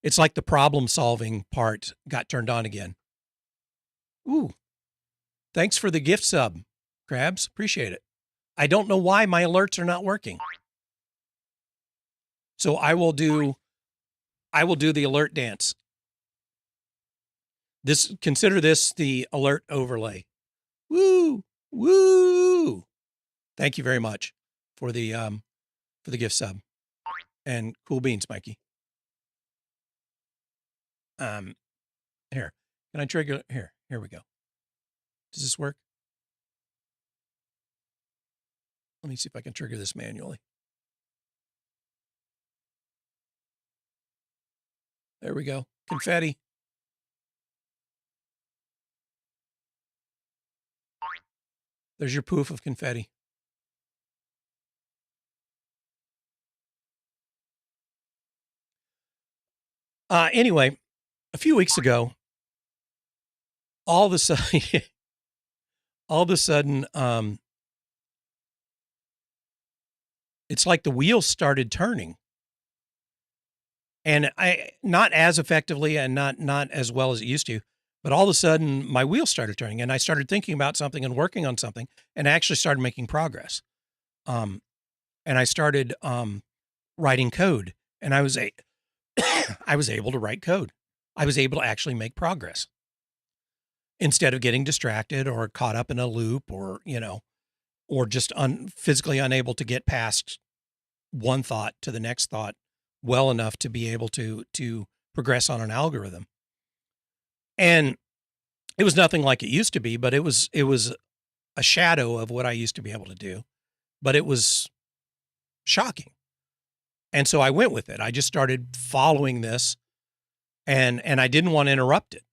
It's like the problem solving part got turned on again. Ooh, thanks for the gift sub, Crabs. Appreciate it. I don't know why my alerts are not working. So I will do the alert dance. Consider this the alert overlay. Woo! Woo! Thank you very much for the gift sub. And cool beans, Mikey. Here. Can I trigger here? Here we go. Does this work? Let me see if I can trigger this manually. There we go. Confetti. There's your poof of confetti. Anyway, a few weeks ago, all of a sudden, it's like the wheels started turning, and I not as effectively and not as well as it used to, but all of a sudden my wheels started turning, and I started thinking about something and working on something, and I actually started making progress. And I started writing code, and I was able to write code. I was able to actually make progress instead of getting distracted or caught up in a loop, or or just physically unable to get past one thought to the next thought well enough to be able to progress on an algorithm. And it was nothing like it used to be, but it was a shadow of what I used to be able to do, but it was shocking. And so I went with it. I just started following this, and I didn't want to interrupt it.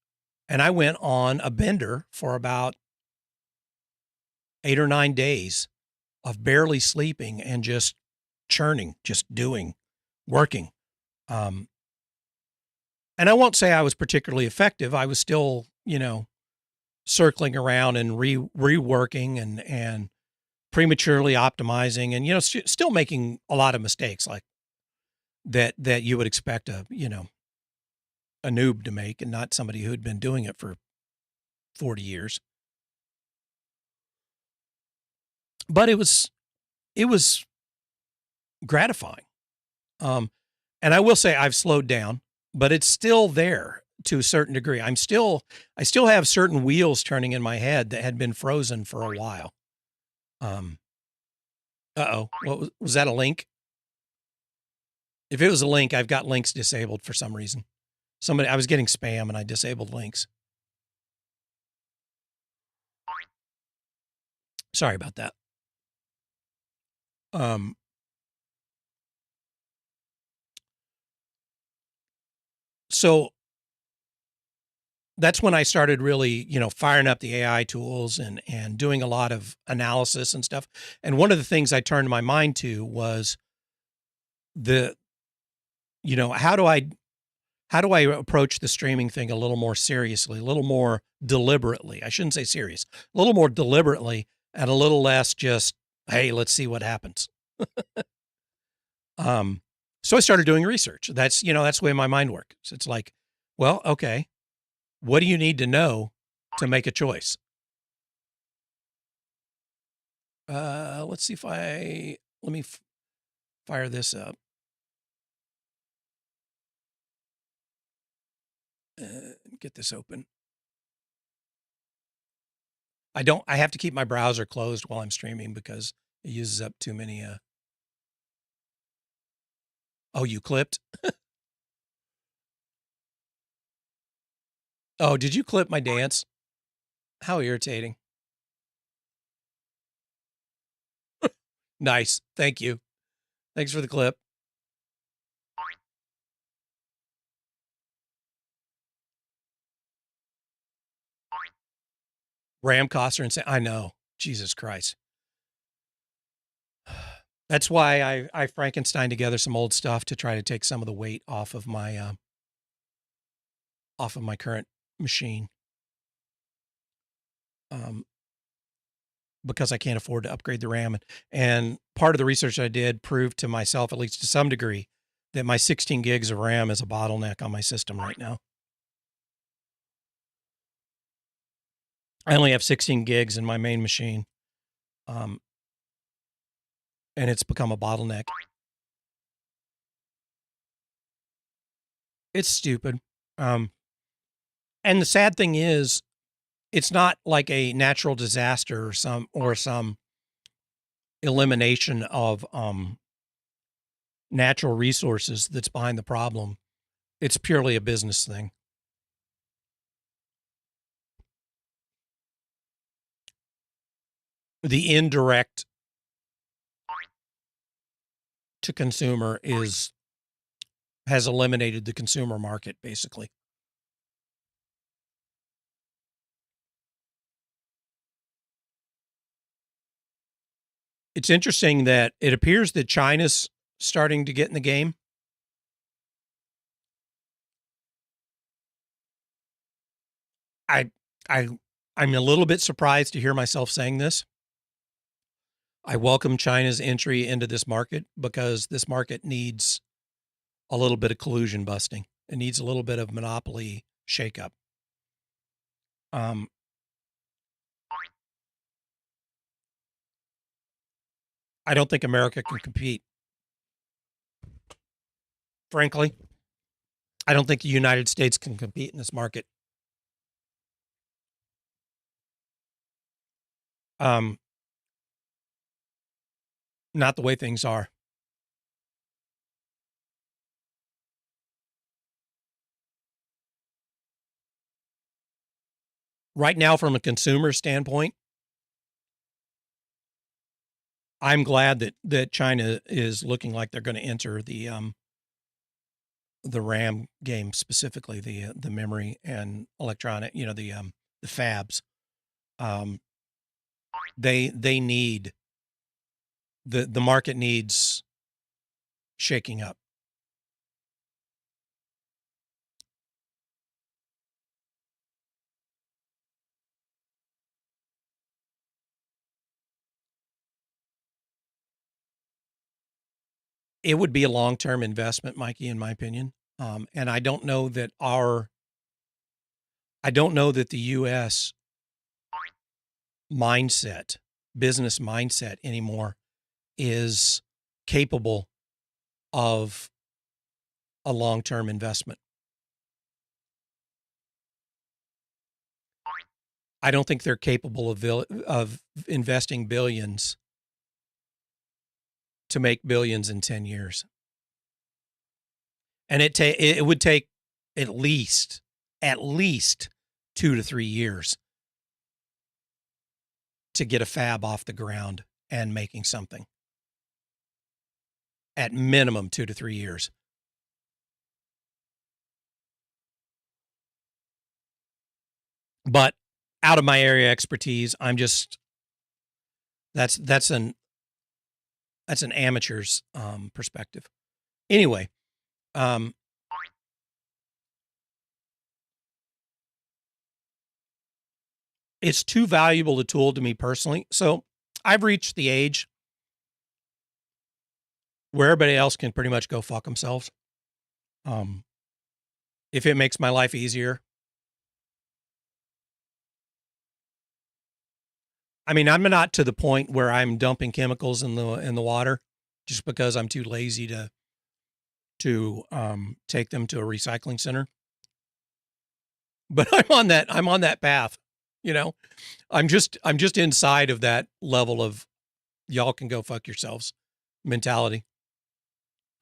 And I went on a bender for about 8 or 9 days of barely sleeping and just churning, just doing, working. And I won't say I was particularly effective. I was still, circling around and reworking and prematurely optimizing, and, still making a lot of mistakes like that you would expect a noob to make, and not somebody who had been doing it for 40 years. But it was gratifying. And I will say I've slowed down, but it's still there to a certain degree. I still have certain wheels turning in my head that had been frozen for a while. Uh-oh. What was that, a link? If it was a link, I've got links disabled for some reason. I was getting spam and I disabled links. Sorry about that. So that's when I started really, firing up the AI tools and doing a lot of analysis and stuff. And one of the things I turned my mind to was how do I approach the streaming thing a little more seriously, a little more deliberately? I shouldn't say serious, a little more deliberately, and a little less just, hey, let's see what happens. So I started doing research. That's the way my mind works. So it's like, well, okay, what do you need to know to make a choice? Let's see if let me fire this up. Get this open. I have to keep my browser closed while I'm streaming because it uses up too many. Oh, you clipped? Oh, did you clip my dance? How irritating. Nice. Thank you. Thanks for the clip. Ram Cosser and say, I know. Jesus Christ. That's why I Frankenstein together some old stuff to try to take some of the weight off of my current machine. because I can't afford to upgrade the RAM. And part of the research I did proved to myself, at least to some degree, that my 16 gigs of RAM is a bottleneck on my system right now. I only have 16 gigs in my main machine, and it's become a bottleneck. It's stupid. And the sad thing is, it's not like a natural disaster or some elimination of natural resources that's behind the problem. It's purely a business thing. The indirect to consumer has eliminated the consumer market, basically. It's interesting that it appears that China's starting to get in the game. I I'm a little bit surprised to hear myself saying this. I welcome China's entry into this market because this market needs a little bit of collusion busting. It needs a little bit of monopoly shakeup. I don't think America can compete. Frankly, I don't think the United States can compete in this market. Not the way things are. Right now, from a consumer standpoint, I'm glad that China is looking like they're going to enter the RAM game, specifically the memory and electronic, the fabs. They need the market needs shaking up. It would be a long-term investment, Mikey, in my opinion. And I don't know that the U.S. mindset, business mindset anymore is capable of a long-term investment. I don't think they're capable of investing billions to make billions in 10 years. And it would take at least 2 to 3 years to get a fab off the ground and making something. At minimum 2 to 3 years. But out of my area of expertise, I'm just that's an amateur's perspective. Anyway, it's too valuable a tool to me personally. So I've reached the age where everybody else can pretty much go fuck themselves. If it makes my life easier. I mean, I'm not to the point where I'm dumping chemicals in the water just because I'm too lazy to take them to a recycling center. But I'm on that path, I'm just inside of that level of y'all can go fuck yourselves mentality.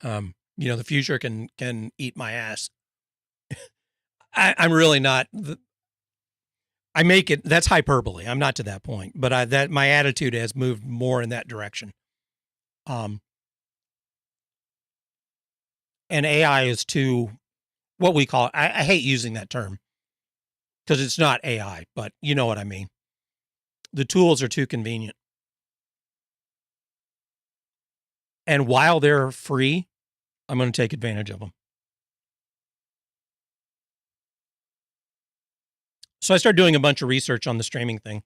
The future can eat my ass. I'm really not. I make it. That's hyperbole. I'm not to that point, but my attitude has moved more in that direction. And AI is too, what we call. I hate using that term because it's not AI, but you know what I mean. The tools are too convenient, and while they're free, I'm going to take advantage of them. So I started doing a bunch of research on the streaming thing.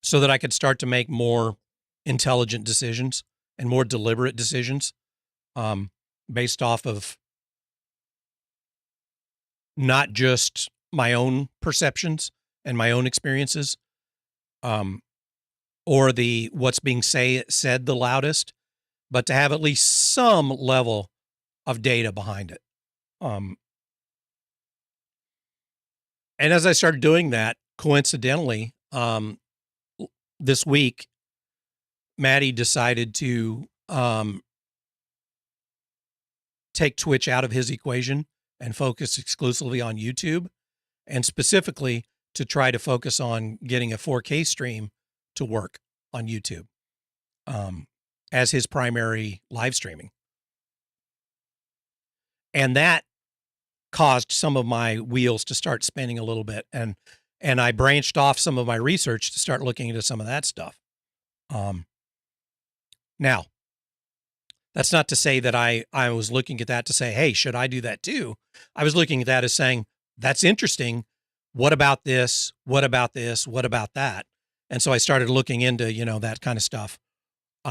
so that I could start to make more intelligent decisions and more deliberate decisions, based off of not just my own perceptions and my own experiences, um, or what's being said the loudest, but to have at least some level of data behind it. And as I started doing that, coincidentally, this week, Maddie decided to take Twitch out of his equation and focus exclusively on YouTube, and specifically to try to focus on getting a 4K stream to work on YouTube as his primary live streaming. And that caused some of my wheels to start spinning a little bit. And I branched off some of my research to start looking into some of that stuff. Now, that's not to say that I was looking at that to say, hey, should I do that too? I was looking at that as saying, that's interesting. What about this? What about this? What about that? And so I started looking into, that kind of stuff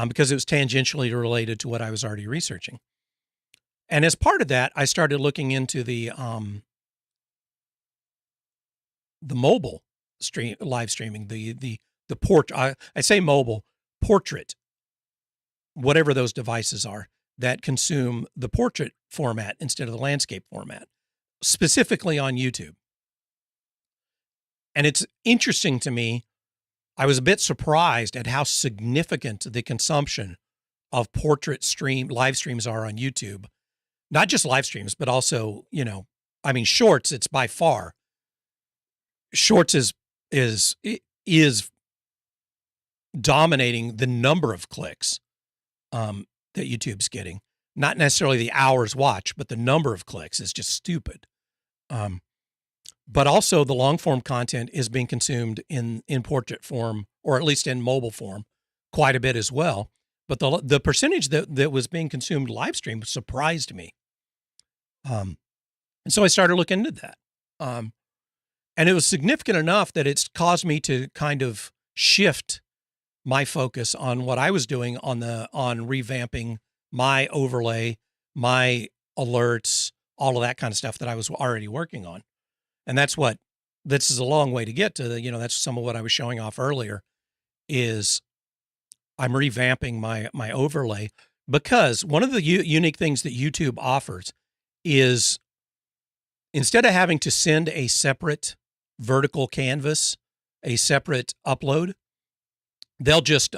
because it was tangentially related to what I was already researching. And as part of that, I started looking into the mobile live streaming, the I say mobile, portrait, whatever those devices are that consume the portrait format instead of the landscape format, specifically on YouTube. And it's interesting to me. I was a bit surprised at how significant the consumption of portrait live streams are on YouTube. Not just live streams, but also, shorts, it's by far. Shorts is dominating the number of clicks that YouTube's getting. Not necessarily the hours watched, but the number of clicks is just stupid. But also the long form content is being consumed in portrait form, or at least in mobile form, quite a bit as well. But the percentage that was being consumed live stream surprised me. And so I started looking into that. And it was significant enough that it's caused me to kind of shift my focus on what I was doing on revamping my overlay, my alerts, all of that kind of stuff that I was already working on. And this is a long way to get to that's some of what I was showing off earlier is I'm revamping my overlay, because one of the unique things that YouTube offers is instead of having to send a separate vertical canvas, a separate upload, they'll just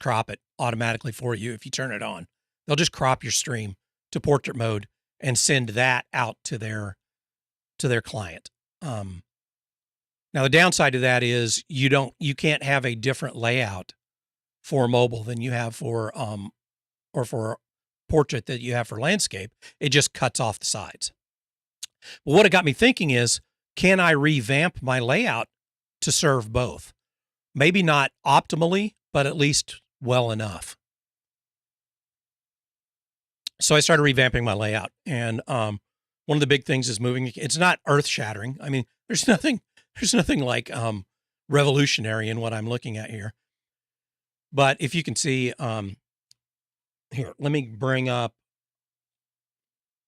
crop it automatically for you. If you turn it on, they'll just crop your stream to portrait mode and send that out to their client. Now the downside to that is you can't have a different layout for mobile than you have for portrait that you have for landscape. It just cuts off the sides. But what it got me thinking is, can I revamp my layout to serve both? Maybe not optimally, but at least well enough. So I started revamping my layout, and one of the big things is moving. It's not earth shattering. I mean, there's nothing like revolutionary in what I'm looking at here. But if you can see, here, let me bring up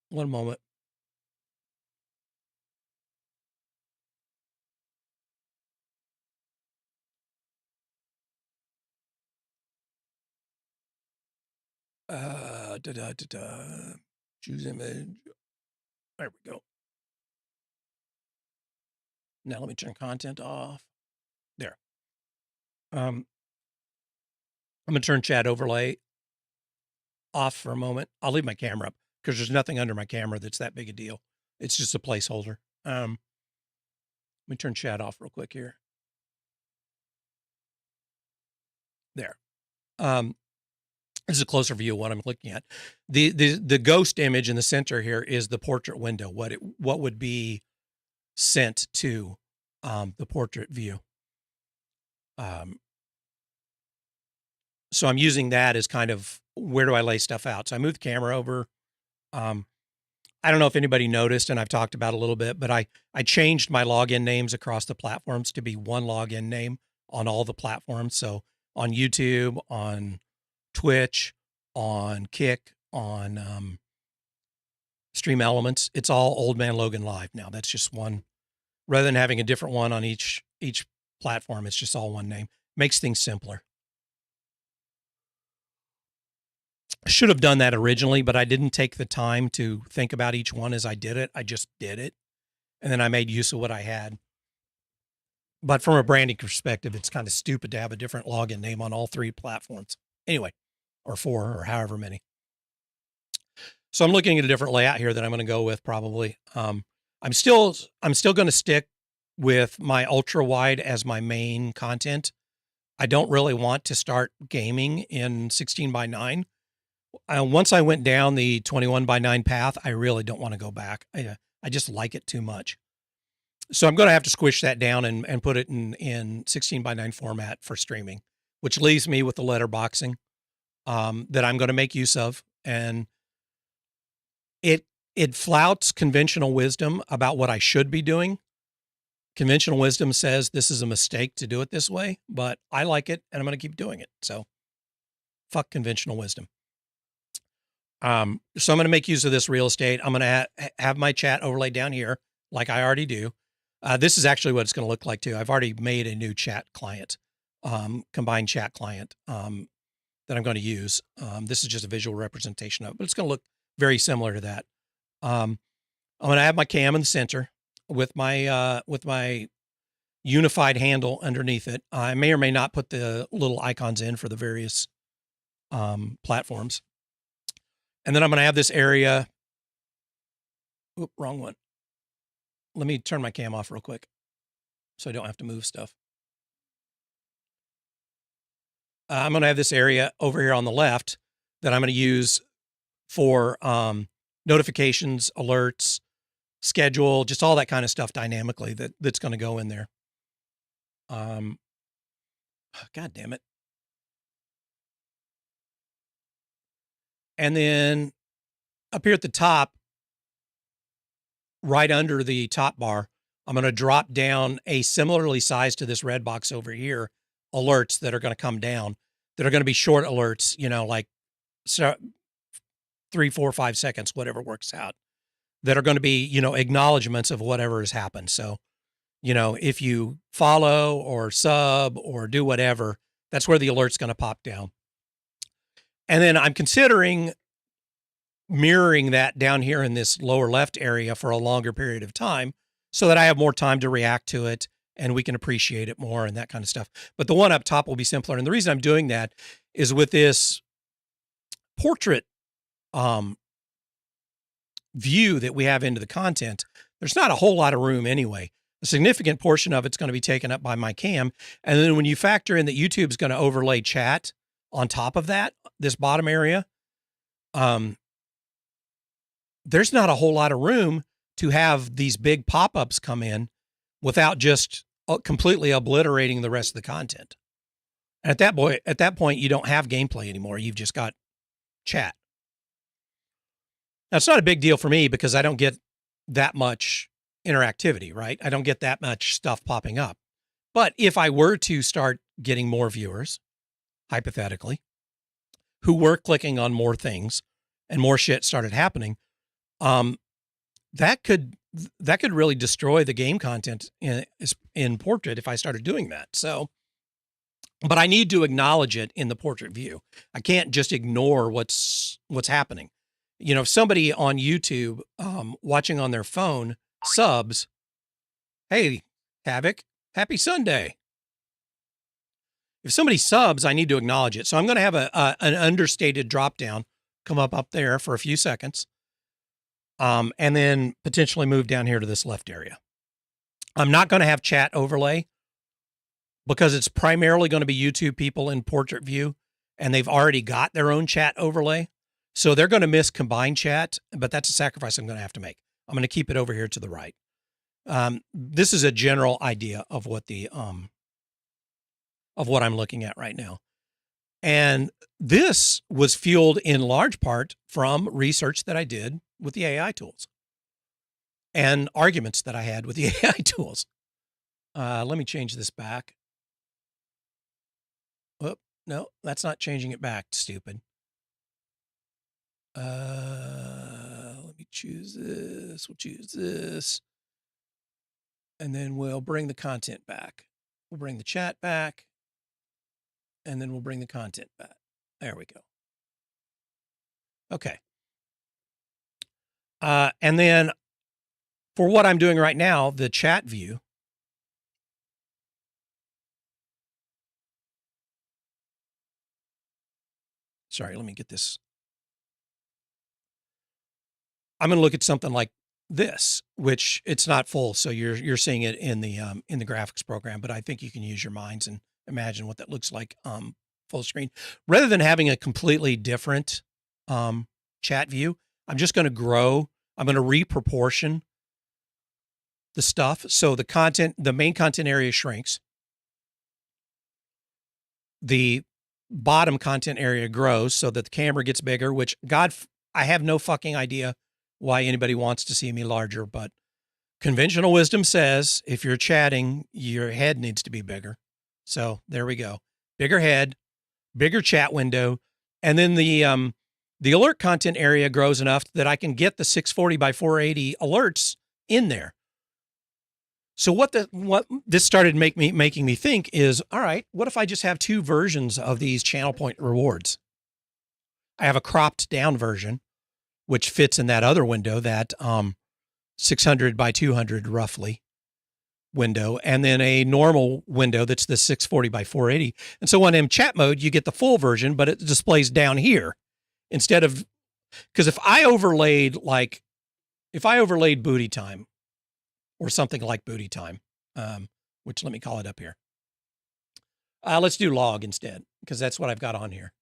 one moment. Choose image. There we go. Now let me turn content off. There. I'm going to turn chat overlay off for a moment. I'll leave my camera up because there's nothing under my camera that's that big a deal. It's just a placeholder. Let me turn chat off real quick here. There. This is a closer view of what I'm looking at. The ghost image in the center here is the portrait window. What would be sent to the portrait view. So I'm using that as kind of where do I lay stuff out. So I moved the camera over. I don't know if anybody noticed, and I've talked about it a little bit, but I changed my login names across the platforms to be one login name on all the platforms. So on YouTube, on Twitch, on Kick, on Stream Elements, it's all Old Man Logan Live now. That's just one. Rather than having a different one on each platform, it's just all one name. Makes things simpler. I should have done that originally, but I didn't take the time to think about each one as I did it. I just did it. And then I made use of what I had. But from a branding perspective, it's kind of stupid to have a different login name on all 3 platforms. Anyway, or 4 or however many. So I'm looking at a different layout here that I'm going to go with probably. I'm still going to stick with my ultra wide as my main content. I don't really want to start gaming in 16:9. Once I went down the 21:9 path, I really don't want to go back. I just like it too much. So I'm going to have to squish that down and put it in 16:9 format for streaming, which leaves me with the letterboxing that I'm going to make use of. And it flouts conventional wisdom about what I should be doing. Conventional wisdom says this is a mistake to do it this way, but I like it and I'm going to keep doing it. So fuck conventional wisdom. So I'm going to make use of this real estate. I'm going to have my chat overlay down here like I already do. This is actually what it's going to look like too. I've already made a new chat client, combined chat client that I'm going to use. This is just a visual representation of it, but it's going to look very similar to that. I'm going to have my cam in the center with my unified handle underneath it. I may or may not put the little icons in for the various platforms. And then I'm going to have this area. Oop, wrong one. Let me turn my cam off real quick so I don't have to move stuff. I'm going to have this area over here on the left that I'm going to use for notifications, alerts, schedule, just all that kind of stuff dynamically that's going to go in there. God damn it. And then up here at the top, right under the top bar, I'm going to drop down a similarly sized to this red box over here, alerts that are going to come down, that are going to be short alerts, like 3, 4, 5 seconds, whatever works out, that are going to be, acknowledgments of whatever has happened. So, if you follow or sub or do whatever, that's where the alert's going to pop down. And then I'm considering mirroring that down here in this lower left area for a longer period of time so that I have more time to react to it and we can appreciate it more and that kind of stuff. But the one up top will be simpler. And the reason I'm doing that is with this portrait view that we have into the content, there's not a whole lot of room anyway. A significant portion of it's going to be taken up by my cam. And then when you factor in that YouTube's going to overlay chat on top of that, this bottom area, there's not a whole lot of room to have these big pop-ups come in without just completely obliterating the rest of the content. And at that point, you don't have gameplay anymore. You've just got chat. Now, it's not a big deal for me because I don't get that much interactivity, right? I don't get that much stuff popping up. But if I were to start getting more viewers, hypothetically, who were clicking on more things and more shit started happening, that could really destroy the game content in portrait if I started doing that. So, but I need to acknowledge it in the portrait view. I can't just ignore what's happening. If somebody on YouTube watching on their phone subs, hey, Havoc, happy Sunday. If somebody subs, I need to acknowledge it. So I'm going to have an understated drop down come up there for a few seconds. And then potentially move down here to this left area. I'm not going to have chat overlay because it's primarily going to be YouTube people in portrait view, and they've already got their own chat overlay. So they're going to miss combined chat, but that's a sacrifice I'm going to have to make. I'm going to keep it over here to the right. This is a general idea of what of what I'm looking at right now. And this was fueled in large part from research that I did with the AI tools and arguments that I had with the AI tools. Let me change this back. Oh, no, that's not changing it back, stupid. Let me choose this. We'll choose this. And then we'll bring the content back. We'll bring the chat back. And then we'll bring the content back. There we go. Okay. And then for what I'm doing right now, the chat view. Sorry, let me get this. I'm going to look at something like this, which it's not full, so you're seeing it in the graphics program, but I think you can use your minds and imagine what that looks like full screen. Rather than having a completely different chat view, I'm just going to grow. I'm going to reproportion the stuff so the main content area shrinks. The bottom content area grows so that the camera gets bigger, which I have no fucking idea why anybody wants to see me larger, but conventional wisdom says if you're chatting, your head needs to be bigger. So there we go. Bigger head, bigger chat window. And then the alert content area grows enough that I can get the 640 by 480 alerts in there. So what this started making me think is, all right, what if I just have two versions of these channel point rewards? I have a cropped down version, which fits in that other window, that 600 by 200 roughly window, and then a normal window that's the 640 by 480. And so when I'm in chat mode, you get the full version, but it displays down here instead of, because if I overlaid booty time or something like booty time, which let me call it up here. Let's do log instead, because that's what I've got on here.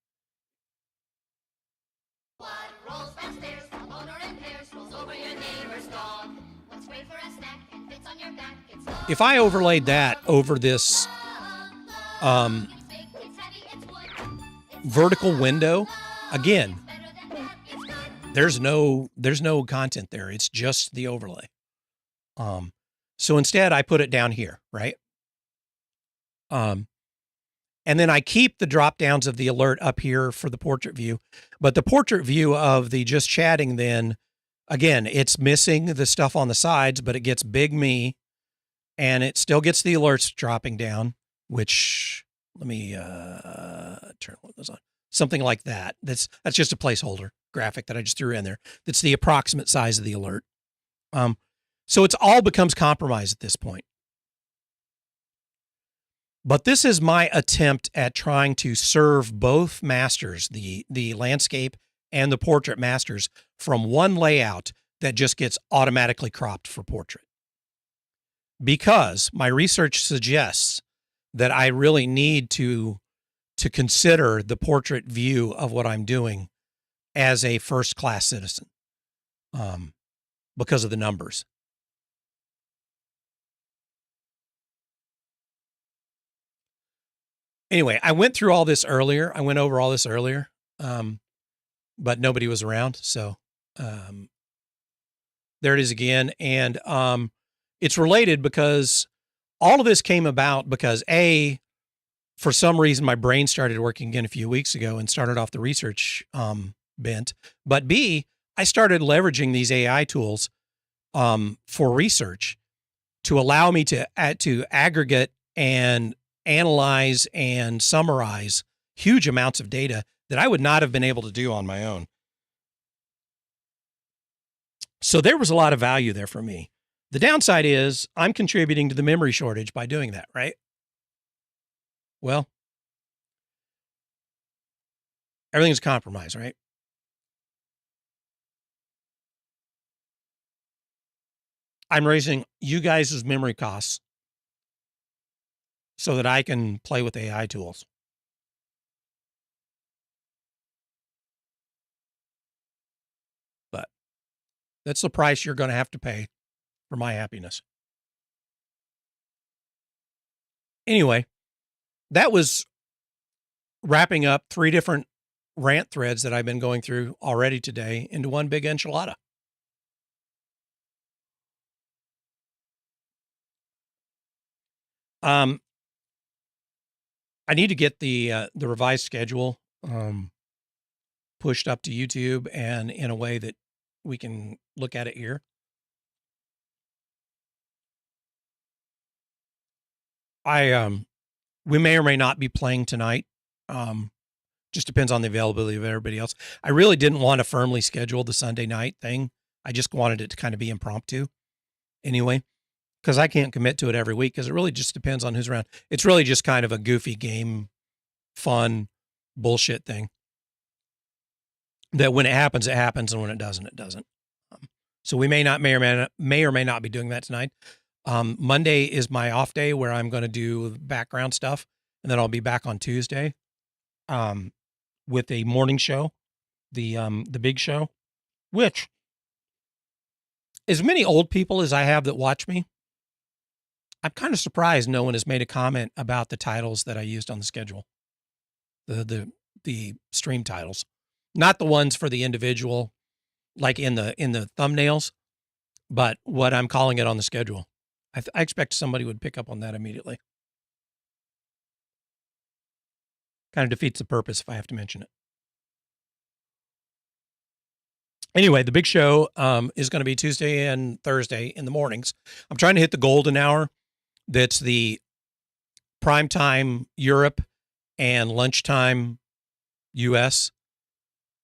If I overlaid that over this vertical window, again, there's no content there. It's just the overlay. So instead I put it down here, right? And then I keep the drop downs of the alert up here for the portrait view, but the portrait view of the just chatting, then again, it's missing the stuff on the sides, but it gets big me and it still gets the alerts dropping down, which let me turn one of those on. Something like that. That's just a placeholder graphic that I just threw in there. That's the approximate size of the alert. So it's all becomes compromised at this point. But this is my attempt at trying to serve both masters, the landscape and the portrait masters, from one layout that just gets automatically cropped for portrait. Because my research suggests that I really need to consider the portrait view of what I'm doing as a first-class citizen, because of the numbers. Anyway, I went through all this earlier. I went over all this earlier, but nobody was around. So there it is again. And it's related because all of this came about because for some reason, my brain started working again a few weeks ago and started off the research bent. But B, I started leveraging these AI tools for research to allow me to aggregate and analyze and summarize huge amounts of data that I would not have been able to do on my own. So there was a lot of value there for me. The downside is I'm contributing to the memory shortage by doing that, right? Well, everything's compromised, right? I'm raising you guys' memory costs so that I can play with AI tools. But that's the price you're going to have to pay for my happiness. Anyway, that was wrapping up 3 different rant threads that I've been going through already today into one big enchilada. I need to get the revised schedule pushed up to YouTube and in a way that we can look at it here. We may or may not be playing tonight. Just depends on the availability of everybody else. I really didn't want to firmly schedule the Sunday night thing. I just wanted it to kind of be impromptu anyway, because I can't commit to it every week because it really just depends on who's around. It's really just kind of a goofy game, fun bullshit thing that when it happens, it happens. And when it doesn't, it doesn't. So we may or may not be doing that tonight. Monday is my off day where I'm going to do background stuff, and then I'll be back on Tuesday with a morning show, the big show, which as many old people as I have that watch me, I'm kind of surprised no one has made a comment about the titles that I used on the schedule, the stream titles, not the ones for the individual, like in the thumbnails, but what I'm calling it on the schedule. I expect somebody would pick up on that immediately. Kind of defeats the purpose if I have to mention it. Anyway, the big show is going to be Tuesday and Thursday in the mornings. I'm trying to hit the golden hour. That's the primetime Europe and lunchtime US,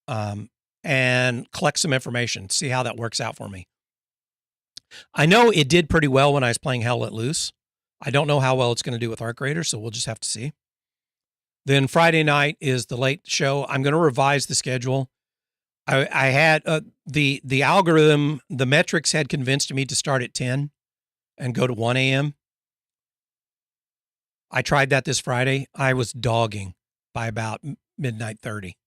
and collect some information, see how that works out for me. I know it did pretty well when I was playing Hell Let Loose. I don't know how well it's going to do with Arc Raider, so we'll just have to see. Then Friday night is the late show. I'm going to revise the schedule. I had the algorithm, the metrics had convinced me to start at 10 and go to 1 a.m. I tried that this Friday. I was dogging by about midnight 30.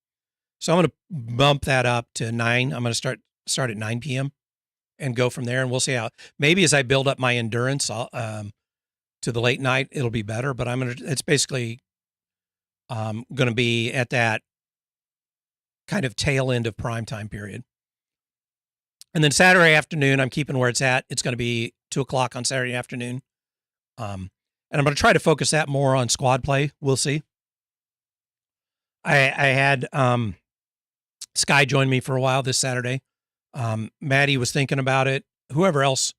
So I'm going to bump that up to 9. I'm going to start at 9 p.m. and go from there. And we'll see how, maybe as I build up my endurance to the late night, it'll be better, but it's basically going to be at that kind of tail end of prime time period. And then Saturday afternoon, I'm keeping where it's at. It's going to be 2:00 on Saturday afternoon. And I'm going to try to focus that more on squad play. We'll see. I had Sky join me for a while this Saturday. Maddie was thinking about it. Whoever else,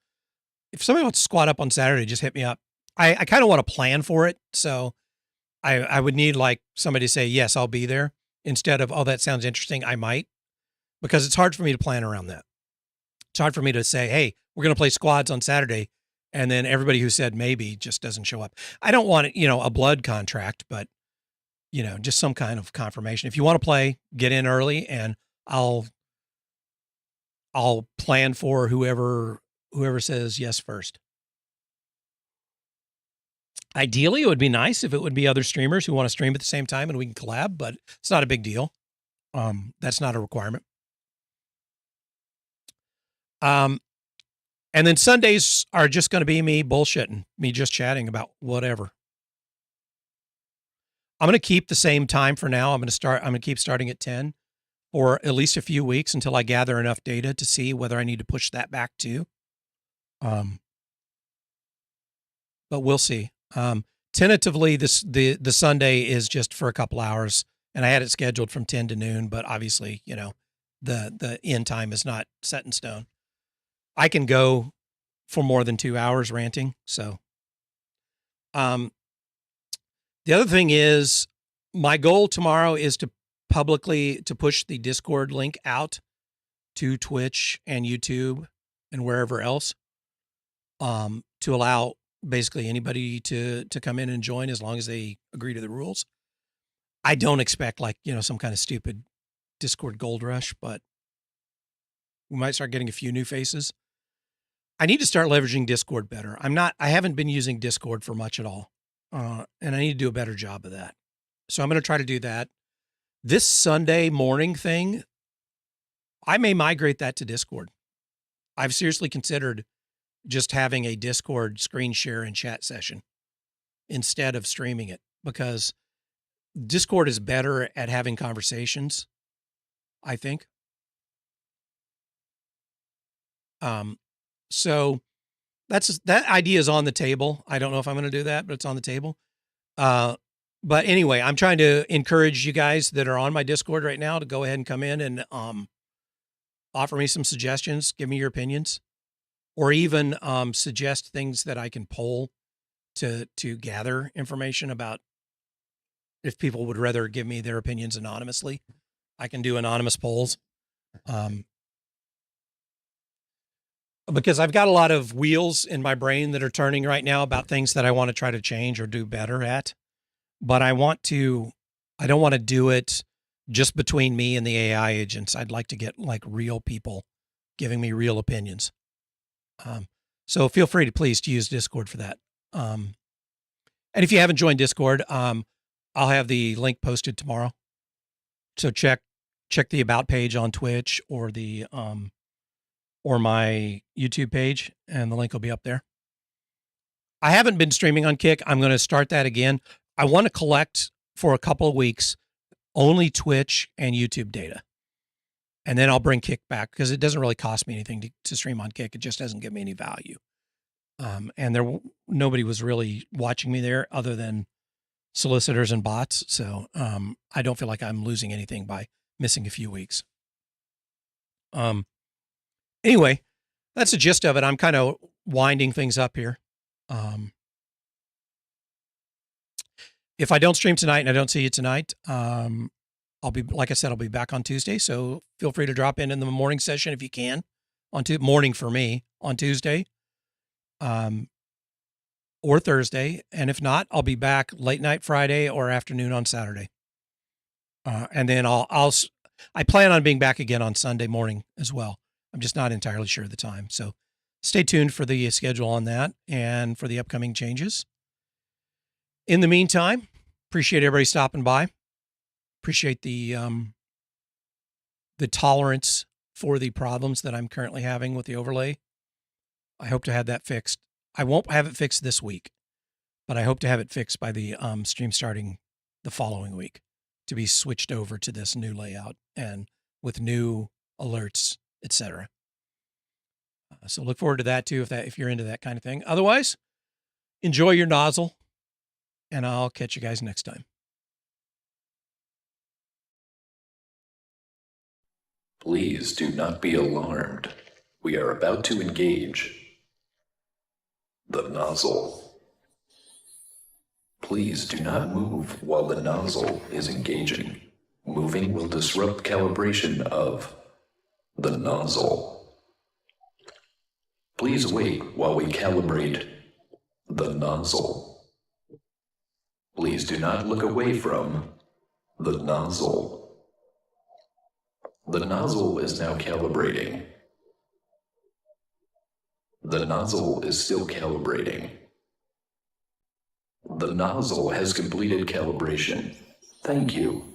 if somebody wants to squad up on Saturday, just hit me up. I kind of want to plan for it. So I would need like somebody to say, yes, I'll be there, instead of, oh, that sounds interesting, I might, because it's hard for me to plan around that. It's hard for me to say, hey, we're going to play squads on Saturday, and then everybody who said maybe just doesn't show up. I don't want it, a blood contract, but, just some kind of confirmation. If you want to play, get in early, and I'll plan for whoever says yes first. Ideally, it would be nice if it would be other streamers who want to stream at the same time and we can collab, but it's not a big deal. That's not a requirement. And then Sundays are just going to be me bullshitting, me just chatting about whatever. I'm going to keep the same time for now. I'm going to keep starting at 10 for at least a few weeks until I gather enough data to see whether I need to push that back too. But we'll see. Tentatively, the Sunday is just for a couple hours, and I had it scheduled from 10 to noon, but obviously, the end time is not set in stone. I can go for more than 2 hours ranting. So, the other thing is my goal tomorrow is to push the Discord link out to Twitch and YouTube and wherever else, to allow basically anybody to come in and join as long as they agree to the rules. I don't expect some kind of stupid Discord gold rush, but we might start getting a few new faces. I need to start leveraging Discord better. I haven't been using Discord for much at all. And I need to do a better job of that. So I'm going to try to do that. This Sunday morning thing, I may migrate that to Discord. I've seriously considered just having a Discord screen share and chat session instead of streaming it, because Discord is better at having conversations, I think. So that idea is on the table. I don't know if I'm going to do that, but it's on the table. But anyway, I'm trying to encourage you guys that are on my Discord right now to go ahead and come in and offer me some suggestions, give me your opinions, or even suggest things that I can poll to gather information about. If people would rather give me their opinions anonymously, I can do anonymous polls. Because I've got a lot of wheels in my brain that are turning right now about things that I want to try to change or do better at. But I don't want to do it just between me and the AI agents. I'd like to get like real people giving me real opinions. So feel free to please to use Discord for that. And if you haven't joined Discord, I'll have the link posted tomorrow. So check the about page on Twitch or the or my YouTube page, and the link will be up there. I haven't been streaming on Kick. I'm going to start that again. I want to collect for a couple of weeks only Twitch and YouTube data. And then I'll bring Kick back because it doesn't really cost me anything to stream on Kick. It just doesn't give me any value. And nobody was really watching me there other than solicitors and bots. So I don't feel like I'm losing anything by missing a few weeks. Anyway, that's the gist of it. I'm kind of winding things up here. If I don't stream tonight and I don't see you tonight, I'll be, like I said, I'll be back on Tuesday. So feel free to drop in the morning session if you can on morning for me on Tuesday, or Thursday. And if not, I'll be back late night Friday or afternoon on Saturday. And then I plan on being back again on Sunday morning as well. I'm just not entirely sure of the time. So stay tuned for the schedule on that and for the upcoming changes. In the meantime, appreciate everybody stopping by. Appreciate the tolerance for the problems that I'm currently having with the overlay. I hope to have that fixed. I won't have it fixed this week, but I hope to have it fixed by the stream starting the following week to be switched over to this new layout and with new alerts, etc. So look forward to that too, if you're into that kind of thing. Otherwise, enjoy your nozzle, and I'll catch you guys next time. Please do not be alarmed. We are about to engage the nozzle. Please do not move while the nozzle is engaging. Moving will disrupt calibration of the nozzle. Please wait while we calibrate the nozzle. Please do not look away from the nozzle. The nozzle is now calibrating. The nozzle is still calibrating. The nozzle has completed calibration. Thank you.